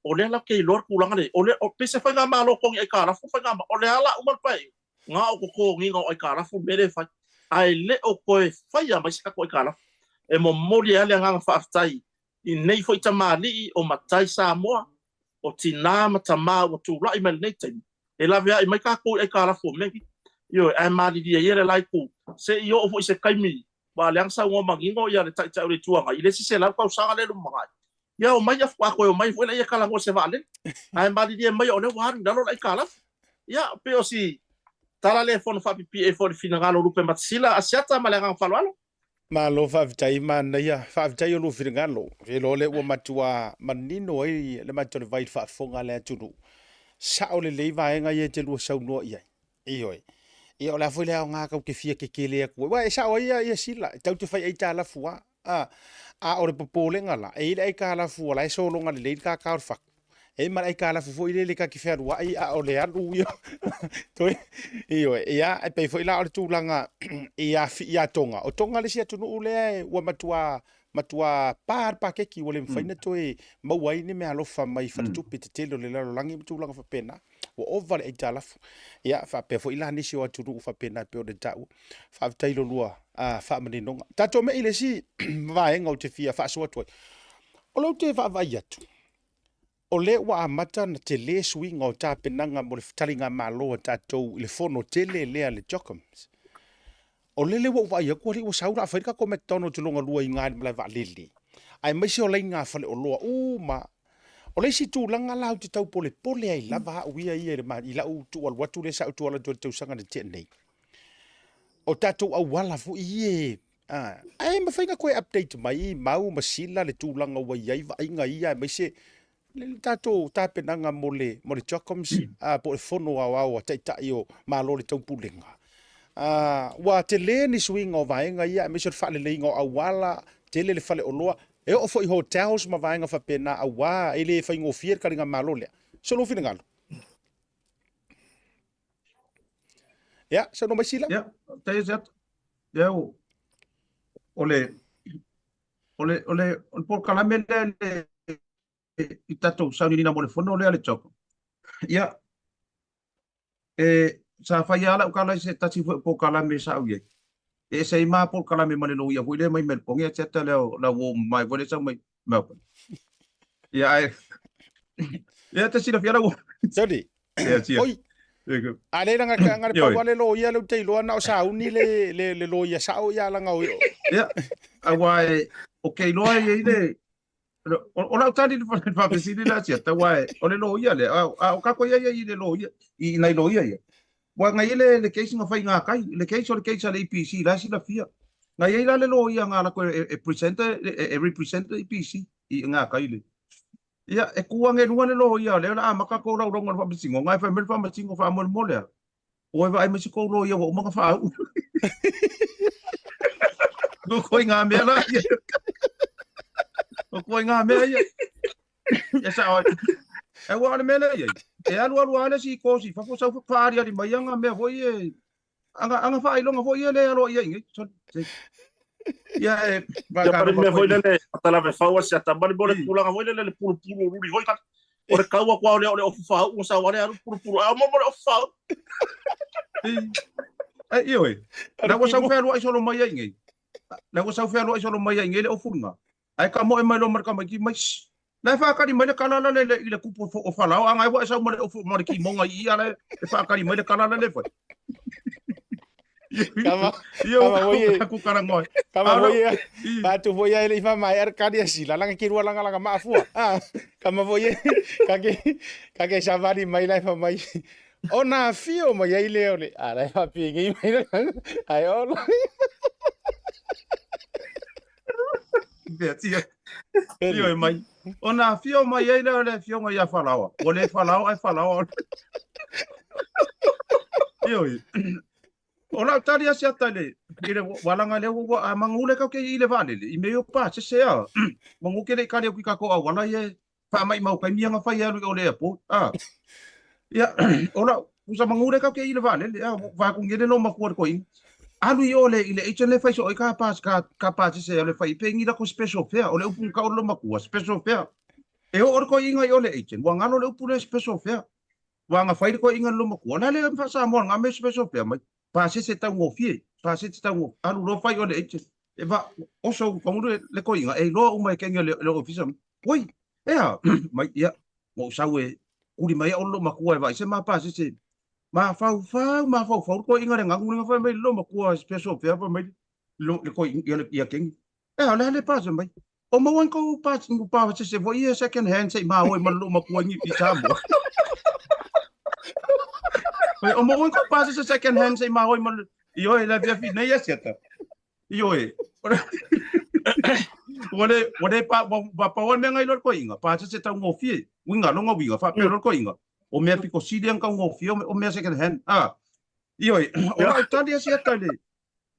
o le la ke lor kulanga le o le o pese fa nga malo ko e kala fu fa nga o le ala umal pai nga o ko ngi nga o e kala fu mele fa ai le o ko e fa ya mai ska ko e kala e mo moli ale nga fa aftai i nei foi tamali o matai Samoa o tina matama o tu rai men nei tem e la vea i mai ka ko e kala fo me io e mali dia yele lai ku se io o se kaimi ba lang sa ngo mangingo ya le tai tai le tuanga ile si se la ka usanga le lumanga ya o mai fa ko o mai foi la ya kala ngo se vale ai mali dia mai o le wa ndalo lai kala ya pe o si tala le fon fa pipi e fo finanga lo rupe matsila asiata malenga falwalo Malo whaavitai mana ia, whaavitai o lo whiringalo. E lo le ua matua manino ai le matua le vai whaafonga le atunu. Sa o le leiva enga ia te lua saunua ia. Ioi. Ia o la foi le au ngā kau ke fia ke kele a kua. Wa e sa o ia sila. Tau te whai ei tā la fua. A o le popole ngala. E ila ei ka la fua. La e solonga le lein ka kaur whaku. E mara ai ka la fufo ile le ka ki whērua ai a o le alu ia. Toi, ioi. Ia, e pei fo ila o le tūlanga ia fi ia tonga. O tonga le si atunu ule ua matua par pa keki wale mwhaina toi mauai ni mea alofa mai whatatupi te telo le lalo langi mtulanga whapena. Wa ovale ei talafu. Ia, whapea fo ila nisi o atunu whapena peo de tau. Whapetailo lua whaamaninonga. Tato me ile si vaenga o te fia whaasua toi. O lau te whaavai atu. O le wa amata na te le swinga o tā penanga mo le whataringa māloa tātou i le fono tele lea le Jockoms. O lele wa wai a kua li wa saura a whairika ko me tono te longa lua i ngāri mlai wa lele. Ai maise o lei ngā whale o loa ma. O le si tūlanga lau te tau pole pole ai lava uia ia le ma i lau tu al watu le sa utu ala tu sanga de te nei. O tātou au wala fu ie. Ai ma whainga koe update mai mau masila le tūlanga wa iai wa inga ia maise le tato tapenanga mo le Jockoms po le fono au tai o malo le taupulenga. Wa te le ni swing o vaenga ia me sor fale le ngo awala te le fale o loa e o foi hotels ma vaenga fa pena awa ele fa ngo fier karinga malo le. So lo finangalo. Ja, so no masila. Ja, tai zat. Ja, ole por kalamele I tatou saunina mo le fono le ale toko. Ia, sa whai ala ukala se tati po kalame sa au ye. E se i maa po kalame mane lo ia huile mai melpongi a teta leo la wo mai vole sa mai melpon. Ia, ia te sila fiala wo. Sorry. Ia, tia. Oi. Ale langa ngare pa wale lo ia lo te lo na sa uni le lo ia sa o ia langa o. Ia, awai okay lo ia ile o la tani le fa pesini la tia tawa o le lo ia le o ka ko ia i le lo ia I nai lo ia ia wa ngai le case nga fai nga kai le case o le case le IPC la si la fia ngai ia le lo ia nga la ko represent IPC I nga kai le ia e ku nge ruan le lo ia le la maka ko la ronga fa bisingo ngai fa mel fa bisingo fa mo le o va ai me ko lo ia o mga fa do ko nga me la o ko nga me ia ya sa o e wa me le ia e alu ale si ko si fa sa fa ari mai nga me ho ia anga fa ilonga ho ia le alo ia ngi so ia e ba ka me ho le atala me fa wa se atambali bole pula nga ho le pulu ruri ho ka o le kaua kwa le o fa o sa wale alu pulu a mo o fa e io na ko sa fa lo ai solo mai ngi na ko sa fa lo ai solo mai ngi le o funga ai ka mo e mai lo marka mai ki mai na fa ka di mai le kala le ile kupu o fa la anga wa sa mo le o mo ki mo nga I ala e fa ka di mai le kala le fa Kama voy ku karango kama voy ba tu voy a ile fa mai arcadia sila langa ki ruala langa ma fu kama voy kage savari mai lai fa mai ona fio mai ile ole ara fa pingi mai ai olo tia fio e mai ona fio mai ele ole fio ngai a falawa ole falawa ai falawa io ona tali asia tale ile walanga le wo mangule ka ke ile vale I me pa se a manguke le kale ku ka ko wala ye fa mai mau kai mianga fa ya o le po ya ona usa mangule ka ke ile vale va ku ngene no ma ko alu yo le ile le fa so ka pa se le fa pe ngi la ko special fair o le upun ka o lo ma ku special fair e o ko inga yo le wa ngalo le upun special fair wa nga fa ko inga lo ma ku na le fa sa mo nga me special fair mai pa se ta ngofie pa se ta ngo alu lo fa yo le e va o so ko le ko inga e lo mai ke le office oi e mai ya mo sa we uri mai o lo ma ku va se ma pa se ma fa ko inga le ngangu nga fa mai lo ma ku special fair pa mai lo le ko ya ken e ala le pa se mai o mo wan ko pa se vo ia second hand se ma o ma lo ma ku ni pi sa mo o mo ko pa se second hand se ma o ma io e la via fi nei asiata io e Wale pa wan me ngai lor ko inga pa se ta ngofie winga no ngobinga fa pe lor ko inga o me piko sidian ka ngofie o me second hand ioi ora tadia sia tale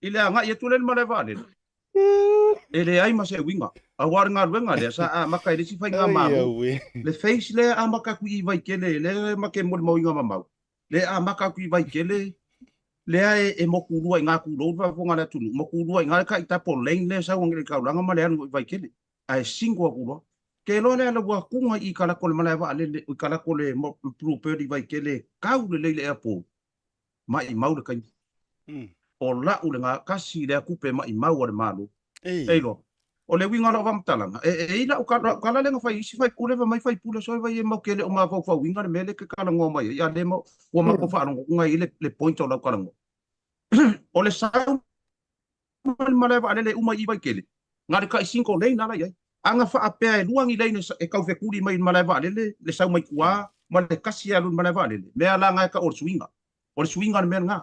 ile anga ye tulen male vale ele ai ma se winga a war nga wenga le sa ma kai si fa nga ma le face le a ma ka ku i vai kele le ma ke mo mo inga ma le a ma ka ku i vai kele le ai e mo ku lua nga ku lo va fonga la tunu mo ku lua nga ka ita po leng le sa wong le ka langa ma le an vai kele ai singo ku lo ke lo le la wa ku nga i kala ko le mala va le kala ko le mo pro pe di vai kele ka u le le apo mai mau le kai o la u le nga kasi le ku pe mai mau le malo ei lo o le winga lo va mtalanga e la u kala le nga fai si fai ku le va mai fai pula so vai e mo ke le o ma fa winga le mele ke kala ngo mai ya le mo o ma ko fa ngo nga i le point o la kala ngo o le sa mala va le uma i vai kele nga le kai cinco le na la ia anga fa ape e luangi le e ka fe kuli mai mala va le sa mai kuā ma le kasi alu mala va le me ala nga ka o swinga me nga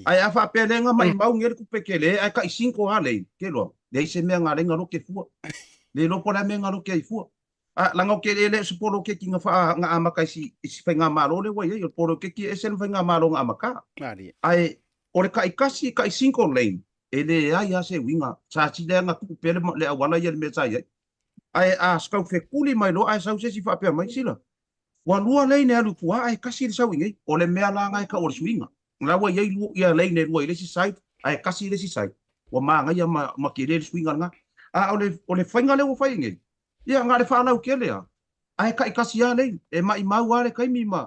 ai afa pe le nga mai mau ngere ku pe kele ai ka cinco ale ke lo le se me nga le nga lo ke fu le lo pola me nga lo ke fu la nga ke le se polo ke kinga fa nga ama kai si fa nga malo le wa ye polo ke ki esen fa nga malo nga maka ai ore kai kasi kai cinco lane ele ai ase winga sa ti le nga ku pe le awala ye me sai ai a ska fe kuli mai lo ai sa se si fa pe mai sila wa lua le ne alu tua ai kasi sa winga o le me ala nga ka or swinga la wa ye lu ya le ne lu ile si sai ai kasi le si sai wa ma nga ya ma ke le swinga nga ole fainga le wo fainga ya nga le fa na ke le ai kai kasi ya le e mai mau ale kai mi ma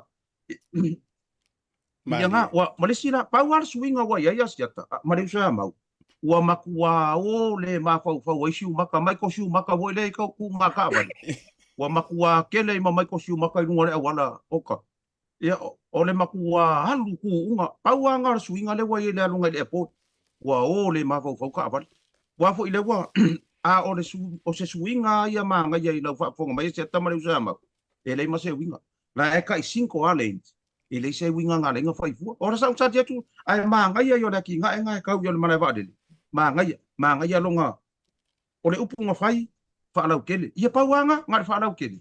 ya nga wa malesila pa wa swinga wa ya siata ma le sa mau wa makua o le ma fa wa siu maka mai ko siu maka wo le ko ku maka ba wa makua ke le ma mai ko siu maka lu le wala oka ya ole makua halu ku unga paua nga swinga le wa ile alunga le po wa ole ma fa ka ba wa fo ile wa a ole o se swinga ya ma nga ya ile fa fo mai se tamale usama ele ma se winga la e kai 5 ale ele se winga nga le nga fa fu ora sa sa tu ai ma nga ya yo da ki nga ka yo le mana va de ma nga ya longa ole upu nga fai fa la kele ia paua nga fa la kele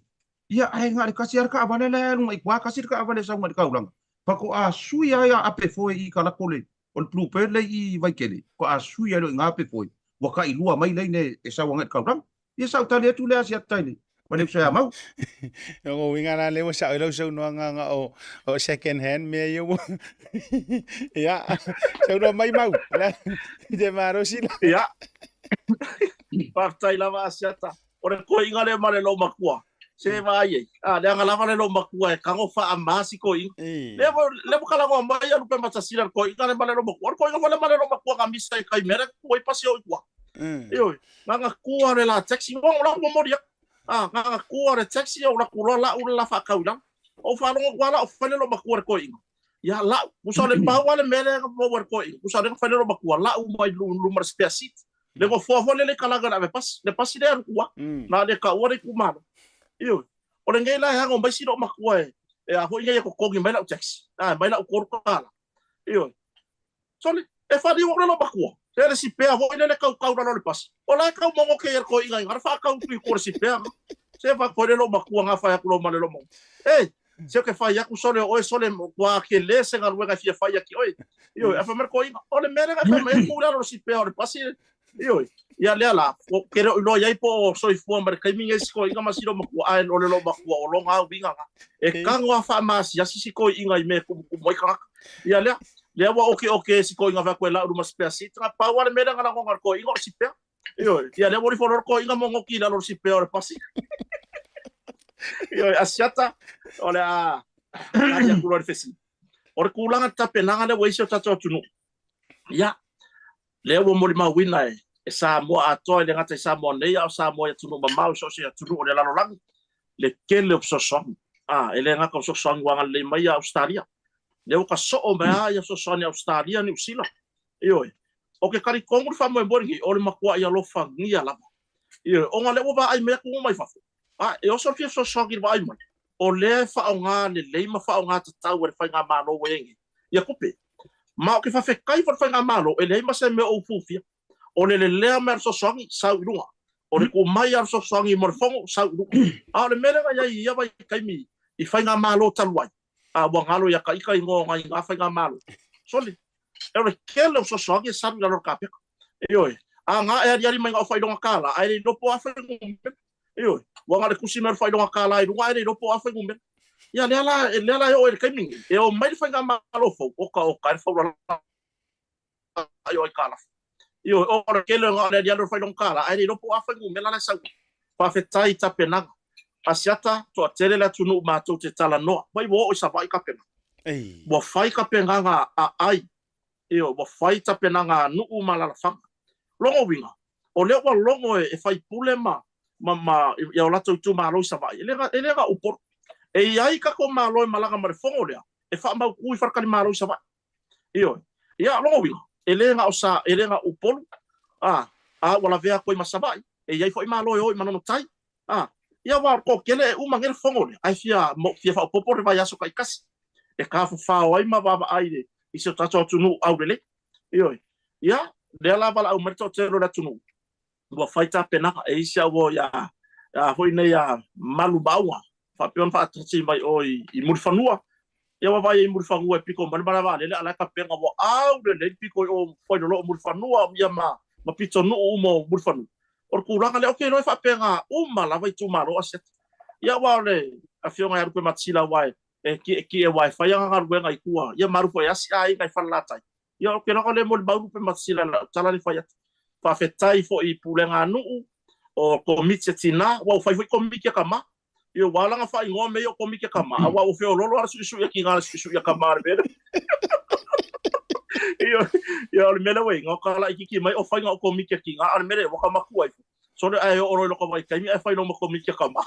ia ai nga kasi arka avale le ngai kwa kasi arka avale sa ngai ka ulang pa ko a suya ya ape foi i kala kole on plupe le i vai kele ko a suya lo nga ape foi wa ka i lua mai le ne e sa ngai ka ulang ia sa tale tu le asia tani Wale sa mau. Ngo winga na le sa lo so no nga o second hand me yo. Ya. So no mai mau. La de maro sila. Ya. Partai lava asiata. Ore ko inga le male lo makua. Se vai. Le nga lava le lo makua e kango fa amasi ko ing. Le kala ngo mai ya lupe matasila ko inga le male lo makua. Ko inga le male lo makua kamisa kai mera ko i pasio ikua. Yo. Nga kuwa le la taxi ngo la mo moria. Nga kuwa le taxi o la kula la ula fa kaulang. O fa lo wala o fa le lo makua ko ing. Ya la usa le pawa le mele mo war ko ing. Usa le fa le lo makua la u mai lu mar speasit. Le go fo le kala ga le pas le kuwa. Na le ka ore ku malo. Iyo. O le ngela ha ngomba siro makua e a ho inga ko kogi mai la taxi. Mai la ko kala. Iyo. So le e fa di wo lo makua. Le si pe ho le ka na le pas. O la ka mo ke ko inga ngar fa ka ku ko si pe. Se fa ko le lo makua nga fa ya ku lo male lo mo. Se que fa ya ku sole o sole kwa ke le se ngar wega fi fa ya ki oi. Iyo e fa mer ko inga. O le mere ga fa me ku lo si pe o le pas. Iyo. Ya le ala o kero lo ya ipo so ifu mar kai minga siko inga masiro maku a lo le lo maku o lo nga winga e kango fa mas ya siko inga me ku moi ka ya le wa oke siko inga va ko la uma spesi tra pa wa le mera nga ngo ko inga si pe yo ya le mo fo ko inga mo ngoki la lo si pe o pasi yo asiata o le a ya ku lo fesi o ku langa ta penanga le weisho ta tunu ya le wo mo ma wina e sa mo ato le ngata sa mo nei au sa mo ya tunu mamau so se tunu o le lalo lang le kele o so ele nga ko so song wa le mai Australia le o ka so o mai ya so ni Australia ni usila yo o ke kari kongu fa mo borgi o le makua ya lo fa ngia la yo o nga le o ba ai me ku mai fa e o so fi so gi ba ai mai o le fa o nga le ma fa o nga ta wa fa nga ma no wengi ya kupe ma o ke fa fe kai fa nga ma no ele ma se me o fufia O le lea mer so songi sau ilunga. O le ko mai ar so songi mo fongo sau ilunga. A le mele ga ia vai kaimi I fai ngā malo taluai. A wa ngalo ya ka ika ingo ngai ngā fai ngā malo. Soli. E le kele so songi sa ngalo ka peka. E oi. A ngā e ari mai ngā fai donga kala. Ai le nopo a fai ngumbe. E oi. Wa ngale kusi mer fai donga kala. Ai lunga ai le nopo a fai ngumbe. Ia le ala o e kaimi. E o mai fai ngā malo fo. O ka e fo ai oi kala. Io ora che le dialo fai non kala ai no può fare un mela sa fa fetai ta penanga asiata to tele la tunu ma to te tala no mai wo o sa vai ka pena ei wo fai ka penanga a ai io wo fai ta penanga nu mala la fa longo winga o le wa longo e fai pulema ma ya la to tu ma lo sa vai ele ga upor e ai ka ko ma lo malaga ma fongo le e fa ma ku fa ka ma lo sa vai io ya longo winga elenga o sa elenga upolu wala vea koi masabai e ia foi malo oi manono tai ia wa ko kele uma ngel fongole ai fia fa popore vai aso kai kasi e ka fa oi ma va ai I se tato tunu au rele ia de la vala au merto tero la tunu wa faita pena e sia wo ya foi ne ya malu bawa fa pion fa tsi mai oi I murfanua ia wa vai murfanua e piko mana va le ala ka penga wo au de piko o foi lo murfanua ia ma pito no mo murfanu or kuranga le okay no fa penga la vai tu malo aset ia wa le a fionga ya ko matsila wai e ki e wifi yang ngar wenga ikua ia maru foi asi ai kai falata ia okay no le mo baru pe matsila tala le fa fetai fo I pulenga nu o komite tina wa fa komike kama Yo wala nga fa ngome yo komike kama awa o feo lolo ara susu ya kinga susu ya kama be yo le mele we ngokala iki mai o fa nga komike kinga ar mele wa kama kuai so le ayo oro lo ko mai kai ai fa no komike kama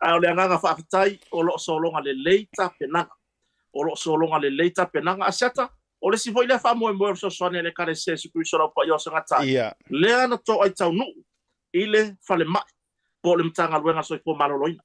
a le nga fa tai o lo solo nga le leita penanga o lo solo nga le leita penanga asata o le si foi le fa mo so sone le kare se su ku so ko yo sanga tai le ana to ai tau nu ile fa le mai po le mtanga luenga so ko maloloina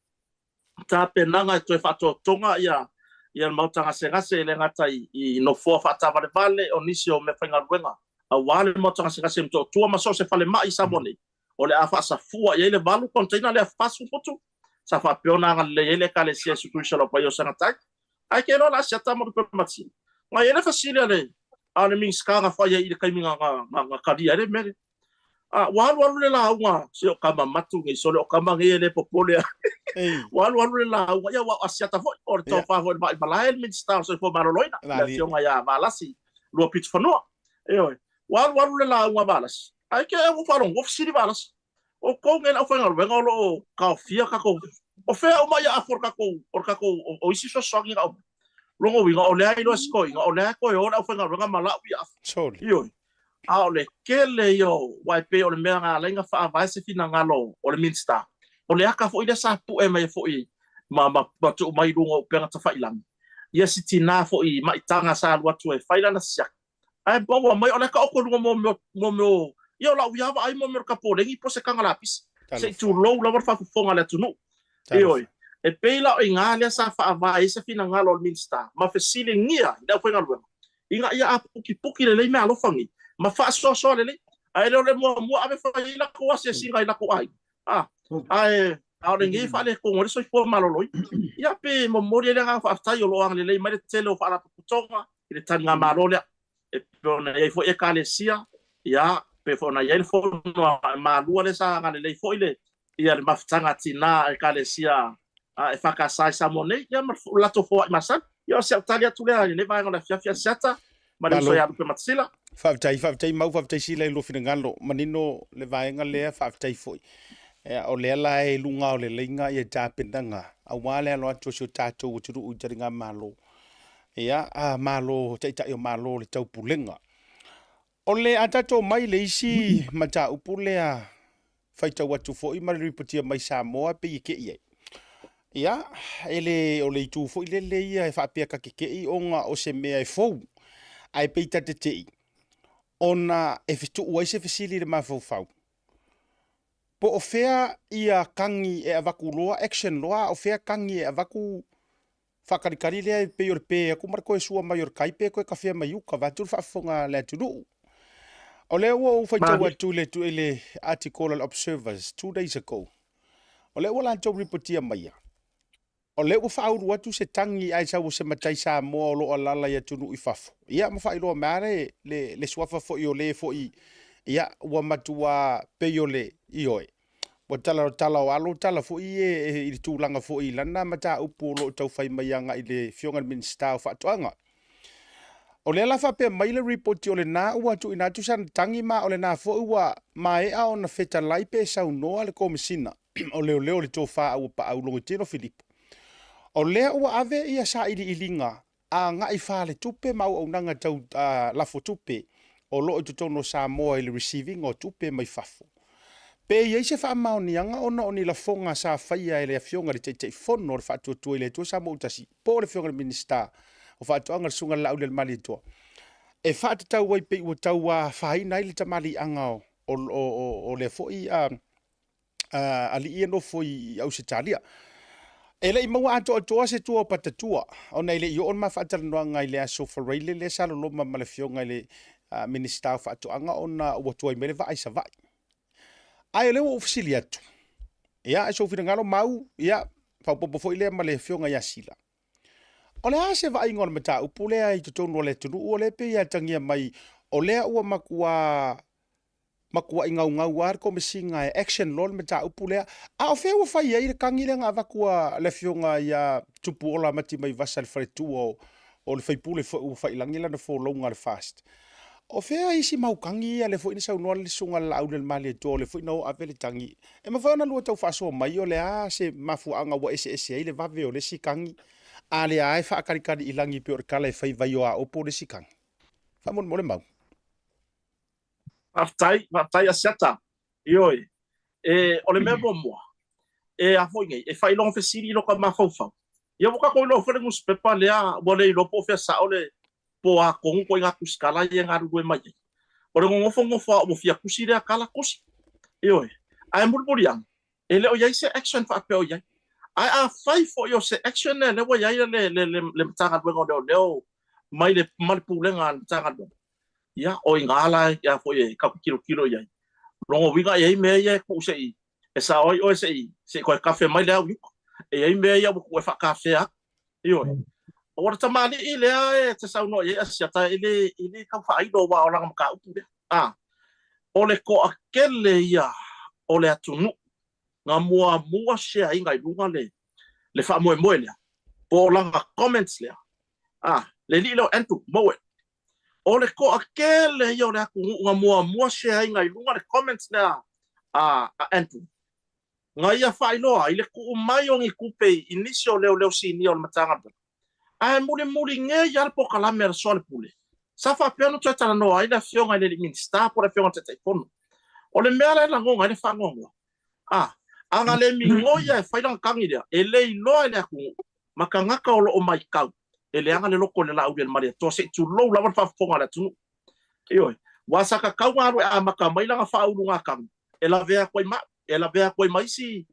ta penanga to fa to tonga ia mautanga se le ngata I no fo fa ta vale o nisio me fanga luenga a wale mautanga se mto tua maso se fale mai sabone o le afa sa fua ia le valu container le fasu foto sa fa peona le le kale se su so lo yo sanga tai ai ke no la se ta mo pe matsi ma ia le fasile le a le min skanga fa ia I le kaiminga nga kadia le mere walu le launga se o kama matu ngi so le o kama ngi le popole walu le launga ya wa asiata fo or to fa fo ba balael min star so fo maroloina la tionga ya balasi lo pit fano walu le launga balas ai ke o falon of siri balas o ko ngel o fa ngol vengo lo ka fia ka ko o fe o ma ya for ka ko o isi so so ngi ka longo winga o le ai lo sko o le ko o fa ngol venga mala ya soli a le kele yo wai pe o le mea ngā lenga wha vai se fina ngalo o le minsta o le aka fo I le sa pu e mai fo I ma tu mai rungo o penga ta whailangi ia si tina fo I mai tanga sa lua tu e whailana siak ai bongo mai o le ka oko rungo mo ia o la uiawa ai mo ka polengi po se kanga lapis se tu lou lawa whakufonga le tunu e peila o I ngā lea sa wha vai se fina ngalo o le minsta ma fesile ngia I leo whenga luenga inga ia a puki le lei mea alofangi ma fa so le ai le mo ave fa I la ko se singa I la ko ai ai a le ngi fa le ko ngore so fo maloloi ia pe mo mori le nga fa tai o lo ang le mai tele o fa la putonga I le tanga malole e pona ia fo e kalesia ia pe fo na ia fo no malua le sa nga le fo ile ia le maftanga tina e kalesia e fa ka sai sa mone ia ma la to fo masa ia se talia tu le vai nga fia sata ma le so ia pe matsila Faftai mau faftai sila I lo fina ngalo manino le vaenga lea faftai foi o le la e lunga o le lenga ia tapendanga a wale alo atu so tato o turu ujaringa malo ia malo tai o malo le tau pulenga o le atato mai le isi mata upulea faita watu foi ma ripotia mai Samoa pe ike ia ele o le tu foi le ia fa pia ka ke onga o se mea fo ai peita te ona e fitu ua se fesili le mafau po o fea ia kangi e avaku loa action loa o fea kangi e avaku whakarikari lea pe yor pe aku marko e sua mai yor kaipe ko e kawhea mai uka vatur whaafonga le tunu O le ua uwhai tau Magi. atu le tu ele article al Observers 2 days ago. O le ua lantou ripotia mai. O le ua whauru atu se tangi ai sau se matai sa moa o loa lala ia tunu i fafo. Ia ma whairoa mare le suafa fo i o le fo i. Ia ua matua peo le i oe. Wa tala o alo tala fo i i tūlanga fo i lana mata upu o lo tau whai maianga i le fionga minister o whaatoanga. O le alafa pe mai le report o le nā ua tu ina tu san tangi ma o le nā fo ua mai a ona feta lai pe sau noa le komisina. O leo le tō wha au pa au longo tino Filipo. O lea ua ave ia sa ili ilinga a ngai wha le tupe mau au nanga tau lafo tupe o lo tu tono sa moa le receiving o tupe mai fafo. Pe ia se wha mao ni anga ona o ni la fonga sa whaia ele a fionga le teitei fono le wha tua ele tua sa mo utasi. Po le fionga le minister o wha anga sunga lau le mali tua. E wha te tau wai pe ua tau whai nai le tamali anga o le foi ali ia no foi au se talia. E le maua ato atoa se tua o patatua. O nei le i on ma whaatara noa ngai le aso whareile le salo loma ma le fionga le minister o whaatoanga ona ua tua i mele vai sa vai. Ai le ofisili atu. Ia e sofina ngalo mau ia paupopo foi le ma le fionga ia sila. O le ase vai ngona mata upu le ai tutonu o le tunu o le pe ia tangia mai o lea ua makua ngau ar ko mesinga e action lol mata upu lea a o fe ua fai ai le kangi le nga vakua le fionga ia tupu ola mati mai vasa le fretu o le faipule ua fai langi lana fo longa le fast. O fea isi mau kangi ia le fo ina sau noa le sunga la au le mali to le fo ina o ave le tangi. E ma whaona lua tau whaso mai o le a se mafuanga wa ese ai le vave o le si kangi. A le ai whaakarikari i langi pe o kala e whai vai o a opo le si kangi. Whamon mo le mau. Aftai a siata. Ioi. O le mea moa. A fo ingai. E whai long fe siri loka ma fau. Ia waka koi lo whare ngus pepa lea wale i lopo fea sa o le po a kongu ko ngā kuskala i ngā rurue mai. O re ngofo o mo fia kusi rea kala kusi. Ioi. Ai mulburi ang. E leo iai se action wha apeo iai. Ai a fai fo yo se action ne lewa iai le mtanga duengo leo mai le pulenga mtanga duengo. Ia o ingala ia fo iai kapu kilo iai. Rongo winga iai mea iai ku se i. E sa oi se i. Se koe kafe mai leo wiko. E iai mea iai ku e wha kafe a. Ioi. O re tamani I lea te sauno i asiata ili kau whaaido wa o langa maka upu lea. O le ko akele ia o le atunu. Ngā mua share inga I runga le wha moe lea. Po langa comments lea. Le li leo entu moe. O le ko akele ia o le aku ngā mua share inga I runga le comments lea entu. Ngā ia whailoa I le ku mai o ngi kupe inisio leo sini o le matanga bela. Ai muri nge yar po kala mer sol pule. Sa fa peno tata no ai la fionga le minister por la fionga tata kono. O le mea la ngonga le fa ngonga. Anga le mingo ya fa lang kangi dia. Ele no le aku makangaka o mai kau. Ele anga le loko le la u maria to se tu lo la fa fonga la tu. Yo. Wasaka kau ngaru a makamai langa fa ulunga kam. Ela vea koi mai si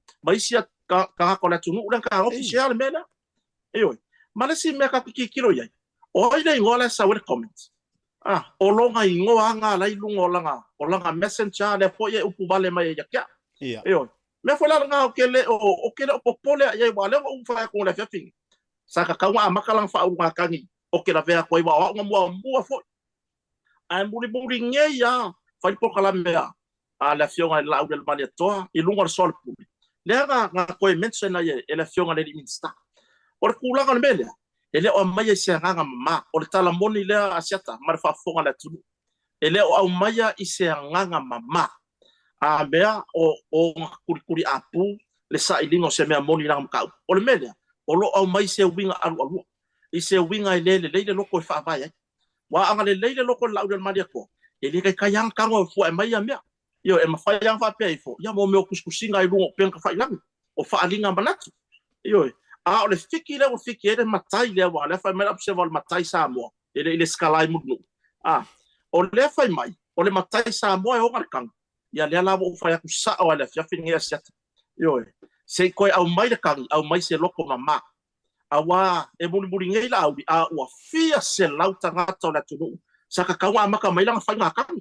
ka ko la tu no ka official mena. Yo. Malesi mea ka kikiro iai. O ile ingola sa wele comments. O longa ingoa anga lai lungo langa messenger le po ye upu vale mai ya kia. Iyo. Me foi la nga o kele o popole ia wale o fa ko le fefing. Sa ka kaunga makalang fa unga kangi. O kela vea ko iwa nga mua fo. Ai muri nge ya fa po kala mea. La fionga la u del mali toa I lungo sol pu. Le nga ko mention na ye la fionga le minister. O le kulanga le mele, ele o mai se nganga mama, o le tala moni le asiata, ma fa fonga la tunu. Ele o mai I se nganga mama. A mea o kuri apu, le sa ilingo se mea moni la mkau. O le mele, o lo o mai se winga alu. I se winga le loko fa vai. Wa anga le loko la u madia ko. Ele kai yang kango fu e mai mea. Yo e ma fa yang fa pe ifo. Ya mo me o kuskusinga I lungo pen ka fa ilang. O fa alinga manatu. Yo o le fiki le o fiki ele matai le wa le fai mai observe o matai sa mo ele skalai mudnu o le fai mai o le matai sa mo e o markang ia le la o fai ku sa o le fia finga set yo se koi au mai le kang au mai se loko mama awa e muri ngai la au a o fia se lauta ngata o le tunu sa ka kawa maka mai lang fai ngakang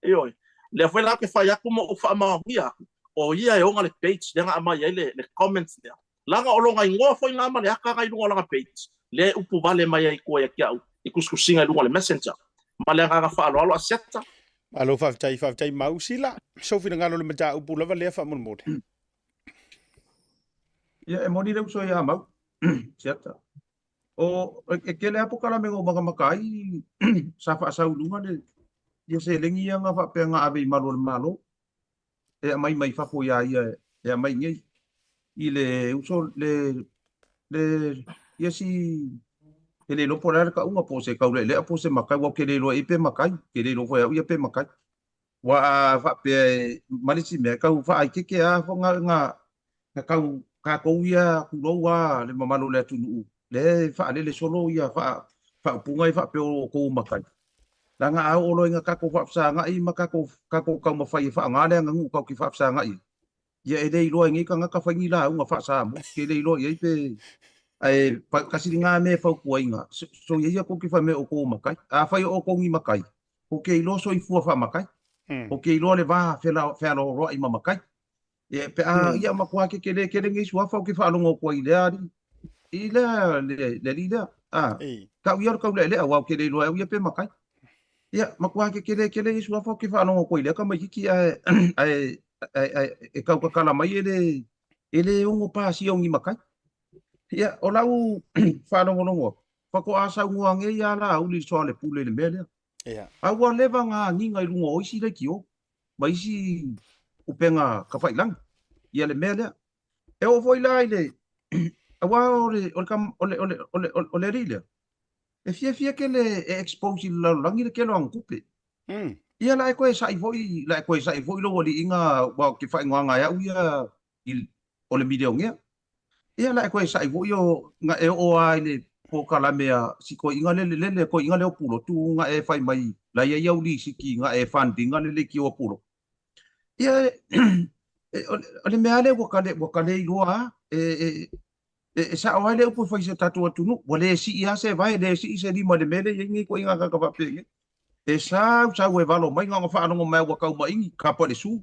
Oi. Le foi lá que fai aku mo fa ma ia. O ia e onga le page nga ama ia le comments there. Langa olonga ingoa foi nga ma le aka ga ilunga langa page. Le upu vale mai ai ko ia kia i kuskusinga ilunga le messenger. Ma le nga fa alo aseta. Alo whawtai mau sila. Sofi na ngalo le mata upu lava lea wha mun mode. Ia, e moni reu so ia mau. Siata. O, e kele apo kala mengo mga makai, sa whaasau lunga le, ia se lengi ia nga whapea nga awe i malo le malo. E mai whako ia ia, e mai ngei. I le uso ia si, ke le lopo rara ka unga po se kaule, le apo se makai, wa ke le lo e pe makai, ke le lo foi au ia pe makai. Wa whapea, marisi mea, kau wha ai keke a, nga kau, ka kou ia kuroua le mamalo le atunu le fa le solo ia fa punga i fa pe o ko makai la nga o lo nga ka ko fa sa nga i maka ko ka ma fai fa nga le nga ngu ka ki fa sa nga i ia e dei lo ngi ka nga ka fa ngi la nga fa sa mo ke dei lo ia pe ai pa ka si nga me fa ko inga so ia ko ki fa me o ko makai a fa o ko ngi makai o ke lo so i fu fa makai o ke lo le va fe lo ro i makai e pe a ia makua ke ngi sua fa ke fa longo ko ile ari ile le a ka ia ka le wa ke le lo ia pe makai ia makua ke ngi sua fa ke fa longo ko ile ka mai ki ai e ka kala mai ele ungo pa si ongi makai ia o lau fa longo fa ko asa ngua nge ia la uli so le pule le mele ia a wa leva nga nginga i lungo o si le kio mai si upenga ka fai lang ia le mele e o foi lai le awa ole rile e fia ke le expose la langi le kelo angupe ia la ko sai foi lo oli inga wa ki fai nga ya uia ole video nge ia la ko sai foi yo nga e o ai le po kala mea si ko inga le ko inga le o pulo tu nga e fai mai la ia uli siki nga e funding nga le ki o pulo ia ole mea le wakale i loa sa o le upo fai se tatu atunu wale si ia se vai le si se lima le mele yengi ko inga ka papenge e sa we valo mai nga fa no mai wa ka mai ka pa le su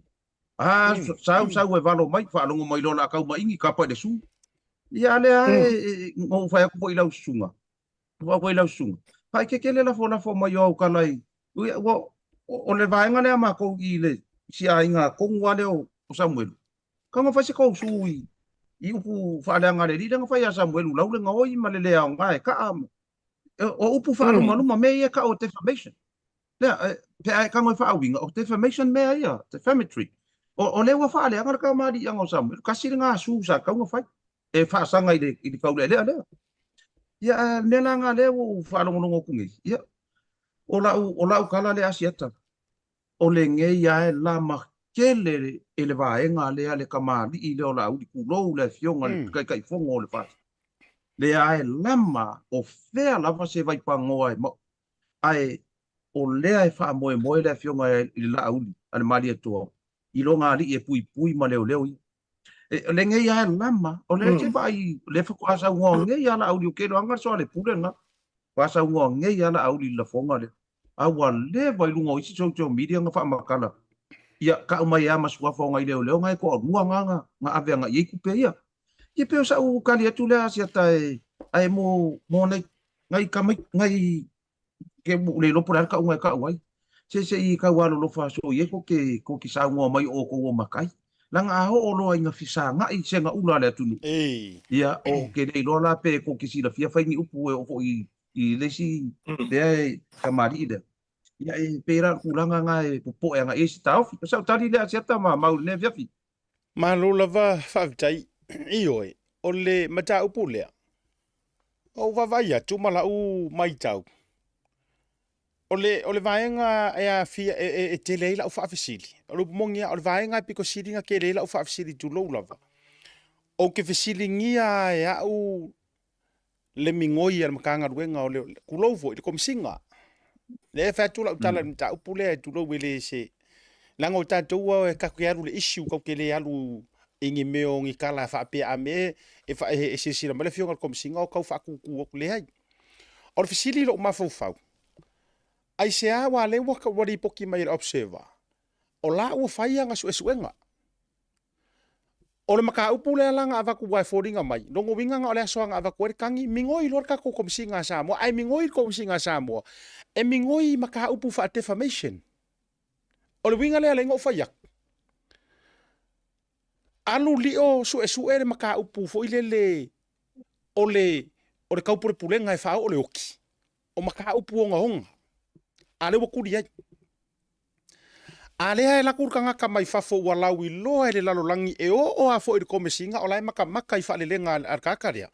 sa we valo mai fa no mai lo la ka mai ka pa le su ia le ngo fa ko i lau sunga wa ko i lau sunga fa ke le la fo mai o ka lai o le vai nga le ma ko i le si ainga ko ngwa le o Samuel kama fa se ko sui i upu fa le ngare ri nga fa ya Samuel lau le ngoi ma le au ngai ka am o upu fa no manu ma me ka o defamation le pe ai ka ngoi fa winga o defamation me ia defamatory o le wa fa le ngara ka ma di ang Samuel ka si nga su sa ka ngoi fa e fa sa ngai i ka le ya ne la nga le o fa no ngo ku ngi ya o la kala le asiata o le nge ya la ma kele ele vaenga le ale kamali i le ola uli kulo le fionga kai fongo le fa le ai lama o fea lava se vai pangoa mo ai o le ai fa mo le fionga i la uli ale mali to i lo ngali e pui ma le le nge ya lama o le se vai le fa kwasa nge ya la uli o ke lo anga so le pulenga kwasa nge ya la uli la fonga le awa le vai lungo i so media nga fa makala ia ka mai ama sua fo ngai leo ngai ko rua nga ave nga i ku pe ia i pe sa u kali atu le asia tai ai mo nei ngai ka mai ngai ke le lo por ka ngai ka wai se i ka wa lo fa so ye ko ki sa ngo mai o ko makai langa ho o lo nga fisa nga i se nga ula le atu ia o ke le lo la pe ko ki si la fia fa ni upu o fo i le si de kamari de ia e pera kulanga nga e popo nga e si tau sa tali le asia ma mau le viafi ma lo lava whawtai i oe o le mata upu lea o vavai atu mala u mai tau o le vaenga e a fia e te leila u whaafisili o le mongia o le vaenga piko siringa ke leila u whaafisili tu lo lava o ke fisili ngia e au le mingoi al makanga ruenga o le kulovo i le komisinga le fa tu la tala ta upule tu lo wele se lango ta tu e ka ke alu le issue ko ke le alu ingi meo ngi kala fa pe ame e fa e se sila male fionga kom singa o ka fa ku le hai or fisili lo ma fo fa Ai se a wa le waka wari poki mai observer. O la ua whai anga su esuenga. O le maka upu le langa avaku wai fōringa mai. Nongo winga nga o le asoanga avaku ere kangi, mingoi lorka ko komisinga Samoa. Ai mingoi komisinga Samoa. E mingoi maka upu fa defamation. O le winga le alenga o whaiak. Alu li o su ere maka upu fo ile le o le kaupure pulenga e whao o le oki. O maka upu onga honga. Ale wakuri ai. Alea e laku kanga ka mai fafo walau I loa le lalolangi e o a fo I komisinga o lai maka I whaalelenga ar kakaria.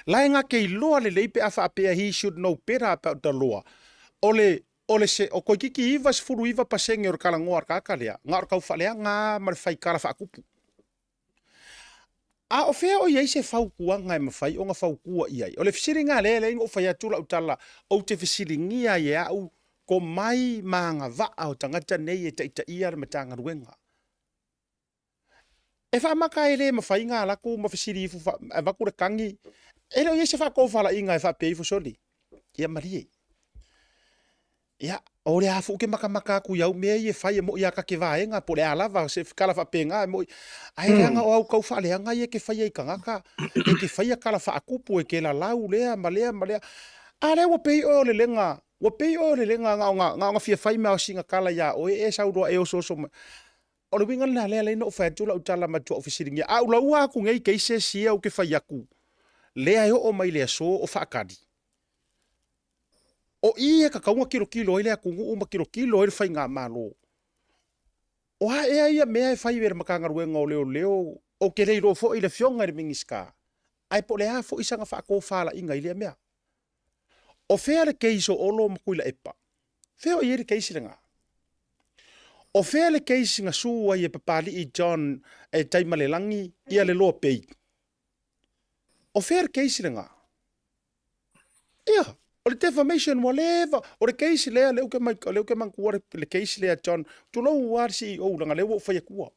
Lai nga kei loa le leipe a whaapea he should know better about the law. Ole se o koi kiki iwa se furu iwa pasenge o kalangoa ar kakaria. Nga o kau whaalea ngā mare whai kara whaakupu. A o fea o iei se whaukua ngai mawhai o ngā whaukua iai. O le fisiringa le ingo whai atula utala o te fisiringia i au ko mai maanga vaa o tangata nei e taita ia le matanga ruenga. E wha maka e le mawhai ngā laku mawhisiri ifu wakure kangi. E leo iese wha kōwhala inga e wha peifu soli. Ia marie. Ia, o le hafu ke maka ku iau mea I e whai e mo ia ka ke vaenga po le alava se kala wha penga e mo ai reanga o au kau wha leanga I e ke whai e kangaka. E ke whai e kala wha akupu e ke la lau lea malea. A lea wa pei o le lenga. Wa pei o le lenga nga fia whai mea o singa kala ia o e sauroa e o soso. O le winga na lea leina o whaetula utala matua ofisiringia. A ula ua aku ngei keise sia o ke whai aku. Lea o mai lea so o whaakadi. O ia ka kaunga kilo ile kungu uma kilo ile whai ngā malo. O ha ea ia mea e whai wera makanga ruenga o leo o ke reiro fo ile fionga re mingiska. Ai po lea fo isanga whaako whala inga ile mea. O fea le keiso olo makuila epa. Fea o ieri keisi nga. O fea le keisi nga sua I e papali I John e taima le langi ia le loa pei. O fea le keisi nga. Ia. O le defamation wa leva. O le keisi lea leo ke mankuare le keisi lea John. Tulou war CEO langa leo whai kua.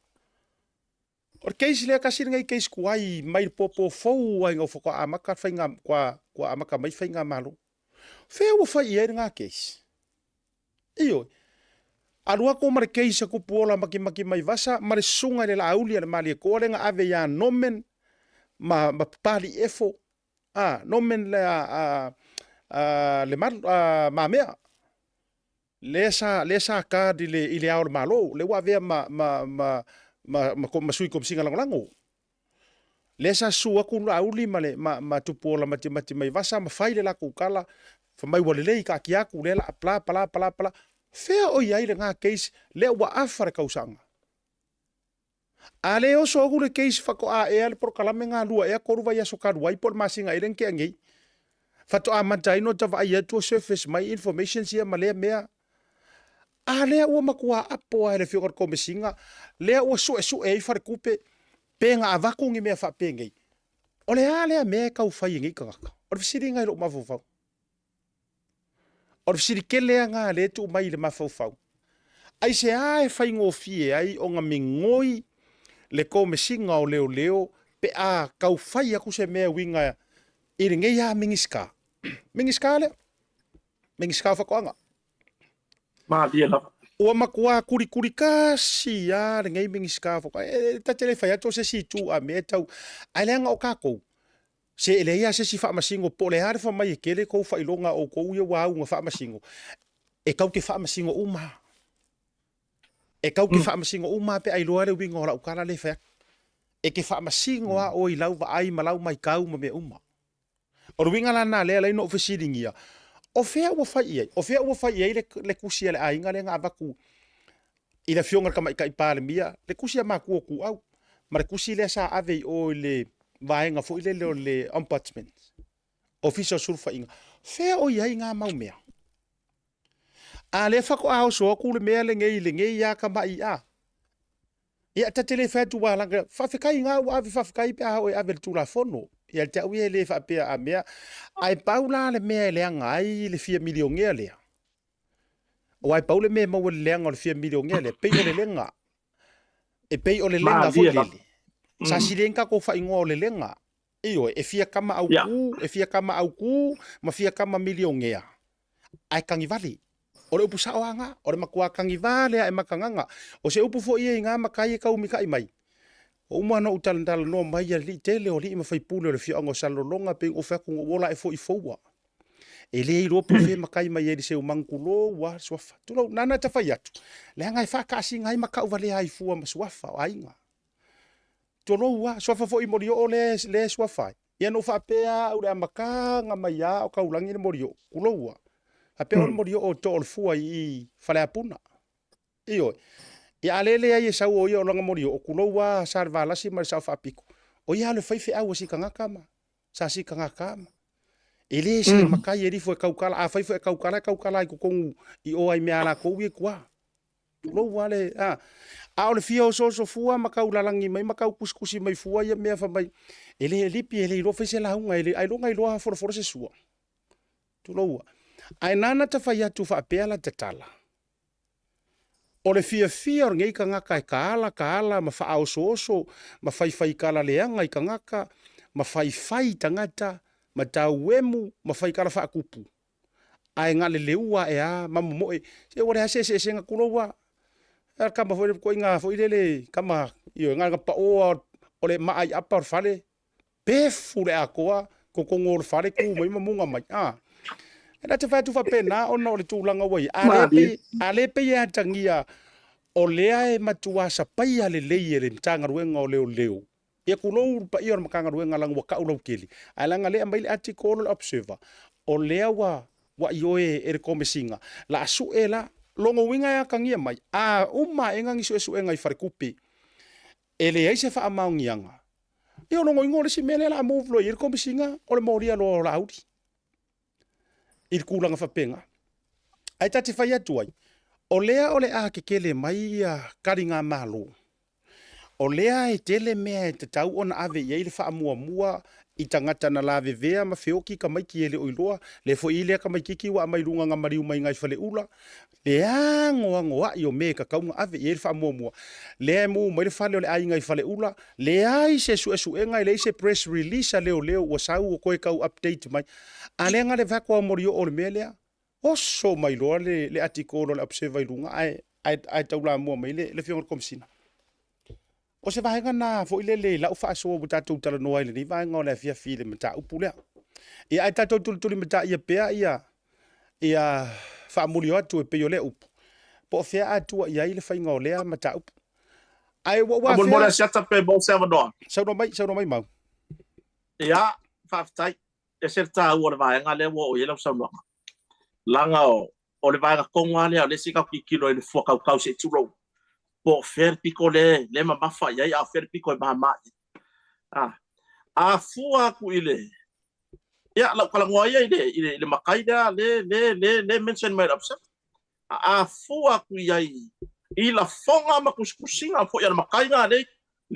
O le keisi lea kasi nga I keisi kuai mai popo fau ai ngau whako amaka whai ngā kua amaka mai whai ngā malo. Fea ua whai ieri ngā keisi. Iyo. Arua ko mare keisi ku puola maki mai vasa, mare sunga le la auli le mali ko le nga ave ya nomen ma pali efo. Nomen le ma mea. Lesa ka di le ile aur malo, le wa ve ma sui kom singa lango. Lesa sua ku la auli ma tu puola mati mai vasa ma fai le la ku kala. Famai wale lei ka ki aku lela pala. Fea o iai le ngā keisi le ua afare kausanga. A le o so ogu le keisi whako a ea le prokalame ngā lua ea koruwa ia so karuai por masinga iren ke angei. Fato a mantaino tawa ai atu o surface mai information sia ma lea mea. A lea ua makua apo a le whiokar komisinga. Lea ua su e whare kupe pe ngā avakungi mea wha pengei. O lea mea kau whai ngei kangaka. O le fisiri ngai lo mawawau. O fisiri kelea ngā le tu mai le mawhauwhau. Ai se ae whai ngō fie ai o ngā mingoi le komisinga o leo pe a kau whai aku se mea winga I ringei a mingiska. Mingiska leo? Mingiska whakoanga. Maa dia la. Ua makua kuri kasi a ringei mingiska whakoanga. Ta tele whai ato se si tu a mea tau. Ai leanga o kākou. Se ele ia se si whaamasingo po le hare whamai e kele kou whailonga o kou ia wau ngā whaamasingo. E kau ke whaamasingo uma. E kau ke whaamasingo uma pe ai loare wingo ora ukara le whea. E ke whaamasingo a o I lau wa ai malau mai kau ma me uma. O ruinga lana lea leino o whesiringia. O whea ua whai iei. O whea ua whai iei le kusia le ainga le ngā waku. I le whionga ka mai ka I pāle mia. Le kusia mā kua ku au. Ma le kusi le sa ave o le vaenga fo ile le ombudsman. Official surfa inga. Fea o iai ngā mau mea. A le whako ao so aku le mea le ngei ia ka mai a. Ia ta tele whatu wālanga. Whawhikai ngā ua avi whawhikai pe a o e ave le tūla whono. Ia te au le whapea a mea. Ai paula le mea lea ngai le 4 million ngea lea. O ai paule mea mau le leanga o le 4 million ngea lea. Pei o le lenga. E pei o le lenga fo lele. Sa sirenka ko fa ingo le lenga. Iyo e fia kama au ku, ma fia kama million ngea. Ai kangi vali. O le upu saoanga, o le makuakangi vale e makanganga. O se upu fo ia ngā makai e kau mika i mai. O umano utalandala no mai a li tele o li ima faipule o le fionga o salolonga pe o whaku wola e fo i foua. E le i ropo fe makai mai e li se umangkulo wa swafa. Tulau nana ta fai atu. Le hanga i whakasi ngai makau vale ai fua ma swafa o ainga. Tulau wa swafa fo i morio o le swafai. Ia no whapea au le amaka nga mai a o kaulangi le morio. Kulau wa. Hapea o le morio o to o le fua i whale apuna. Iyo. Ia alele ai e sau o ia o langa morio. O kulau wa sa valasi ma le sau whapiku. O ia le whaife au si kangakama. Sa si kangakama. Ele se makai e rifo e kaukala, a whaifo e kaukala i kukongu i o ai mea la kou e kua. Lou wale, a ole fia o so fua, makau lalangi mai, makau kuskusi mai fua ia mea wha mai. Ele e lipi, ele i rofe se la hunga, ele ai longa i loa fora se sua. Tu loua. Ai nana ta whai atu wha apeala te tala. Ole fia o ngei ka ngaka e kaala, ma wha ao so, ma whai kala leanga i ka ngaka, ma whai tangata, ma tau emu, ma whai kala wha akupu. Ai ngale leua e a, ma momoe, se wale ha se nga kulowa. Kama foi ko inga foi lele, kama iyo nga pa o ole mai apa fale. Pefu le akoa, ko ngor fale ku mai mamunga mai. Ena te fatu fa pena ona ole tulanga wai. Alepe ya tangia o lea e matua sa pai ale leie le tanga ruenga o leo. Ia kulou pa ia makanga ruenga lang waka ulau keli. Alanga le ambaile article observer. O lea wa ioe e rekomesinga. La asu e la longo winga ya kangia mai. Uma e ngangi su e ngai farekupi. Ele ai se fa amaungianga. Ia longo ingole si mele la movlo i rekomesinga o le moria lo laudi. I kulanga fa penga. Ai tati fai atu ai. O lea ole a kekele mai karinga malo. O lea e tele mea e te tau ona ave iei le wha mua i tangata na la vevea ma whioki ka maiki ele oiloa, le fo i lea ka maikiki wa mai runga nga mariu mai ngai whale ula, le angoa i o me ka kaunga ave iei le wha mua. Le mu mai le whale o le ai ngai whale ula, le ai se su e ngai le se press release a leo o sau o koe kau update mai. A le nga le vako a morio o le mea lea, oso mai loa le artikolo le observa i runga, ai taula mua mai le whionga komisina. O se vahenga na fo ile la ufa so buta tu tala no ile ni vahenga le fia file mata upule. Ia ai tatou tuli mata ia pea ia fa mulio atu e pe yo le up. Po fea atu ia ile fa inga le mata up. Ai wa Abul mora siata pe bo Salvador. Sau no mai mau. Ia fa tai e serta o le vahenga le wo o ile sa no. Langa o le vahenga konga le sika kilo ile fo kau se turo. Po fer pico le mamafa ia a fer pico e mama. A fua ku ile. Ia la kala ngoa ia ile makai da le mention mai upset. A fua ku ia i la fonga ma kuskusinga fo ia makai nga le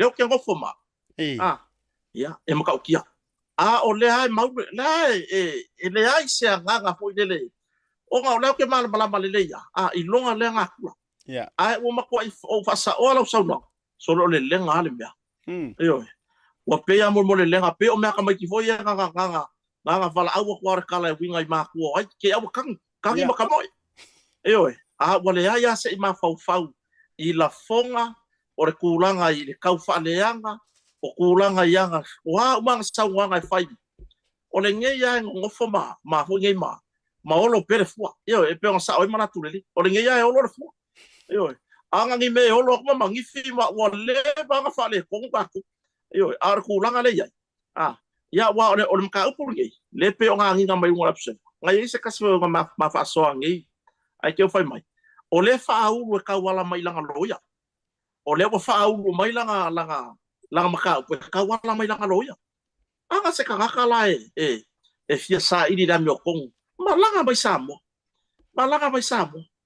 o ke ngofo ma. Ia e maka ukia. O le ai mau le le ai se nga fo ile. O nga le ke mala le ia. I longa le nga ku. Yeah. Ai o mako o fasa o la sauna. Solo le lenga ale mea. Yo. Wa pe ya mo le lenga pe o mea ka mai ki foi nga fala au ko ar kala winga i ma ko ai ke au kang i maka moi. Yo. Wale ya se i ma fau i la fonga o le kulanga i le kau fa leanga o kulanga yanga. Wa uma sa wanga i fai. O le nge ya ngofo ma ho nge ma olo pere fua. Yo e pe on sa o mana tuleli. O le nge ya olo fua. Yo, anga ni me olo ko mangifi ma wale ba nga fale ko ba ku. Yo, ar ku langa le yai. Ya wa o le mka upul ngi. Le pe o nga ngi mai ngora pse. Ngai se kasi ma fa so ngi. Ai ke fai mai. O le fa u ka wala mai langa loya. O le fa u mai langa maka ka wala mai langa loya. Anga se ka kala e fia sa ini da mi okong. Malanga mai samo.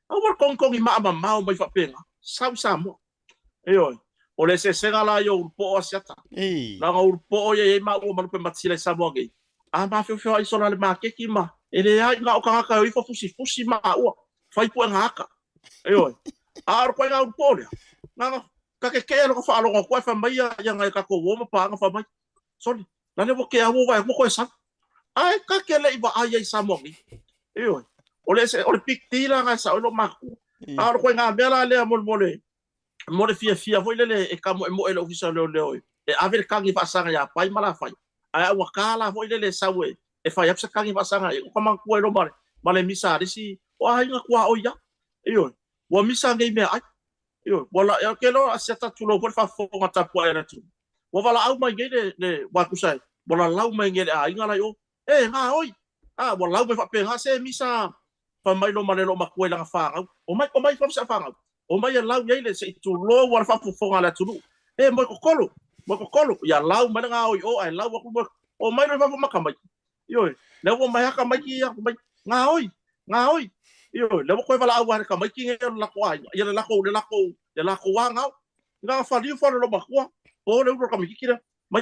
Awar kong i maa mau mai fa penga. Samo. Eyo. O le se senga la yo urpo asiata. La urpo ye ma o manu pe matsile samo ngai. Ma fe ai sola le ma keki ma. Ele ai nga o ka i fa fusi ma o. Fai pu nga aka. Eyo. Ar ko nga urpo le. Nga ka ke lo fa lo ko fa mai ya nga ka ko wo ma pa nga fa mai. Sorry. La le bo ke a wo vai mo ko sa. Ai ka ke le i ba ai samo ngai. Eyo. ole piktila nga sa lo maku a ko nga bela le mo le fia foi le e kamo mo ele ofisa le e ave kangi fa sanga ya pai mala fai a wa kala foi le sawe e fai apsa kangi fa sanga e ko man ko lo male misa risi o ai nga kwa o ya yo wa misa ngai me ai yo wala ya kelo aseta tulo por fa fo ngata po era tu wa wala au mai ngai le wa kusai wala lau mai ngai a inga la yo e nga oi wala au me fa pe nga se misa fa mai lo male lo makue la fa o mai fa sa fa o mai lau ngai le se tulo wa fa fo ngala tu e mo ko kolo ya lau mai nga oi o ai lau o mai lo fa makamai yo le wo mai ka mai ya nga oi yo le ko vala au ka mai ki la ko ai ya la ko wa nga fa li fo lo makua o le ko ka mai ki mai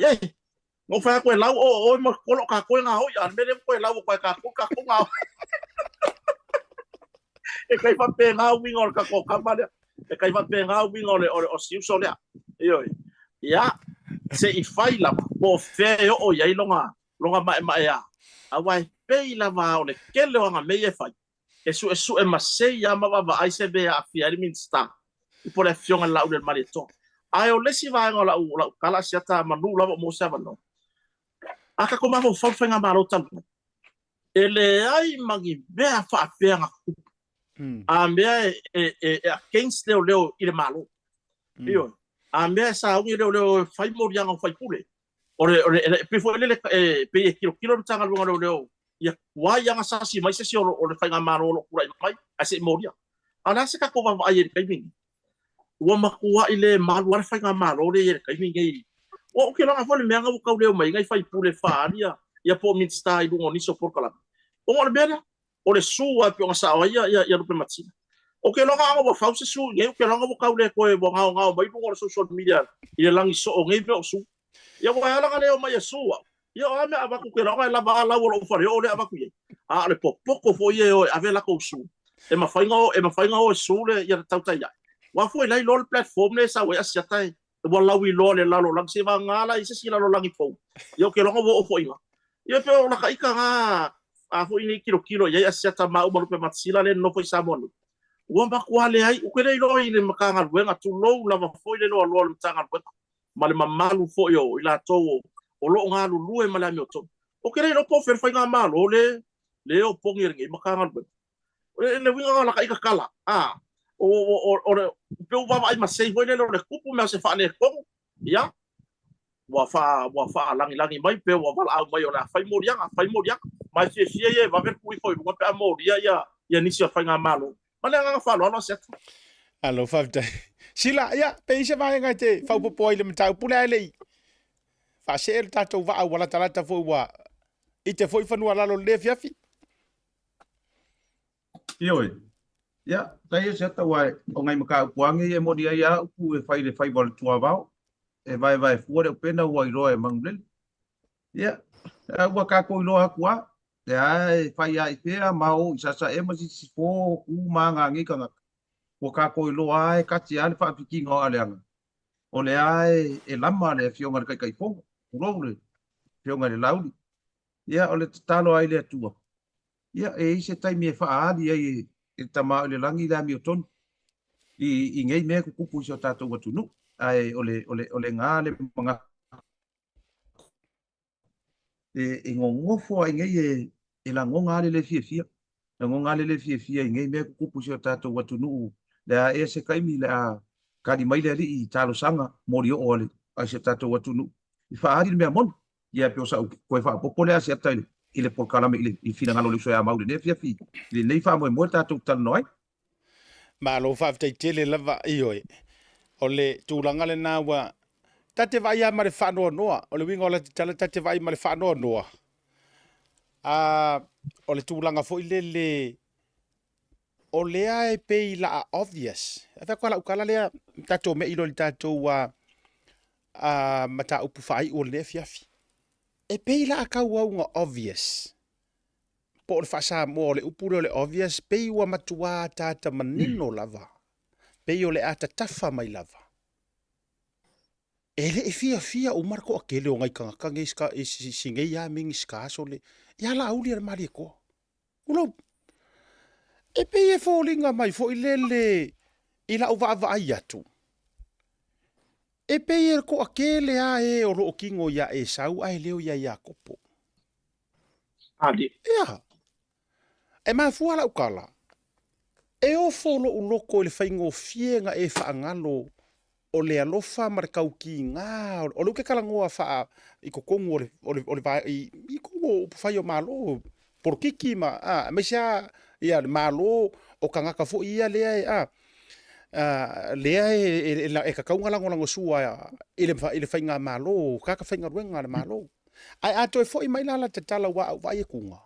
mo fa ko lau o mo ko lo ka ko nga oi an me le ko lau ko ka nga e kai fa pe nga wing or ka ko ka ma e kai fa pe nga wing o siu so le yo ya se I fai la po fe o ya longa ma ya awai pe la va o le kele o nga me e fai esu e masei ya ma va ai se be a fiari min sta I po le fionga la u le marito ai o lesi va nga la kala siata manu la mo se va no aka ko ma fo fa nga malo tal ele ai magi be a fa pe nga a me against leo I le malo yo a me sa u leo fai mo yang fai pule ore pe fo le pe kilo tanga lu leo ya wa yang asasi mai se o le fai nga malo lo kura mai ase mo dia ala se ka ko va ai kai min wa makua ile malo wa fai nga malo le kai min ngai o ke la fo le me nga u ka leo mai ngai fai pule fa dia ya po min sta I dungo ni so por kala o le bela o le sua pe nga sa ya lo pe matsina o ke longa ngo fa se su nge ke longa ka le ko e bo nga mai dungo social media I langi so nge pe o su ya wa ala ka le o mai su yo ame abaku ke longa la ba la wo fa o le abaku ye a le poco fo ye o ave la ko su e ma fa nga o su le ya tau tai ya wa fo lai lo platform le sa we asia tai wa la wi lo le la lo lang se va nga la I se sila lo lang I fo yo ke longa wo fo inga yo pe o la ka ika nga a fo ini kilo ya asia ta ma o mo pe matsila le no fo sa mo wa ba kwa le ai o ke le lo I le makanga wenga tu lo la fo le lo tanga ma le mamalu fo yo I la to o lo nga lu e mala mi o to o ke le lo po fer fa nga malo le o pongi ngi makanga le winga la ka ika kala o pe o va ai ma sei voi le lo le kupu me se fa le ko ya wa fa langi mai pe wa vala au mai o la fai moria mai se ye va ver kui foi wa pe moria ya ni se fa nga malo mala nga fa lo set alo fa sila ya pe se va nga te fa po ile mtau pula le fa se el tato va wala talata fo wa ite foi fa no la lo le fiafi Ioi. Ya, tai se ta wai o ngai maka puangi e modi ya ku e fai bol tua vau. E vai fu de pena wai roe mangle. Ya, wa ka ko lo akwa. Ya, fai ai pe mau sa e ma si fo ku manga ngi ka wa ka ko lo ai ka ti al fa piki ngo aleanga. O le ai e lama le fionga kai fo. Ro le fionga le lauli. Ya, o le talo ai le tua. Ya, e se tai me fa ali ai e tama le langi la mi oton I ngai me ku kupu so tato watu nu ai ole nga le manga e ngofo ai ngai e la ngonga le fia la ngonga le fia ngai me ku kupu so tato watu nu la e se kai mi la ka di mai le I talo sanga mori o ole ai se tato watu nu I fa ali me mon ya pe o sa ko fa popole asia tai ile por kala me ile I fina ngalo le so ya mau le fia le nei fa mo tato tal noi ma lo fa te tele lava ioi o le tulanga le na wa tate vai ya mare fa no o le wingo la tala tate vai mare fa no o le tulanga fo ile o le ai pe la obvious fa kwa la ukala le tato me ilo le tato wa mata upu fai o le fiafi e pe la ka wa nga obvious po le fasa mo le upuro le obvious pe wa matua tata manino lava pe yo le ata tafa mai lava ele e fia o marco akele o ngai kanga ngiska singe ya ming ska so le ya la uli mali ko ulo E pe e fōlinga mai fo i lele i la uva ai atu. E pe e ko akele a e o roo kingo ia e sau ai leo ia ia kopo. Ali. Ia. E mai fuala ukala. E o folo uloko i le whaingo fienga e whaangalo o le alofa marikau ki ngā. O luke kalangoa wha i kokongo o le vai i kongo whai o malo. Porkiki ma. Me sia ia malo o kangaka fo ia lea e lea e kakaunga lango sua i le whainga malo. Kaka whainga ruenga le malo. Ai ato e fo i mai lala te tala wa vai e kunga.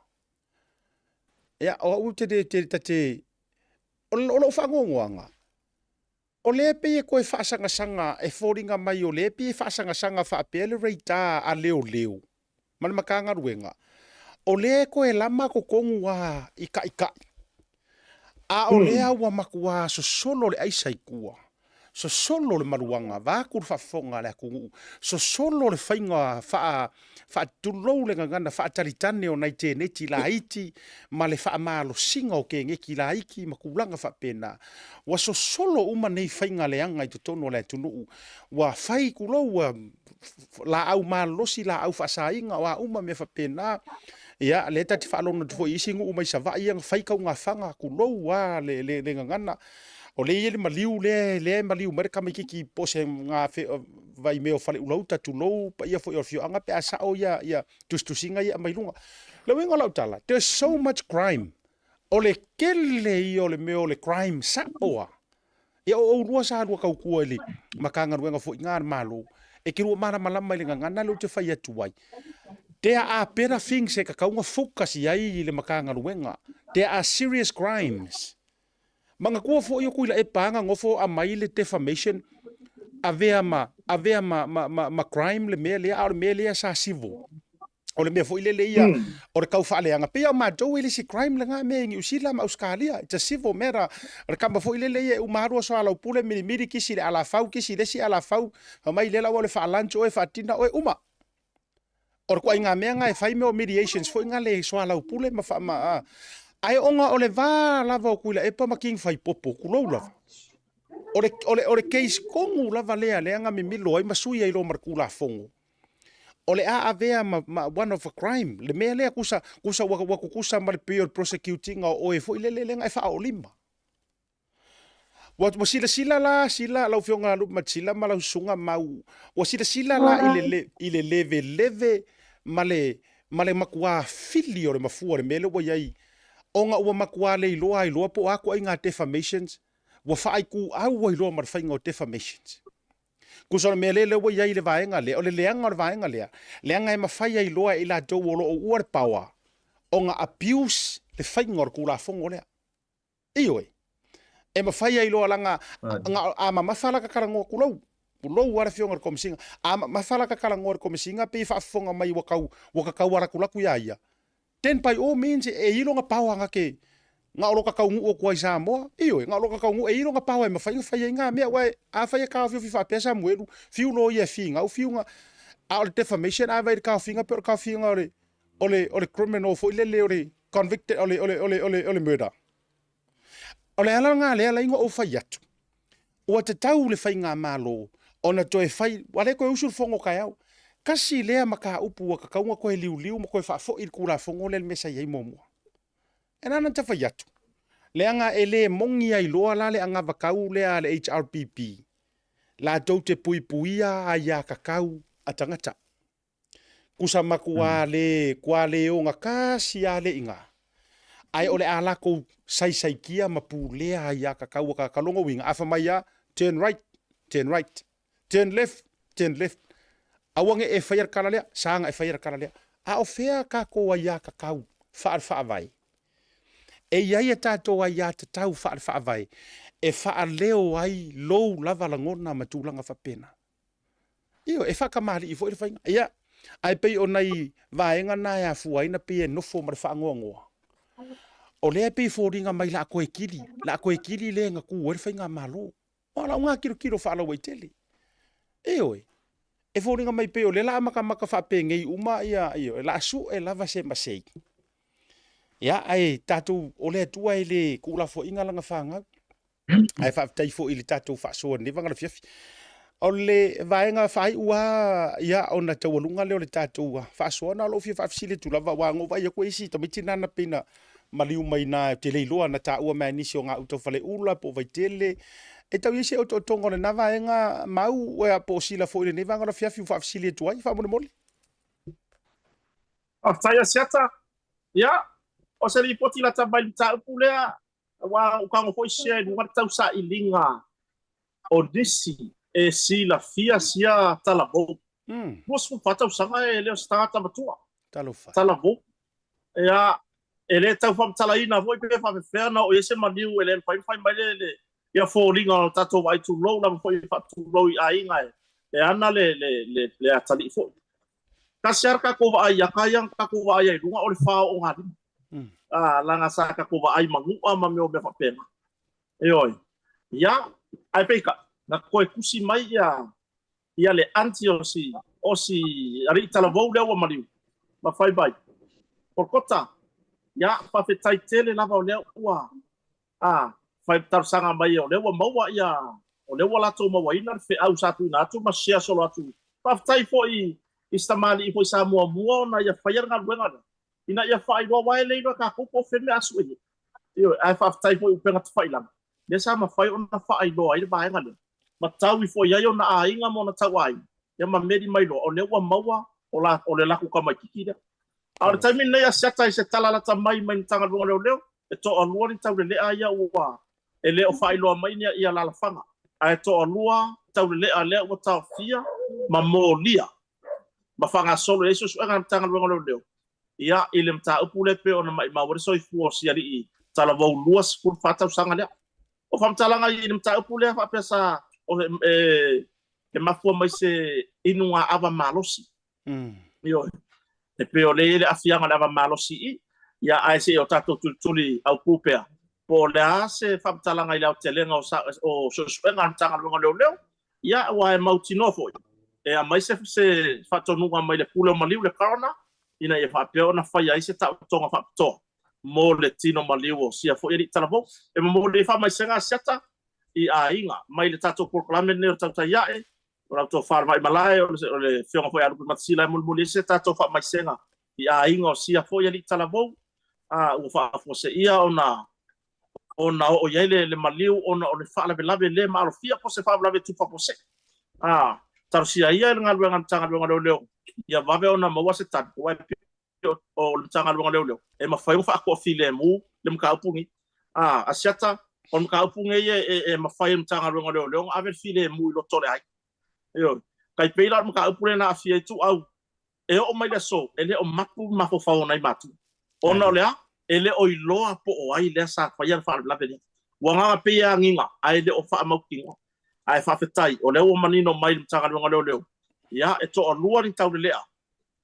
Ia o au te o lo whangongoanga. O le pe e koe whaasanga e whoringa mai o le pe e whaasanga whaapele reita a leo. Mana makanga ruenga. O le koe lama ko kongua ika. A o le awa makua so solo le aisa ikua. So solo le maruanga, vākur whafonga le kungu. So solo le whainga wha tulou le ngangana, wha taritane o nei te neti la iti, ma le wha maalo singa o ke ngeki la iki, ma kulanga wha pena. Wa so solo uma nei whainga le anga i tutono le tunu. Wa whai kulou la au maalosi, la au whasainga, wa uma me wha pena. Ia, le tati whaalona tufo isingu uma isa wa iang whaikau ngā whanga kulou wa le ngangana. O le ele maliu le maliu mere kama kiki pose nga vai meo fale ulau tatu lou pa ia fo ia fio anga pe asa o ia tustusinga ia mai lunga. Le winga lau tala. There's so much crime. O le kele i o le meo le crime sa oa. Ia o rua sa rua kau kua ili makanga ruenga fo ingar malo. E ki rua mara malama ili ngangana leu te whai atu wai. There are better things e ka kaunga focus i le makanga ruenga. There are serious crimes. Manga kua fo iyo kuila e panga ngofo a mai le defamation avea ma crime le mea lea au le mea lea sa civil. O le mea fo ile le ia o le kau whaaleanga. Pea ma dou ili si crime le ngā mea ingi usila ma Australia. It's a civil matter. O le kamba fo ile le ia umaharua so alau pule miri kisi le ala fau kisi le si ala fau. Mai le lawa le whaalancho e whaatina oe uma. O le kua inga mea ngā e whai meo mediations fo inga le so alau pule ma wha ai onga o le vā lava o kuila e pa making whai popo kulou lava. O le case kongu lava lea anga me milo ai masui ai lo markula fongo. O le avea ma one of a crime. Le mea lea kusa wakukusa ma le period prosecuting o e fo ile lenga e wha o lima. Wa sila lau fionga lup ma sila ma lau sunga mau. Wa sila la ile leve ma le makua fili o le mafua le mele wa iai. Onga ua makua le iloa po ako ai ngā defamations, wa whaaiku au iloa marwhainga o defamations. Kusona mea lele wa iai le vaenga lea, o le leanga o le vaenga lea. Leanga e mawhai ai loa i la tau olo o uar pawa. O ngā abuse le whainga o le kula fongo lea. Ioi. E mawhai ai loa langa, a mawhala ka karangoa kulau. Kulau wara fionga le komisinga. A mawhala ka karangoa le komisinga, pe whaafonga mai wakakau wara kulaku ia. Then by all means e ilonga pawanga ke nga oloka kaungu o kwa Samoa iyo nga oloka kaungu e ilonga pawa e mawhai whai nga mea wai a whai ka fiu fifa pesa muelu fiu lo ia finga au fiu nga a ole defamation a vai ka finga per ka finga ole criminal fo ile ole convicted ole murder ole ala nga le ala ingo o whai atu o te tau le whai nga malo ona toe whai wale koe usul fongo kai au kasi lea maka upu wa kakaunga koe liu mo koe whaafo il kura fongo le mesa iei momua. E nana te whai atu. Leanga e le mongi ai loa la le anga wakau lea le HRPP. La tau te puipuia a ia kakau a tangata. Kusa maku kua le o ngā kasi a le inga. Ai ole a lako sai kia ma pu lea a ia kakau a kakalongo winga. Afa mai a turn right, turn left. Awange e whaiar karalea, sanga e whaiar karalea. A o whea ka koa ia kakau, wha vai. E iai e tātoa ia te tau wha vai. E wha leo ai lou lava langona ma tūlanga whapena. Io, e whakamari i fo i whainga. Ia, ai pei o nei vaenga nai a fuaina pei e nofo ma re whaangoa. O lea pei fōringa mai la koe kiri le ngā kua e whainga malo. O la ngā kiro wha alau tele. Oi. E fōringa mai peo, le la maka whapengei uma ia, la su e lava se masei. ia ai tatou o le atua i le ku'ulafo'iga laga fagau ae fa'afetai fo'i le tatou fa'asoani vagala fiafi o le vaenga fai ua ia ona taualuga leo le tatou fa'asoana o lo'o fia fa'afesili tulava uago vai a koe isi tamitinana pina maliu mai na te leiloa na ta'ua mea nisi o ngā utau fale ula po vai tele e tau isi o tongo le na vaenga mau ua po sila fo'i le nei vagala fiafi fa'afesili atu ai fa'amole mole Aftai asiata. Ya. O se li poti la tabai li taupu lea. Wa ukango foi se ni tau sa ilinga. O disi e si la fia sia talabo. Mos fu fata usanga e leo sta tamatua. Talabo. Ya ele tau fam talaina voi pe fa fe na o ese maniu ele fai mai le ya fo linga tato vai tu lo na foi fa tu lo ai ngai. E ana le atali fo. Kasiar ka ko vai ya kayang ka ko vai ai lunga o le fa o ngadi. Langa sa ka ko vai mangua ma me o be fa pena. E oi. Ya ai peka na koe kusi mai ia le anti o si ari talavou lea ua maliu ma fai bai por kota ia fafetai tele lava o lea ua fai tarusaga mai o lea ua maua ia o lea ua latou mauaina le feʻau sa tuina atu ma sea solo atu fafetai foʻi i stamali'i foʻi sa muamua ona ia faia le galuega lea ina ia faailoa wae le inoa kakupo feme asu e io ae fafetai foʻi upega tafailaga le sa mafai ona faailoa ai le vaega lea matau i foi ai ona ainga mo na tawai ya mamedi mai lo o le wa maua o le laku ka mai kiki a le taimi nei a seta i se talala ta mai tanga lunga leo e to alua ni tau le a ia ua e le o failo mai ni ia la fanga a to alua tau le a le o tau fia ma molia ma fanga solo e so nga tanga lunga leo ia ile mta upule pe ona mai ma wore so i fu o si ali i tala vo luas kur fata usanga le o fam talanga i mta upule fa pesa o e mafua mai se inunga ava malosi. Io e pe o le afianga ava malosi i ia ai se o tato tuli au pupea. Po le a se whamtalanga i lau te lenga o suenga tanga lunga leo ia ua e mautinofo. E a mai se whatonunga mai le pule o maliu le karona ina e whapea na whai ai se tau tonga whaptoa. Mo le tino maliu o sia fo eri talabo. E mo le wha mai senga siata i a inga mai le tato proclame ne o tauta iae o la to far mai malai o le fionga foi alu matsila mo mo se tato fa mai senga i a inga o sia foi ali talavo o fa fo se ia ona o yele le maliu ona o le fa la lave le malo fia po se fa lave tu fa po se tar sia ia nga lu nga tanga lu nga leo ia va ve ona mo se tat o o le tanga lu nga leo e ma fa fa ko file mu le mka upungi asiata on ka upunge e mafai mtanga ronga leo ave file mu lo tole ai yo kai peila mka upune na afia tu au e o mai so ele o mapu mafo fa ona i matu ona lea ele o iloa po o ai le sa fa ia fa la veni wanga pe ya nginga ai le o fa maukinga ai fa fetai o le o manino mai mtanga ronga leo ya e to o lua ni tau lea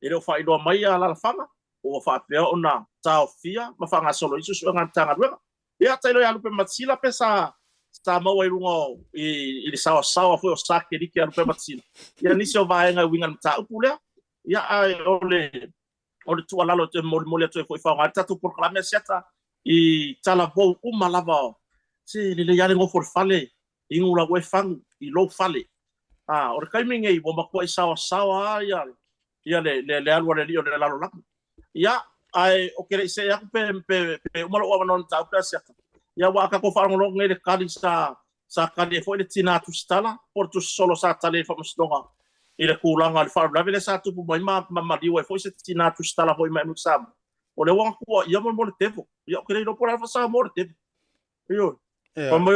ele o fa ilo mai ala la fanga o fa pe ona tau fia ma fanga solo isu so ngantanga ronga ia tailo ya lupe matsila pesa sa mau ai lungo i le sawa foi o sake diki ya lupe matsila ia nisi o vaenga winga mta upule ia ai o le tua lalo te mole to foi fa ngata tu proclame seta i tala vo uma lava se le yale ngo for fale ingula we fang i lo fale o le kaiming ei bo makoi sawa ia le alwa le o le lalo lak ia ai o kere se ya pe umalo o non ta presa ya wa ka ko fa ngolo ngele kali sa kali fo le tina tu stala por tu solo sa tale fa mstonga ile kulanga al fa la vele sa tu mai ma di fo se tina tu stala fo mai musam o le wa ko ya mo tevo ya kere no por fa sa mo tevo yo ko mo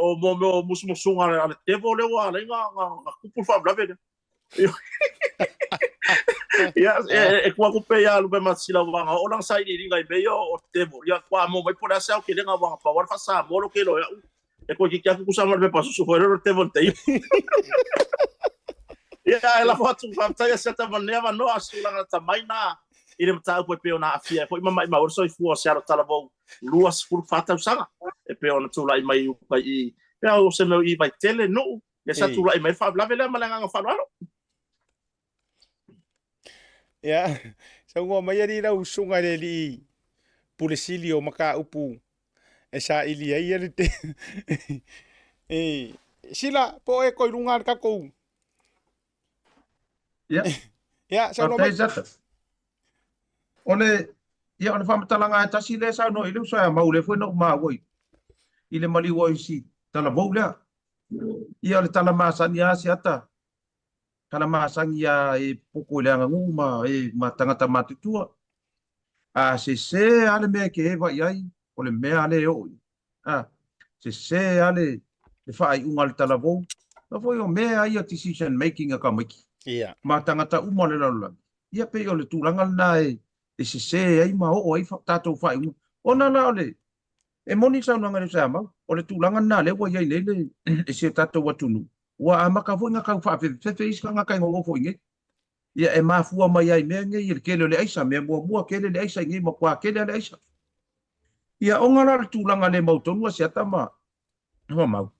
o mo musmusunga al tevo le wa le nga ku fa la vele ya e kwa kupe ya lu ma sila wanga o lang sai ni ngai be yo o temo ya kwa mo mai pora sa o ke nga wanga pa war fa sa mo lo ke lo ya e ko ki ku sa mo be pa su fo ro temo te ya la foto fa ta ya seta mo neva no asula na tamaina ile mta ko pe ona afia fo mai ma so i fu o sa tala vo luas fu fata usanga e pe ona tula i mai u pa i ya o se no i vai tele no ya sa tula i mai fa la vele malanga fa lo ya so ngo mai ri la usunga le li pulesili o maka upu. E sa ili ai ele te. Sila po e koi runga ka kou. Ya. Ya, sa no Sa zata. Ole ia ona whamatalanga e tasi le sa no ilu sa mau le foi no ma woi. Ile mali woi si tala boula. Ia le tala masani a si ata. Kala masani a e poko le anga nguma e matangata matutua. A se ale me ke eva iai o le mea ale o. Se ale le fai unga le tala bou. Na foi o mea ia decision making a kamiki. Ia. Matangata uma le laula. Ia pe o le tūlanga na e se ai ma o ai tatou fai unga. Ona la ole. E moni sa unanga le sa mau. O le tūlanga na le wa iai lele e se tatou watunu. Wa amaka fo nga kau fa fe iska nga kai ngo fo nge. Ia e mafua mai ai me nge ia kele le aisa me mua kele le aisa nge ma kwa kele le aisa. Ia o ngara le tūlanga le mau tonu se atama. Hoa mau.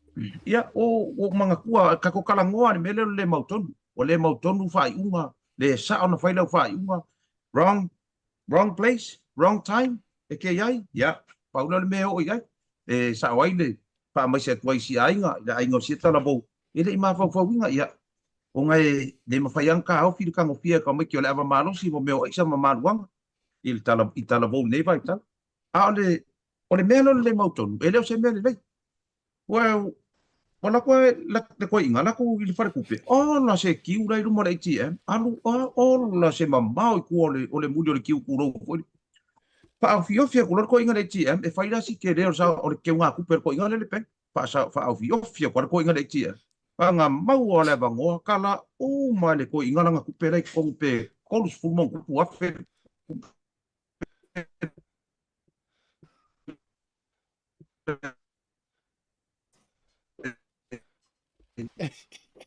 Ia o manga kua kako kalangoa me le mau tonu. O le mau tonu fai unga. Le sa ona fai lau fai unga. Wrong place, wrong time. E ke iai. Ia. Paula le mea o iai. E sa waile. Pa mai se tuai si ainga. Ia ainga si tala bou. Ele i ma fau inga ia. O ngai le mawhaianka au whiri kango fia ka mai ki o le awa malosi mo meo isa ma maruanga. I tala bou neva i tala. A o le mea le mautonu. E leo se mea le lei. Well, wala koe le koe inga lako i le whare kupe. O la se kiu rai rumo le ATM. Alu o la se mamau i kua o le muli o le kiu kurou koe. Pa au fiofia kulor koe inga le ATM. E whaira si ke leo sa o le keu ngā kupe koe inga le peng. Pa au fiofia koe inga le ATM. Pa ngā mau o le vangoa kala o mai le koe inga langa kupe rei kongu pe kolus fulmong kupu afe.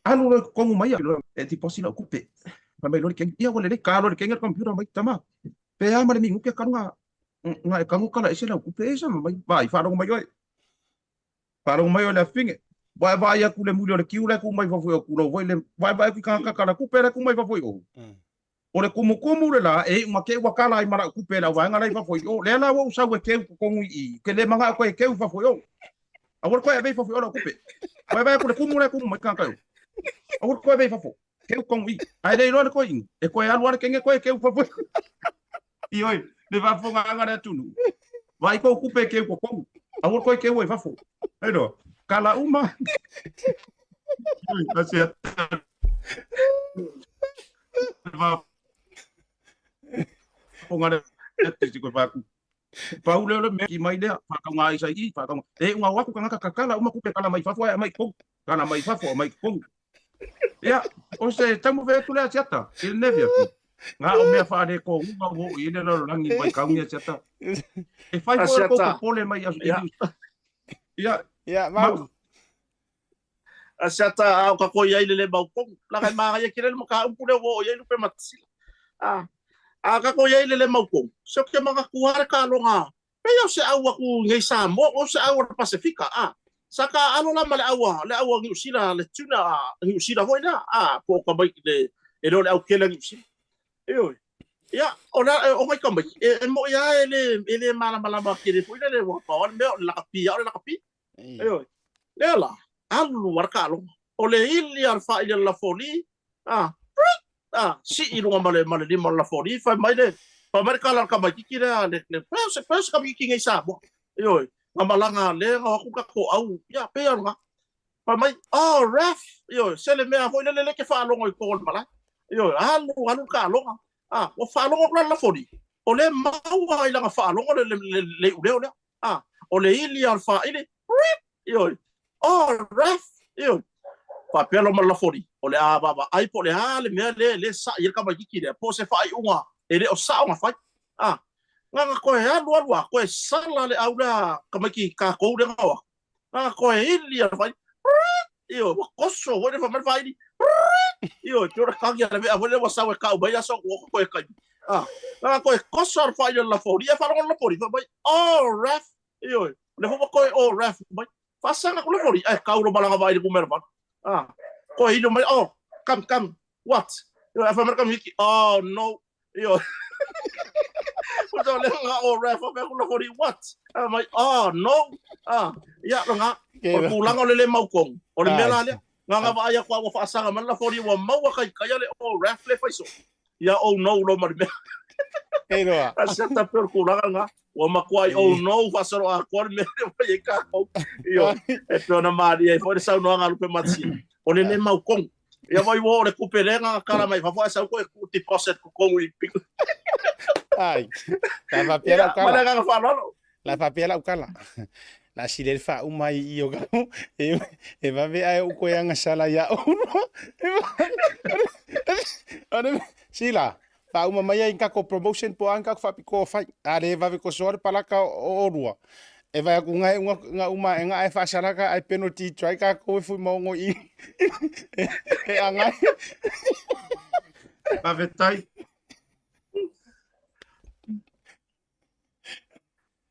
Alu le kongu mai e ti posi la kupe. Pa mai lo ke ia wole le kalo le kenga computer mai tama. Pe ama le mingu ke kanga nga e kangu kala ese la kupe esa mai vai fa mai oi. Fa mai oi la finge. Vai aku le muli o le kiu le ku mai fafoi o kulo vai le vai ki kanga kala kupe le ku mai fafoi o. O le kumu le la e ma ke wakala i mara kupe la wanga lai fafoi o le la wo sa we ke kongu i ke le manga ko e ke fafoi o. Awor ko e vai fafoi o la kupe. Vai ku le kumu mai kanga o. Awor ko e vai fafoi ke kongu i. Ai le lo le ko i e ko e alu ar ke nge ko e ke fafoi. I oi le va fonga anga le tunu. Vai ko kupe ke ko kongu. Awor ko e ke wo e fafoi. Ai do. Kala uma. Gracias. Ponga te ko pa. Paulo le me ki mai le pa ka ngai sai i pa ka. E unha wa ku ka kala uma ku pe kala mai fa foi mai ko. Kala mai fa foi mai ko. Ya, o se tamo ve tu le atiata. Il nevia. Nga o me fa de ko unha wo i le lo langi mai ka unha atiata. E fai ko pole mai as. Ya, mau. Asiata au ka ko ia le mau ko. La kai ma ia kile mo ka umpu le wo ia lu pe matsila. Ka ko ia le mau ko. So ke mga kuhara ka longa. Pe yo se awa ku ngai Samo o se awa Pasifika. Saka alo la male awa ngi usila le tuna ngi usila hoina. Po ka bai le le au kele ngi usila. Yo. Ya, ona o mai ka bai. E mo ia ele mala ma kire po le wo pa me la kapi. Yo. Lela, alu warka lo. Ole ili alfa ili la foli. Si ilu male lima la foli. Fa mai le. Pa mai kala ka mai kira le. Pes ka biki ngai Samo. Yo, ngamalanga le ngaku ka ko au. Ya pe nga. Pa mai ref. Yo, sele mea ho le ke fa lo ngoi ko mala. Yo, alu ka lo. O fa lo la foli. Ole mau ai la fa lo le ule. Ole ili alfa ili. Yo. Ref. Yo. Papelo mal la fori. Ole baba. Ai po le le me le sa ir ka mai ki le. Po se fai unga. Ele o sa unga fai. Nga ko ya lu ko sala le aula ka mai ki ka ko le ngawa. Nga ko ili ya fai. Yo, koso wo le fa mal fai. Yo, tora ka ya le avole wa sa wa ka ba ya so ko ka. Nga ko koso fai la fori. Ya fa la fori. Bai. Ref. Yo. Le fo ko ref. Bai. Pasang aku lagi, kau lo malang apa ini kumerman? Kau hidup mai, come, what? Yo, apa mereka mikir? Oh no, yo, Puto le nga o ref o me kula kori what? I'm like, oh no. Ya nga. O kulang o le maukong. O le mela le. Nga ba aya kwa fa asanga man la kori wa mau kai kaya le o ref le faiso. Ya oh no lo mar me. Kero. Asa ta per kulang nga. Wa makwai oh no fa soro a kor me le ka. Yo. E pona mari e for sa no nga lupe matsi. O le maukong. Ia vai wo le kuperenga kara mai fa sa ko ku deposit ko ko i pico. Ai. La papela kala. Mana nga fa no. La papela kala. La sile fa umai io ga. E va ve ai ko yang sala ya uno. Ane sila. Fa uma mai inka ko promotion po anka fa piko fa. Ale va ve ko sor pala ka orua. E vai ku ngai nga uma nga ai fa sala ka ai penalty try ka ko fu mo ngo i. E angai. Pavetai.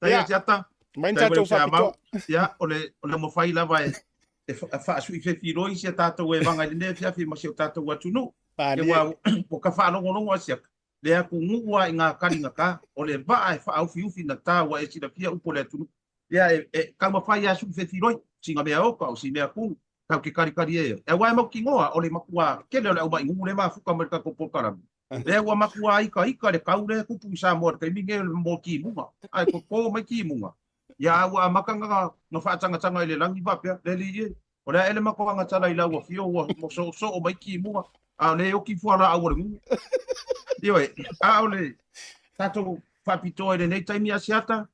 Tai jata. Mainta to fa pito. Ya, ole mo fai lava e fa su i fe firoi se tata we vanga ne fia fi ma se tata wa tunu. E wa po ka fa no no wa sia. Le aku ngu wa nga kalinga ka ole va ai fa au fi na ta wa e sina fia upole tunu. Ya ka ma fai asu fe firoi singa me o ka o si me aku ka ke kari e. E wa mo kingoa ole makua ke le o ba ngu le ma fu ka mer ka ko pokara. Le wa makua i ka le kaure ku pu sa mo ka minge mo ki munga. Ai ko mai ki munga. Ya wa makanga no fa tanga ile langi va pe le li o le ele mako nga tala ila wa fio wa mo so o mai ki mua a le o ki fuara a wor mu dio a ole tato fa pito ele nei taimi asiata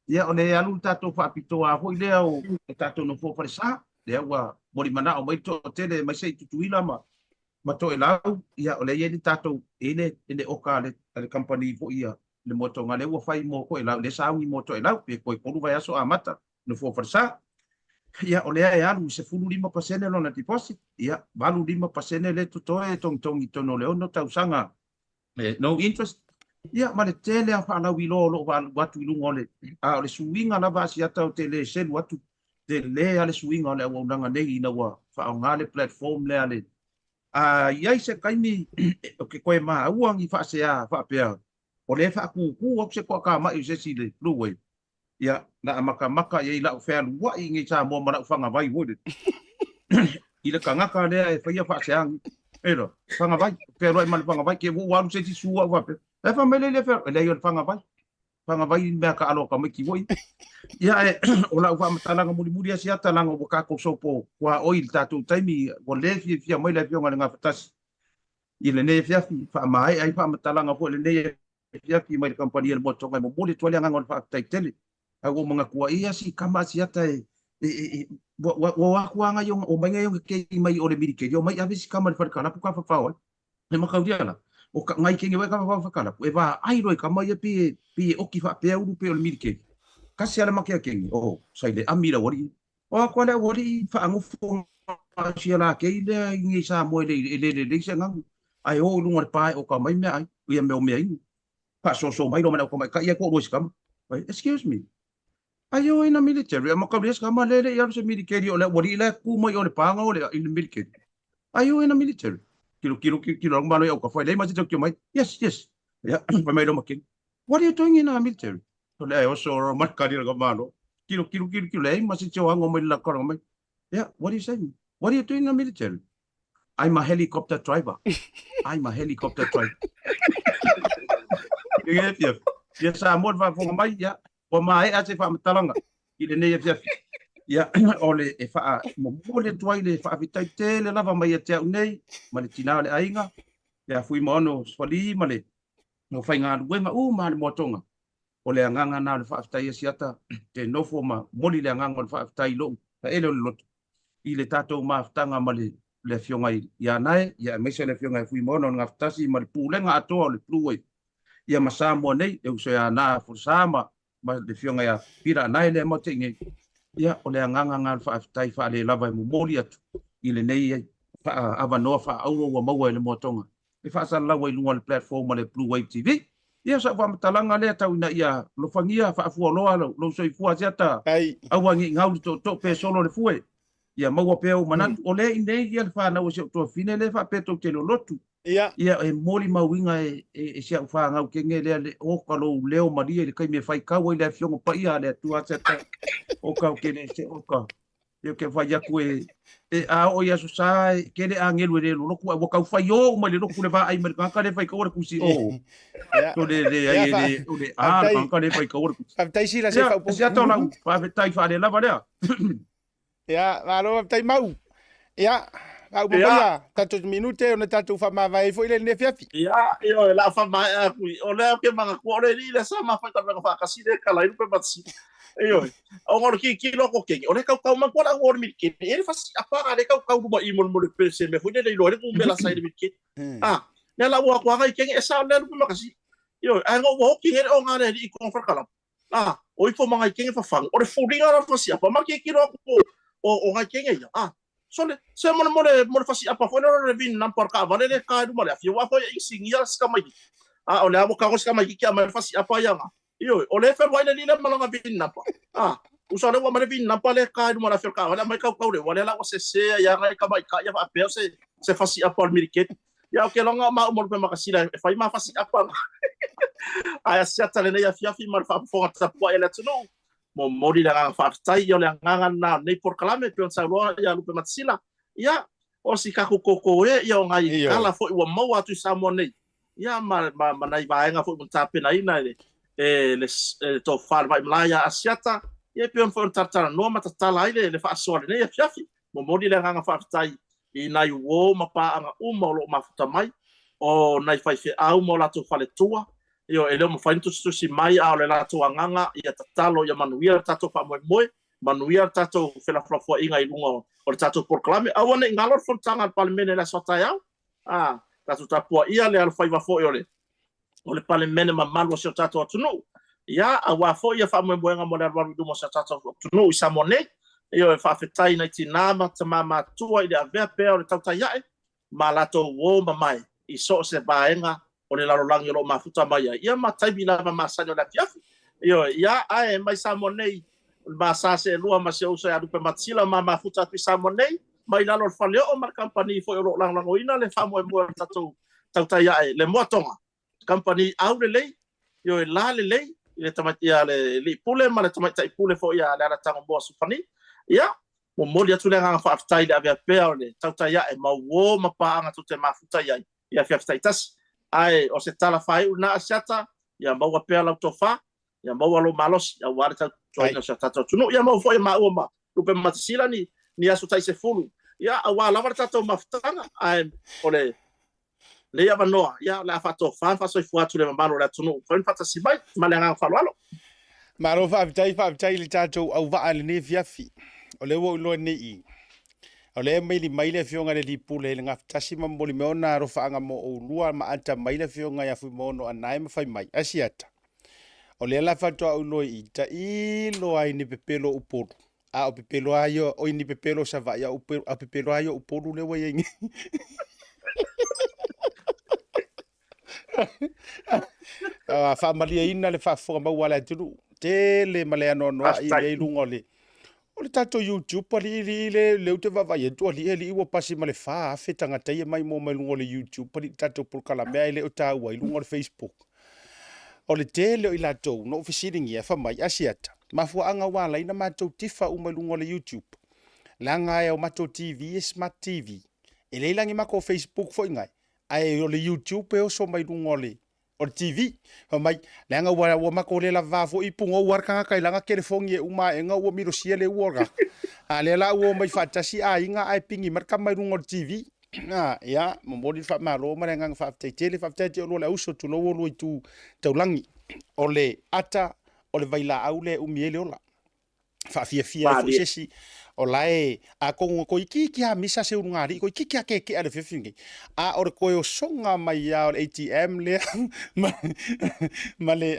ya ole alu tato fa pito a ho ile o tato no fo presa le wa mori mana o mai to tele mai sei tutuila ma to ela ya ole ye tato ele oka le company fo ia le moto ngale wa fai mo ko ela le sawi moto ela pe ko polu vai aso amata no fo forsa ya ole ya lu se fulu 5% lo na deposit ya balu 5% le to e tong i tono le ono tausanga no interest ya ma le tele a fa na wilo lo watu ilungole a le suinga na va sia ta tele sel watu de le ale suinga le wa nanga nei na wa fa ngale platform le ale ya se kaimi o ke ko ma uangi fa se a fa pe o le fa ku o se ko ka ma i se si le luwe ya na maka ye la fa lu wa ingi sa mo ma fa nga vai wo de ile kanga ka le e fa ya fa sang ero fa nga vai pe ro ma fa nga vai ke wo wa se ti su wa pe e fa mele le fa le yo fa nga vai me ka alo ka me ki wo ya o la fa mata nga muri sia ta nga bo ka ko so po wa oil tatu taimi o le fi mai le fi nga fatas ile ne fi fa mai ai fa mata nga po le ne ya ki mai company el moto ngai mo mole to le nga ngol fa tai tele ago mga kuwa iya si kama siya tay wa nga yung o may ngayong kay may ole medike yo may abis kama fa kala pu ka fa fa ay makaudia la o ngai kingi wa ka fa kala e va ai roi kama ya pi o ki fa pe u pe ole medike kasi ala makia kingi o sai le amira wori o ko le wori fa ngu fo sia la ke le ngi sa mo le se ngang ai o lu ngor pa o ka mai me ai u me o me ai pa so mai lo mana ko mai ka ya ko ro skam excuse me ayo ina military makabres kama lele yar sa military ole wori la ku mo ole panga ole in military ayo ina military kilo malo ya ka fa le ma jito mai yes ya pa mai do makin what are you doing in a military ole ayo so mat karir ka malo kilo le ma jito ang mo la ko mai yeah what are you saying what are you doing in a military I'm a helicopter driver yes I'm more for mai ya o mai a se fa matalanga ile ne ya ole e fa mo mole toile fa vitai tele lava mai te nei male tina le ainga ya fui mono soli male no fai nga wenga ma le motonga ole nganga na le fa vitai siata te no forma moli le nganga fa vitai lo fa ele lot ile tato ma ftanga male le fionga ya nai ya me se le fionga fui mono nga ftasi male pulenga ato le pluwe ya masamo nei e uso ya na fusama ma le fionga ya pira nai le mo tingi ya ole nganga ngal fa tai fa le lava mo moli atu ile nei fa ava no fa auro wa mo le motonga e fa sa lawa i le platform le Blue Wave TV ya sa fa matalanga le tau ina ia lo fangia fa fu lo so fu ata awangi ngau to pe solo le fue ya mo pe o manatu ole nei ia fa na o se to fine le fa pe to te lo lotu Ia. Ia e moli mauinga e sia ufa ngau kenge le o kalo leo maria le kai me fai kau ile fiongo pa ia le tua tata o kau kene se o ka eu ke fai aku e a o ia so sai kene angelu le lo ku o kau fai o ma le lo ku le va ai mer ka le fai kau ku si o to le ai le o le a ka le fai kau ku tai si la se fa po sia to la fa tai fa le la va le ya malo tai mau ya au papaya tantos minute ona tatu fa ma vai foi le nefiafi ya yo la fa mai aku o le ke manga ko le ni le sama fa ka fa kasi de kala i pe batsi yo o ngor ki lo ko ke o le kau ma ko la ngor mi ke e fa si apa le kau mo i mo le pese me fu le lo le ku me la sai de mi ke ne la wa ko ga ke e sa le ma kasi yo a ngo wo ki o nga le i ko fa kala o i fo manga ke fa fang o le fu ringa la fa si apa ma ke lo ko o ga ke ya sole se mo fasi apa fo no revin nam por ka vale le ka du male afio wa fo insignia ska mai o le abo ka ska mai ki ama fasi apa ya yo o le fer wa le le malanga vin nam usale wa male vin nam pa le ka du male afio ka wala mai ka le wala la se ya ngai ka mai ka ya fa pe se fasi apa mirket ya ke longa ma mo pe makasila fa ma fasi apa aya sia tale ne ya fi mar fa fo ta po ele tno mo mori la fa tai yo le nganga na nei por kalame pe sa lo ya lupe matsila ya o si ka ko ya ngai kala fo wa mo atu sa mo nei ya ma nai ba nga fo ta pe nai na le to fal vai mlaya asiata ye pe fo tartara no mata tala ile le fa so le ya fiafi mo mori la nganga fa tai i nai wo ma pa anga uma lo ma futa mai o nai fai fe au mo la to fale tua yo ele mo fain tu si mai a le la to nganga ia tatalo ia manuia tato fa moe manuia tato fela flafo inga i lunga o tato proclame a wona ngalo fo tanga parlemene la sota ya tato tapo ia le al fai va fo yo le o le parlemene ma malo so tato tunu ya a wa fo ia fa moe nga mo le waru du mo so tato tunu isa mone yo fa fetai na tinama tama tua i le ave pe o le tauta ya ma la to wo ma mai i so se baenga o le larolangi lo mafuta mai ia matai bila ma sanyo la fiafi yo ia ai mai samonei ba sa se lua ma se usa ya dupe matsila ma mafuta pi samonei mai la lo fale o mar company fo lo lang lang ina le famo mo tatu tauta ia le motonga company au le yo la le le tamatia le pule ma le tamatia pule fo ia la tanga bo sufani ia mo moli atu le nga fa aftai le avia pe le tauta ia ma wo ma pa anga tu te mafuta ia fi aftai tas ai o se tala fai una asiata ya maua pea lau tofa ya maua lo malos ya ware ta joina sa tata tunu ya mau foi ma uma lupe matsila ni asu tai se fulu ya awa la varta to maftanga ai ole le ya vanoa ya la fato fa so fu atu le mano la tunu foi fata sibai ma le nga falalo maro fa tai le tato au va ale ne fiafi ole wo lo nei o le mai le fionga le lipule le ngaftasi mamboli me ona ro faanga mo o lua ma ata mai le fionga ya fu mono anai ma fai mai asiata o le la fato au lo ita i lo ai ni pepelo uporu a o pepelo ayo o ni pepelo sa va ya uporu a pepelo ayo uporu le wa yengi fa malia ina le fa fo ma wala tu tele male no i le lungole o le tato YouTube pali le ute va ye to li i wo pasi male fa fetanga tai mai mo mai lungo le YouTube pali tato por kala me le o ta wa lungo le Facebook o le tele o ila to no fisiring ye fa mai asiata mafu anga wala ina mato tifa o mai lungo le YouTube langa e o mato TV smart TV ele langi mako Facebook fo ngai ai o le YouTube e o so mai lungo le o TV mai langa wa mako le la va fo i pungo war kanga kai langa kere fongi uma e nga wo miro siele worga ale la wo mai fatasi a inga ai pingi marka mai rungo TV ya mo fa malo mare nga fa tele fa tete lo la uso tu lo lo tu taulangi ole ata ole vaila aule umiele ola fa fia fo sesi olae a ko iki a misa se ngari ko iki ke ale fefingi a or ko songa mai ya ATM le male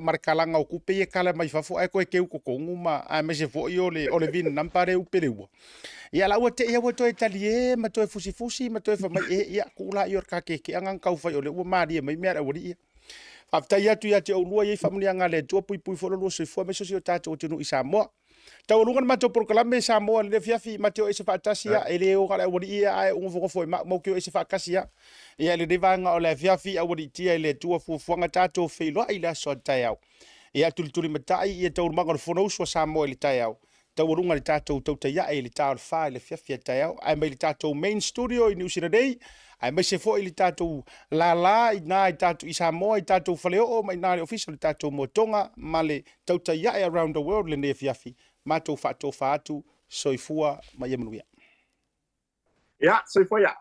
marka langa o kupe e kala mai fa fo ai ko ke ko nguma a me se fo yo le vin nampare u perewa ya la wote ya woto italie ma to fusi ma to fa mai ya kula yor ka ke angang kau fa yo le o mari mai mera wori afta ya tu ya te o lua ye family anga le to pui fo lo se fo me so si o tato tenu isa mo taulunga ma to proklame Samoa le fiafi mateo e se fatasia ele o kala wori ia ai un fo foi mo ke e se fakasia ia le devanga o le fiafi a wori tia le tua fuanga tato feilo ai la so taiau ia tulituli matai ia taulunga fono so Samoa le taiau taulunga le tato taia e le tau fa le fiafi taiau ai mai le tato main studio i New Zealand ai mai se fo i le tato la i na i tato i Samoa i tato faleo o mai na le official tato motonga male taia around the world le ne fiafi matou fa'atofa atu soifua ma ia manuia. Ia, soifua ia.